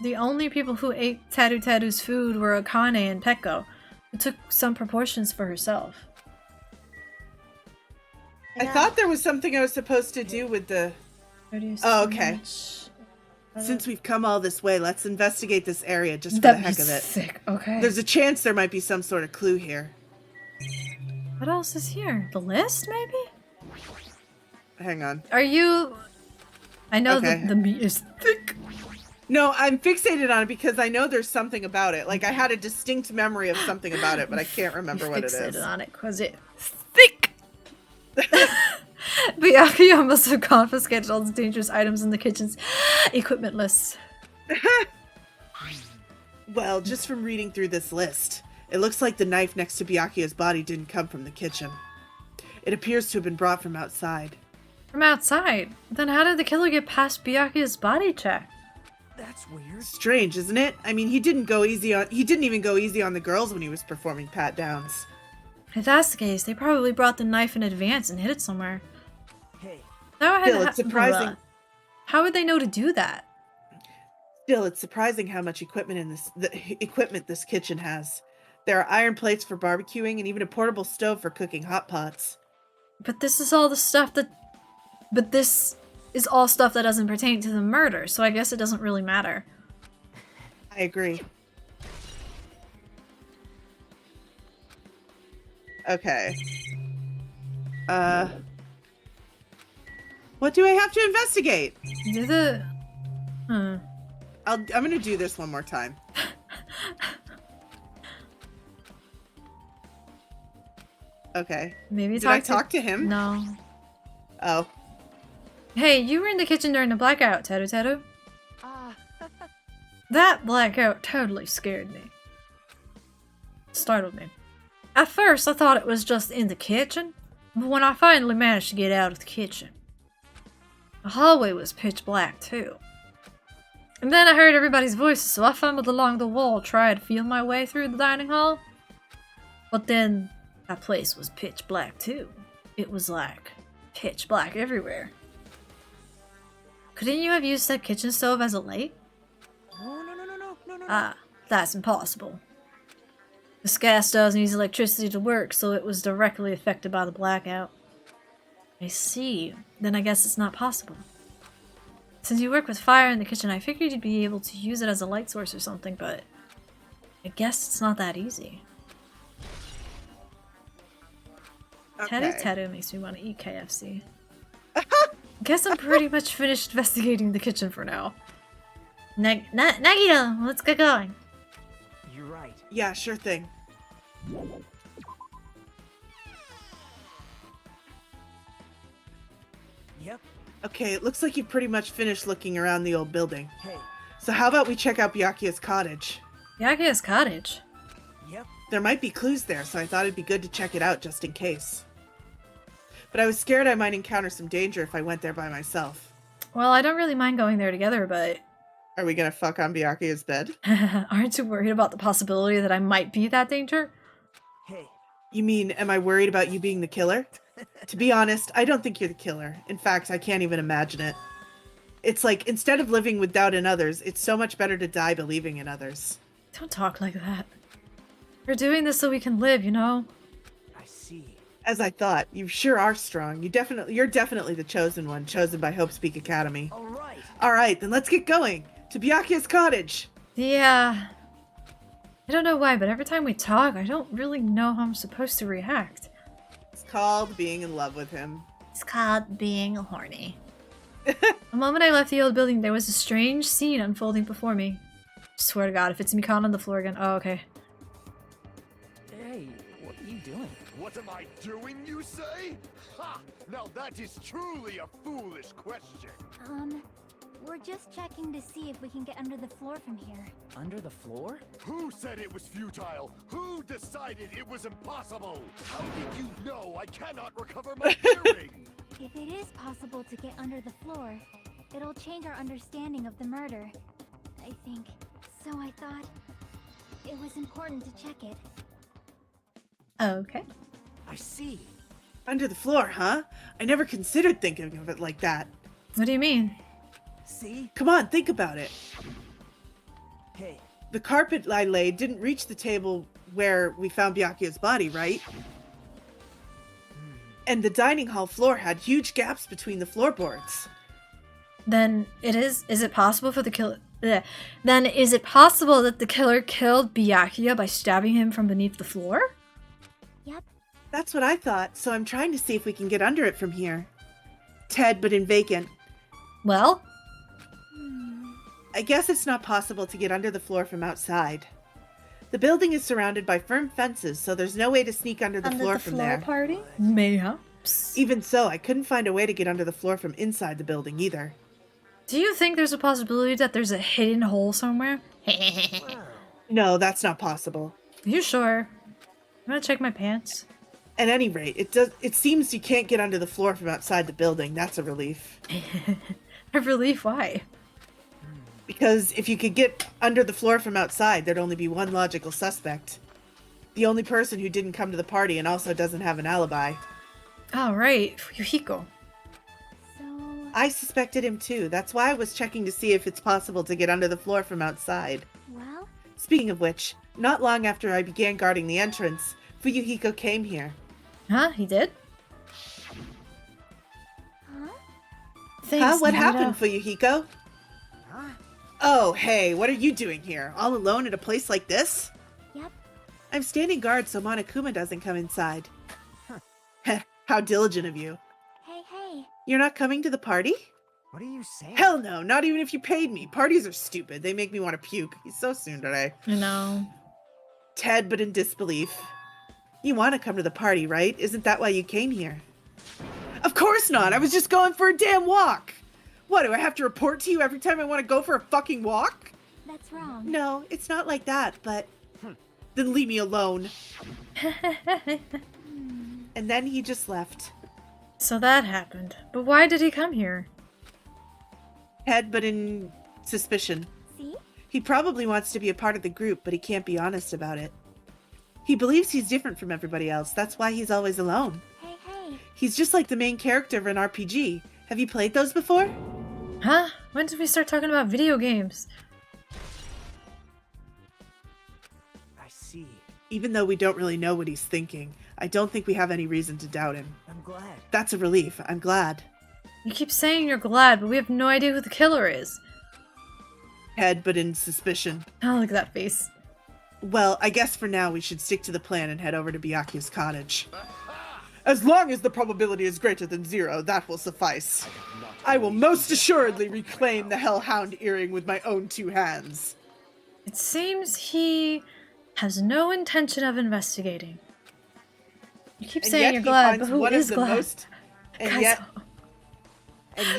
The only people who ate Taru's food were Akane and Peko, who took some proportions for herself. I thought there was something I was supposed to do with the... Oh, okay. Since we've come all this way, let's investigate this area just for the heck of it. Sick. Okay. There's a chance there might be some sort of clue here. What else is here? The list, maybe? Hang on. Are you... I know Okay. the meat is thick. No, I'm fixated on it because I know there's something about it. Like, I had a distinct memory of something about it, but I can't remember what it is. Fixated on it because it's thick. Byakuya must have confiscated all the dangerous items in the kitchen's equipment list. Well, just from reading through this list, it looks like the knife next to Byakuya's body didn't come from the kitchen. It appears to have been brought from outside. From outside? Then how did the killer get past Byakuya's body check? That's weird. Strange, isn't it? I mean, he didn't even go easy on the girls when he was performing pat downs. If that's the case, they probably brought the knife in advance and hid it somewhere. Hey, Still, it's surprising. How would they know to do that? Still, it's surprising how much equipment this kitchen has. There are iron plates for barbecuing and even a portable stove for cooking hot pots. But this is all the stuff that... But this is all stuff that doesn't pertain to the murder, so I guess it doesn't really matter. I agree. Okay. What What do I have to investigate? Do the... I'm gonna do this one more time. Okay. Maybe Did I talk to him? No. Oh. Hey, you were in the kitchen during the blackout, Teru Teru. That blackout totally scared me. Startled me. At first, I thought it was just in the kitchen, but when I finally managed to get out of the kitchen, the hallway was pitch black too. And then I heard everybody's voices, so I fumbled along the wall, trying to feel my way through the dining hall. But then, that place was pitch black too. It was like, pitch black everywhere. Couldn't you have used that kitchen stove as a light? No. Ah, that's impossible. This gas doesn't use electricity to work, so it was directly affected by the blackout. I see. Then I guess it's not possible. Since you work with fire in the kitchen, I figured you'd be able to use it as a light source or something, but I guess it's not that easy. Okay. Teru makes me want to eat KFC. Guess I'm pretty much finished investigating the kitchen for now. Nagito, let's get going. You're right. Yeah, sure thing. Yep. Okay, it looks like you've pretty much finished looking around the old building. Hey. So how about we check out Byakuya's cottage? Byakuya's cottage. Yep. There might be clues there, so I thought it'd be good to check it out just in case. But I was scared I might encounter some danger if I went there by myself. Well, I don't really mind going there together, but Are we gonna fuck on Byakuya's bed? aren't you worried about the possibility that I might be that danger? Hey. You mean, am I worried about you being the killer? To be honest, I don't think you're the killer. In fact, I can't even imagine it. It's like, instead of living with doubt in others, it's so much better to die believing in others. Don't talk like that. We're doing this so we can live, you know? I see. As I thought, you sure are strong. You're definitely the chosen one, chosen by Hope's Peak Academy. All right. Alright, then let's get going! To Byakuya's cottage! Yeah. I don't know why, but every time we talk, I don't really know how I'm supposed to react. It's called being in love with him. It's called being horny. The moment I left the old building, there was a strange scene unfolding before me. Swear to God, if it's Mikan on the floor again. Oh, okay. Hey, what are you doing? What am I doing, you say? Ha! Now that is truly a foolish question. We're just checking to see if we can get under the floor from here. Under the floor? Who said it was futile? Who decided it was impossible? How did you know I cannot recover my hearing? If it is possible to get under the floor, it'll change our understanding of the murder, I think. So I thought it was important to check it. Okay. I see. Under the floor, huh? I never considered thinking of it like that. What do you mean? See? Come on, think about it. Hey. The carpet I laid didn't reach the table where we found Byakuya's body, right? And the dining hall floor had huge gaps between the floorboards. Then is it possible for the killer... Then is it possible that the killer killed Byakuya by stabbing him from beneath the floor? Yep. That's what I thought, so I'm trying to see if we can get under it from here. Ted, but in vacant. Well, I guess it's not possible to get under the floor from outside. The building is surrounded by firm fences, so there's no way to sneak under the floor from there. Party? Mayhaps. Even so, I couldn't find a way to get under the floor from inside the building either. Do you think there's a possibility that there's a hidden hole somewhere? No, that's not possible. Are you sure? I'm gonna check my pants. At any rate, it seems you can't get under the floor from outside the building. That's a relief. A relief? Why? Because if you could get under the floor from outside, there'd only be one logical suspect. The only person who didn't come to the party and also doesn't have an alibi. Oh, right. Yuhiko. So... I suspected him too. That's why I was checking to see if it's possible to get under the floor from outside. Well? Speaking of which, not long after I began guarding the entrance, Fuyuhiko came here. Huh? He did? Huh? Thanks, What Naruto. happened, Fuyuhiko? Huh? Oh, hey, what are you doing here? All alone at a place like this? Yep. I'm standing guard so Monokuma doesn't come inside. How diligent of you. Hey, hey. You're not coming to the party? What are you saying? Hell no, not even if you paid me. Parties are stupid. They make me want to puke. He's so soon today. I know. Ted, but in disbelief. You want to come to the party, right? Isn't that why you came here? Of course not. I was just going for a damn walk. What, do I have to report to you every time I want to go for a fucking walk? That's wrong. No, it's not like that, but... Then leave me alone. And then he just left. So that happened. But why did he come here? Ted, but in suspicion. See? He probably wants to be a part of the group, but he can't be honest about it. He believes he's different from everybody else. That's why he's always alone. Hey, hey. He's just like the main character of an RPG. Have you played those before? Huh? When did we start talking about video games? I see. Even though we don't really know what he's thinking, I don't think we have any reason to doubt him. I'm glad. That's a relief. I'm glad. You keep saying you're glad, but we have no idea who the killer is. Ted, but in suspicion. Oh, look at that face. Well, I guess for now we should stick to the plan and head over to Byakuya's cottage. As long as the probability is greater than 0, that will suffice. I will most assuredly reclaim the Hellhound earring with my own 2 hands. It seems he has no intention of investigating. You keep And saying yet you're he glad, finds but who one of is the glad? And Guys,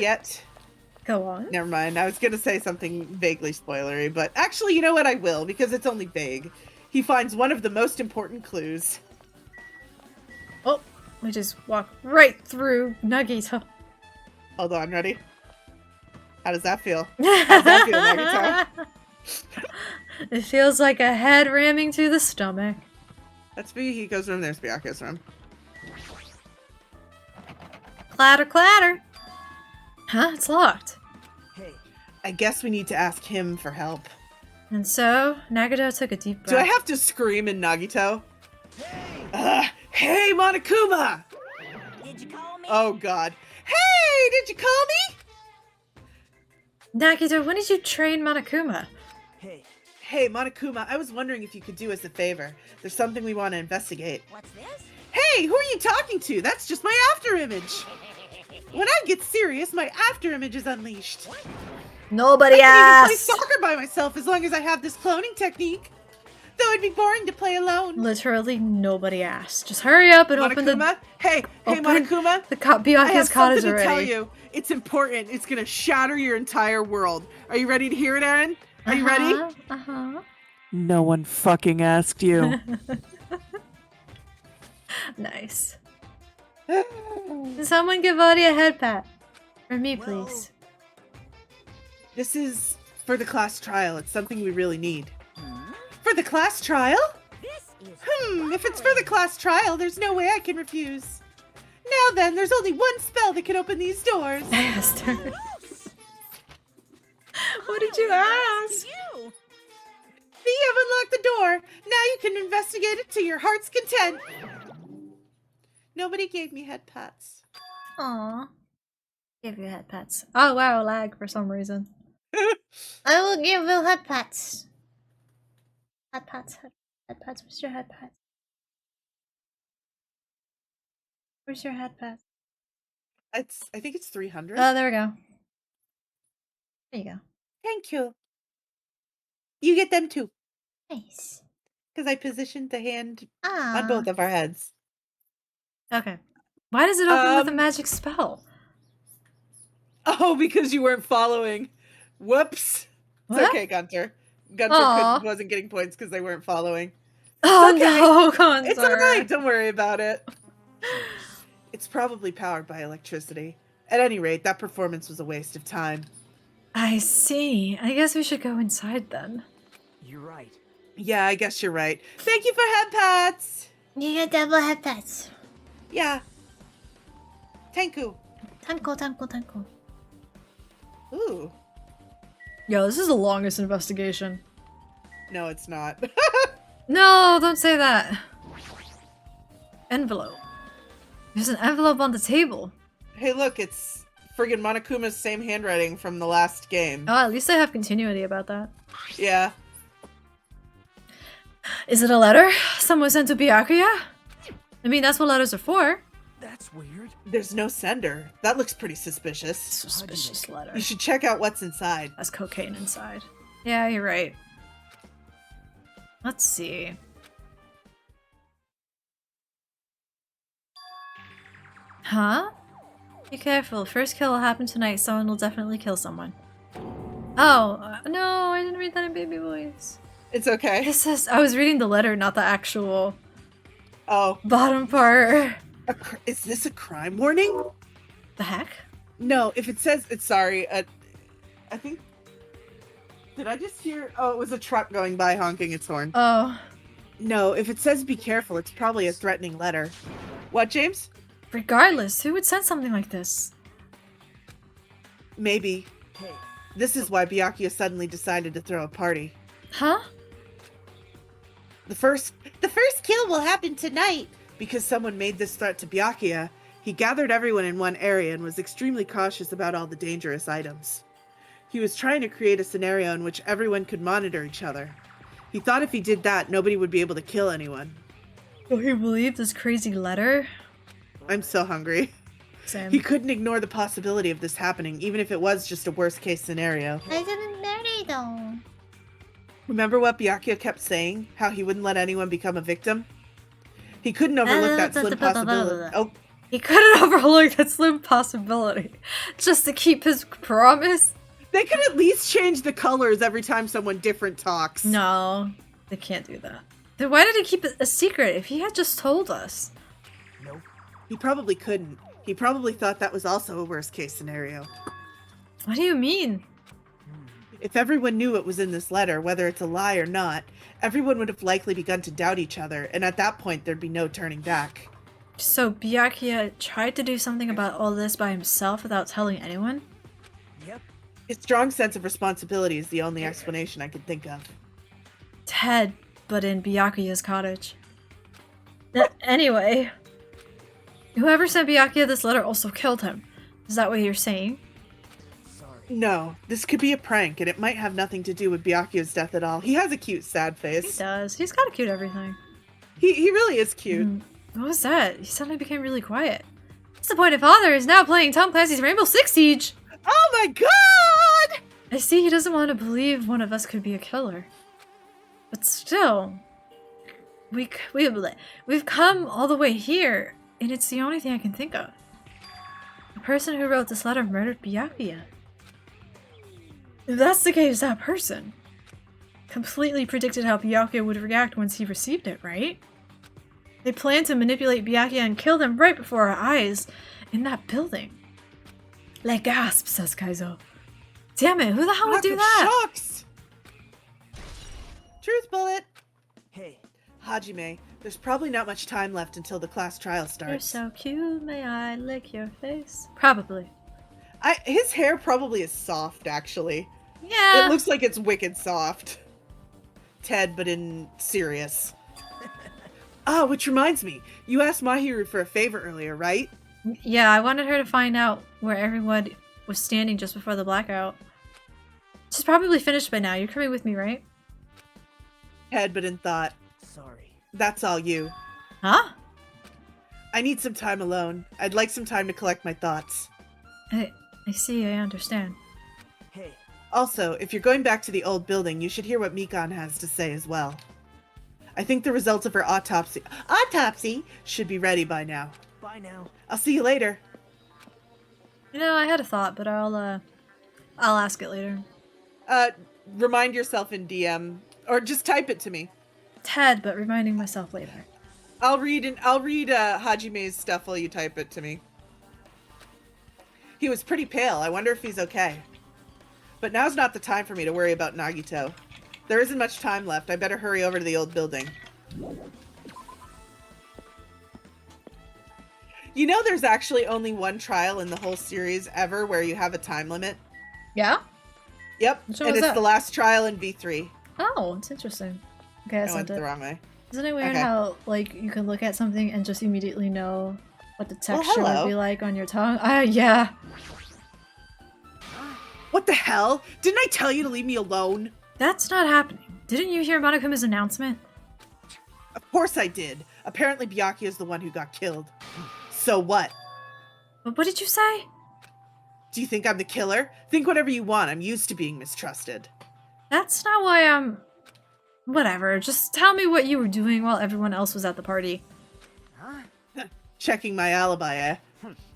yet... go on. Never mind, I was gonna say something vaguely spoilery, but actually, you know what, I will, because it's only vague. He finds one of the most important clues. Oh, we just walked right through Nagito. Hold on, ready? How does that feel? How does that feel, Nagito? It feels like a head ramming through the stomach. That's Byakuya's room, there's Byakuya's room. Clatter, clatter. Huh? It's locked. Hey. I guess we need to ask him for help. And so, Nagito took a deep breath. Do I have to scream in Nagito? Hey, Monokuma! Did you call me? Oh god. Hey, did you call me? Nagito, when did you train Monokuma? Hey. Hey, Monokuma, I was wondering if you could do us a favor. There's something we want to investigate. What's this? Hey, who are you talking to? That's just my afterimage. When I get serious, my afterimage is unleashed. Nobody I can even play asked! soccer by myself as long as I have this cloning technique. Though it'd be boring to play alone. Literally nobody asked. Just hurry up and open Monokuma? Hey, open Monokuma. the I Byakuya's have cottage something to tell already. you. It's important. It's gonna shatter your entire world. Are you ready to hear it, Aaron? Are you ready? Uh-huh. No one fucking asked you. Nice. Someone give Aria a head pat. For me, Whoa. please. This is for the class trial. It's something we really need. For the class trial? This is If it's for the class trial, there's no way I can refuse. Now then, there's only one spell that can open these doors. I asked her. What did you ask? you. See, I've unlocked the door. Now you can investigate it to your heart's content. Nobody gave me head pats. Aw. Give you head pats. Oh wow, lag for some reason. I will give you head pats. Head pats, head pats. Where's your head pats? Where's your head pats? I think it's 300. Oh, there we go. There you go. Thank you. You get them too, Nice. because I positioned the hand Ah. on both of our heads. Okay. Why does it open with a Um, magic spell? Oh, because you weren't following. Whoops. It's What? okay, Gunter. Gunter Aw. wasn't getting points because they weren't following. Oh okay. no, Gunter. It's alright, don't worry about it. It's probably powered by electricity. At any rate, that performance was a waste of time. I see. I guess we should go inside then. You're right. Yeah, I guess you're right. Thank you for head pats! You get double head pats. Yeah. Tenku. Tanko. Ooh. Yo, this is the longest investigation. No, it's not. No, don't say that. Envelope. There's an envelope on the table. Hey, look, it's friggin' Monokuma's same handwriting from the last game. Oh, at least I have continuity about that. Yeah. Is it a letter? Someone sent to Byakuya? I mean, that's what letters are for. That's weird. There's no sender. That looks pretty suspicious. Suspicious letter. You should check out what's inside. Has cocaine inside. Yeah, you're right. Let's see. Huh? Be careful. First kill will happen tonight. Someone will definitely kill someone. Oh, no, I didn't read that in baby voice. It's okay. This is. I was reading the letter, not the actual Oh. bottom part. Is this a crime warning? The heck? No, if it says it's sorry, I think. Did I just hear? Oh, it was a truck going by honking its horn. Oh. No, if it says be careful, it's probably a threatening letter. What, James? Regardless, who would send something like this? Maybe. Hey. This is why Byakuya suddenly decided to throw a party. Huh? The first kill will happen tonight. Because someone made this threat to Byakuya, he gathered everyone in one area and was extremely cautious about all the dangerous items. He was trying to create a scenario in which everyone could monitor each other. He thought if he did that, nobody would be able to kill anyone. So he believed this crazy letter? I'm so hungry. Same. He couldn't ignore the possibility of this happening, even if it was just a worst-case scenario. I didn't marry though. Remember what Byakuya kept saying? How he wouldn't let anyone become a victim? He couldn't overlook that slim possibility. Oh, He couldn't overlook that slim possibility. Just to keep his promise? they could at least change the colors every time someone different talks. No, they can't do that. Then why did he keep it a secret if he had just told us? Nope. He probably couldn't. He probably thought that was also a worst-case scenario. What do you mean? If everyone knew what was in this letter, whether it's a lie or not, everyone would have likely begun to doubt each other, and at that point there'd be no turning back. So Byakuya tried to do something about all this by himself without telling anyone? Yep. His strong sense of responsibility is the only explanation I could think of. Ted, but in Byakuya's cottage. Anyway, whoever sent Byakuya this letter also killed him. Is that what you're saying? Sorry. No, this could be a prank, and it might have nothing to do with Byakuya's death at all. He has a cute, sad He face. does. He's got a cute everything. He really is cute. What was that? He suddenly became really quiet. Disappointed father is now playing Tom Clancy's Rainbow Six Siege. Oh my god! I see he doesn't want to believe one of us could be a killer. But still, we've come all the way here, and it's the only thing I can think of. The person who wrote this letter murdered Byakuya. If that's the case, that person completely predicted how Byakuya would react once he received it, right? They planned to manipulate Byakuya and kill them right before our eyes in that building. Like gasp, says Kaizo. Damn it, who the hell would do that? Shucks! Truth bullet! Hey. Hajime, there's probably not much time left until the class trial You're starts. so cute, may I lick your face? Probably. His hair probably is soft, actually. Yeah. It looks like it's wicked soft. Ted, but in serious. Ah, which reminds me, you asked Mahiru for a favor earlier, right? Yeah, I wanted her to find out where everyone was standing just before the blackout. She's probably finished by now. You're coming with me, right? Ted, but in thought. Sorry. That's all you. Huh? I need some time alone. I'd like some time to collect my thoughts. I see, I understand. Hey. Also, if you're going back to the old building, you should hear what Mikan has to say as well. I think the results of her autopsy should be ready by now. Bye now. I'll see you later. You know, I had a thought, but I'll ask it later. Remind yourself in DM, or just type it to me. Ted, but reminding myself later. I'll read Hajime's stuff while you type it to me. He was pretty pale. I wonder if he's okay. But now's not the time for me to worry about Nagito. There isn't much time left. I better hurry over to the old building. You know there's actually only one trial in the whole series ever where you have a time limit? Yeah? Yep. Which one and was it's that? the last trial in V3. Oh, it's interesting. Okay, I I went sent the it. wrong way. Isn't it weird Okay. how, like, you can look at something and just immediately know what the texture hello. would be like on your tongue? Yeah. What the hell? Didn't I tell you to leave me alone? That's not happening. Didn't you hear Monokuma's announcement? Of course I did. Apparently Byakuya is the one who got killed. So what? What did you say? Do you think I'm the killer? Think whatever you want. I'm used to being mistrusted. That's not why I'm... Whatever, just tell me what you were doing while everyone else was at the party. Checking my alibi, eh?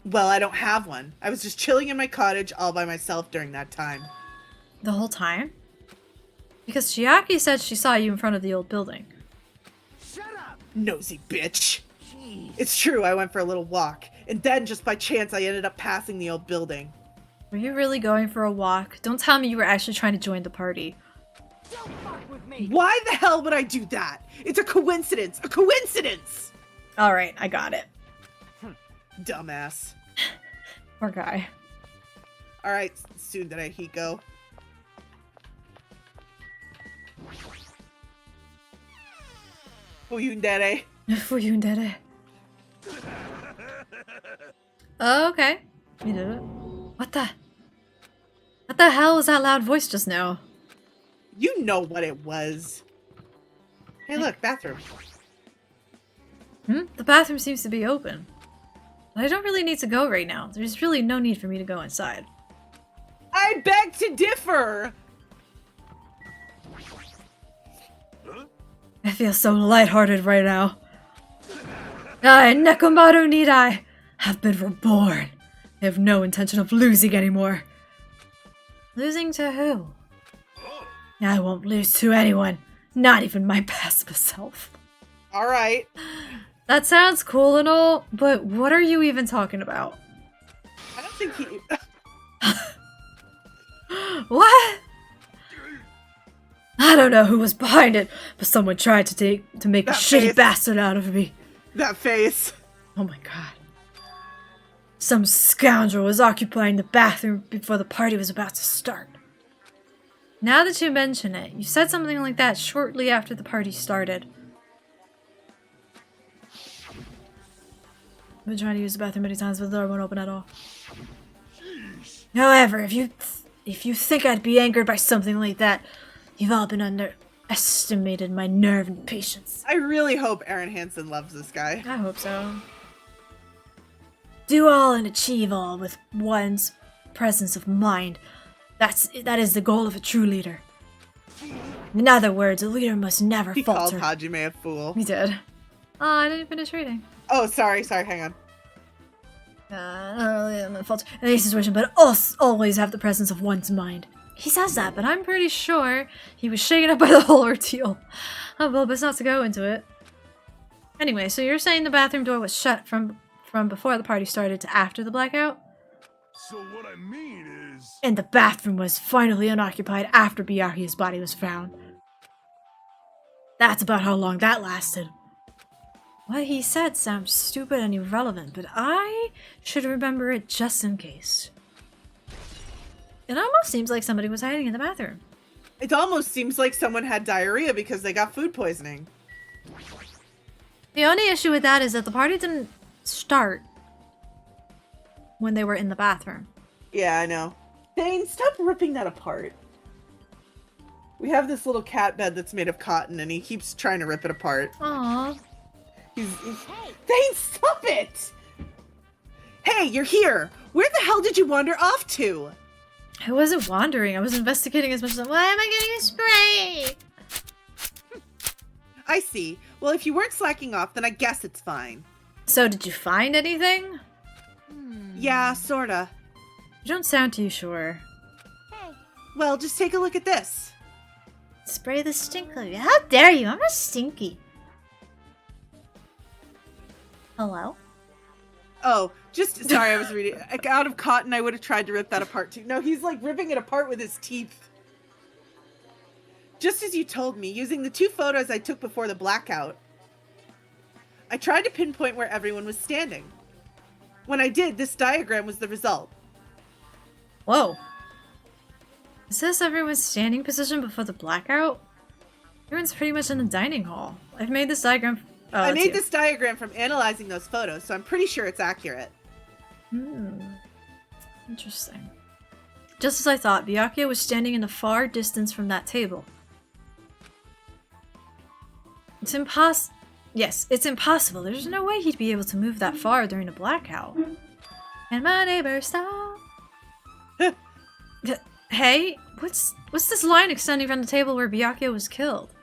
Well, I don't have one. I was just chilling in my cottage all by myself during that time. The whole time? Because Chiaki said she saw you in front of the old building. Shut up! Nosy bitch. It's true, I went for a little walk. And then, just by chance, I ended up passing the old building. Were you really going for a walk? Don't tell me you were actually trying to join the party. Don't fuck with me! Why the hell would I do that? It's a coincidence! A coincidence! Alright, I got it. Dumbass. Poor guy. Alright, Tsundere Hiko. Fuyundere. Fuyundere. Oh, okay. You did it. What the hell was that loud voice just now? You know what it was. Hey look, bathroom. The bathroom seems to be open. But I don't really need to go right now. There's really no need for me to go inside. I beg to differ! I feel so lighthearted right now. I, Nekomaru Nidai, have been reborn. I have no intention of losing anymore. Losing to who? I won't lose to anyone. Not even my past self. Alright. That sounds cool and all, but what are you even talking about? I don't think he... What? I don't know who was behind it, but someone tried to make a That shitty face. bastard out of me. That face. Oh my god. Some scoundrel was occupying the bathroom before the party was about to start. Now that you mention it, you said something like that shortly after the party started. I've been trying to use the bathroom many times, but the door won't open at all. However, if you think I'd be angered by something like that, you've all been underestimated my nerve and patience. I really hope Aaron Hansen loves this guy. I hope so. Do all and achieve all with one's presence of mind. That is the goal of a true leader. In other words, a leader must never He called falter. Hajime a fool. He did. Oh, I didn't finish reading. Oh, sorry, hang on. Not really in the fault in any situation, but always have the presence of one's mind. He says that, but I'm pretty sure he was shaken up by the whole ordeal. Oh, well, best not to go into it. Anyway, so you're saying the bathroom door was shut from before the party started to after the blackout? So what I mean is... And the bathroom was finally unoccupied after Byakuya's body was found. That's about how long that lasted. What he said sounds stupid and irrelevant, but I should remember it just in case. It almost seems like somebody was hiding in the bathroom. It almost seems like someone had diarrhea because they got food poisoning. The only issue with that is that the party didn't start when they were in the bathroom. Yeah, I know. Dane, stop ripping that apart. We have this little cat bed that's made of cotton, and he keeps trying to rip it apart. Aww. He's Dane, stop it! Hey, you're here! Where the hell did you wander off to? I wasn't wandering. I was investigating as much as why am I getting a spray? I see. Well, if you weren't slacking off, then I guess it's fine. So, did you find anything? Yeah, sorta. You don't sound too sure. Well, just take a look at this. Spray the stink of you. How dare you? I'm not stinky. Hello? Oh, just sorry, I was reading. Like, out of cotton, I would have tried to rip that apart too. No, he's like ripping it apart with his teeth. Just as you told me, using the 2 photos I took before the blackout, I tried to pinpoint where everyone was standing. When I did, this diagram was the result. Whoa. Is this everyone's standing position before the blackout? Everyone's pretty much in the dining hall. I've made this diagram. Oh, I that's made you. this diagram from analyzing those photos, so I'm pretty sure it's accurate. Interesting. Just as I thought, Byakuya was standing in a far distance from that table. It's Yes, it's impossible. There's no way he'd be able to move that far during a blackout. And my neighbor stop. Hey, what's this line extending from the table where Byakuya was killed?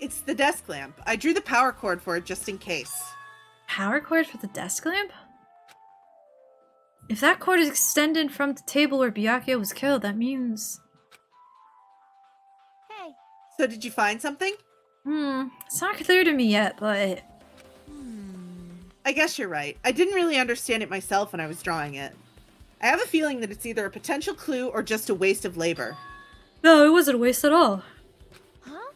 It's the desk lamp. I drew the power cord for it just in case. Power cord for the desk lamp? If that cord is extended from the table where Byakuya was killed, that means... Hey, So did you find something? It's not clear to me yet, but... I guess you're right. I didn't really understand it myself when I was drawing it. I have a feeling that it's either a potential clue or just a waste of labor. No, it wasn't a waste at all. huh?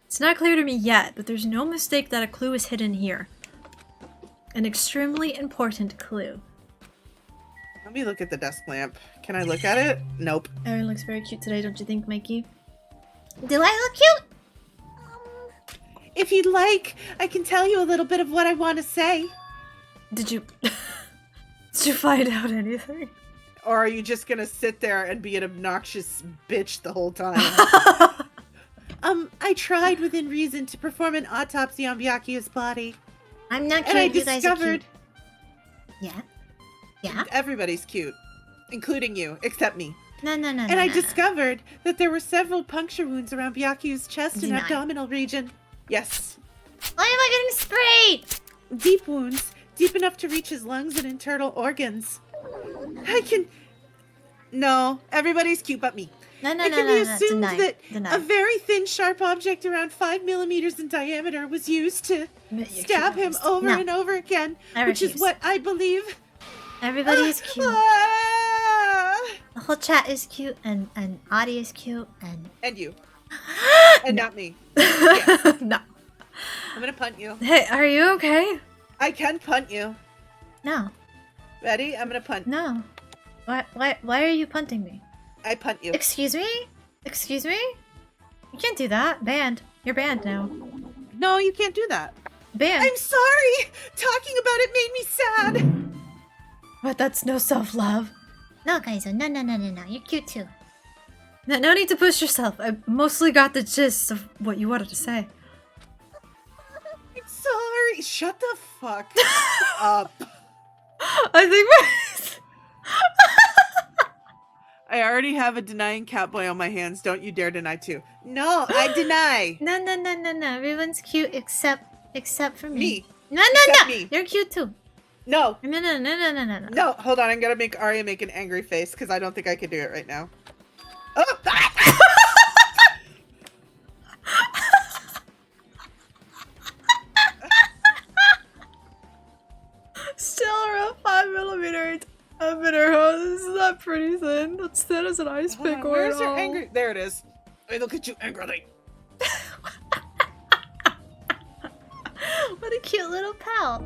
It's not clear to me yet, but there's no mistake that a clue is hidden here. An extremely important clue. Let me look at the desk lamp. Can I look at it? Nope. Erin looks very cute today, don't you think, Mikey? Do I look cute? If you'd like, I can tell you a little bit of what I want to say. Did you... Did you find out anything? Or are you just gonna sit there and be an obnoxious bitch the whole time? I tried within reason to perform an autopsy on Byakuya's body. I'm not cute. And I You guys are discovered... cute. Yeah? Yeah? Everybody's cute. Including you, except me. No. And I discovered that there were several puncture wounds around Byakuya's chest and Deny. abdominal region. Yes. Why am I getting sprayed? Deep wounds. Deep enough to reach his lungs and internal organs. I can... No, everybody's cute but me. No. It can be assumed Deny. that a very thin, sharp object around 5 millimeters in diameter was used to stab him over No. and over again, I which is refuse. what I believe. Everybody is cute. Ah! The whole chat is cute, and Aria is cute, and... And you. And not me. No. I'm gonna punt you. Hey, are you okay? I can punt you. No. Ready? I'm gonna punt. No. Why are you punting me? I punt you. Excuse me? Excuse me? You can't do that. Banned. You're banned now. No, you can't do that. Banned. I'm sorry! Talking about it made me sad! But that's no self-love. No, Kaizo. No. You're cute too. No need to push yourself. I mostly got the gist of what you wanted to say. I'm sorry! Shut the fuck up. I think I already have a denying Catboy on my hands. Don't you dare deny too. No, I deny. No. Everyone's cute except for me. Me. No. Except me. You're cute too. No. No. No, hold on. I'm gonna make Aria make an angry face because I don't think I can do it right now. Oh! still around 5 millimeters up in her hose. This is not pretty thin. That's thin as an ice Hold pick on, or where's your angry? There it is. I look at you angrily. What a cute little pal.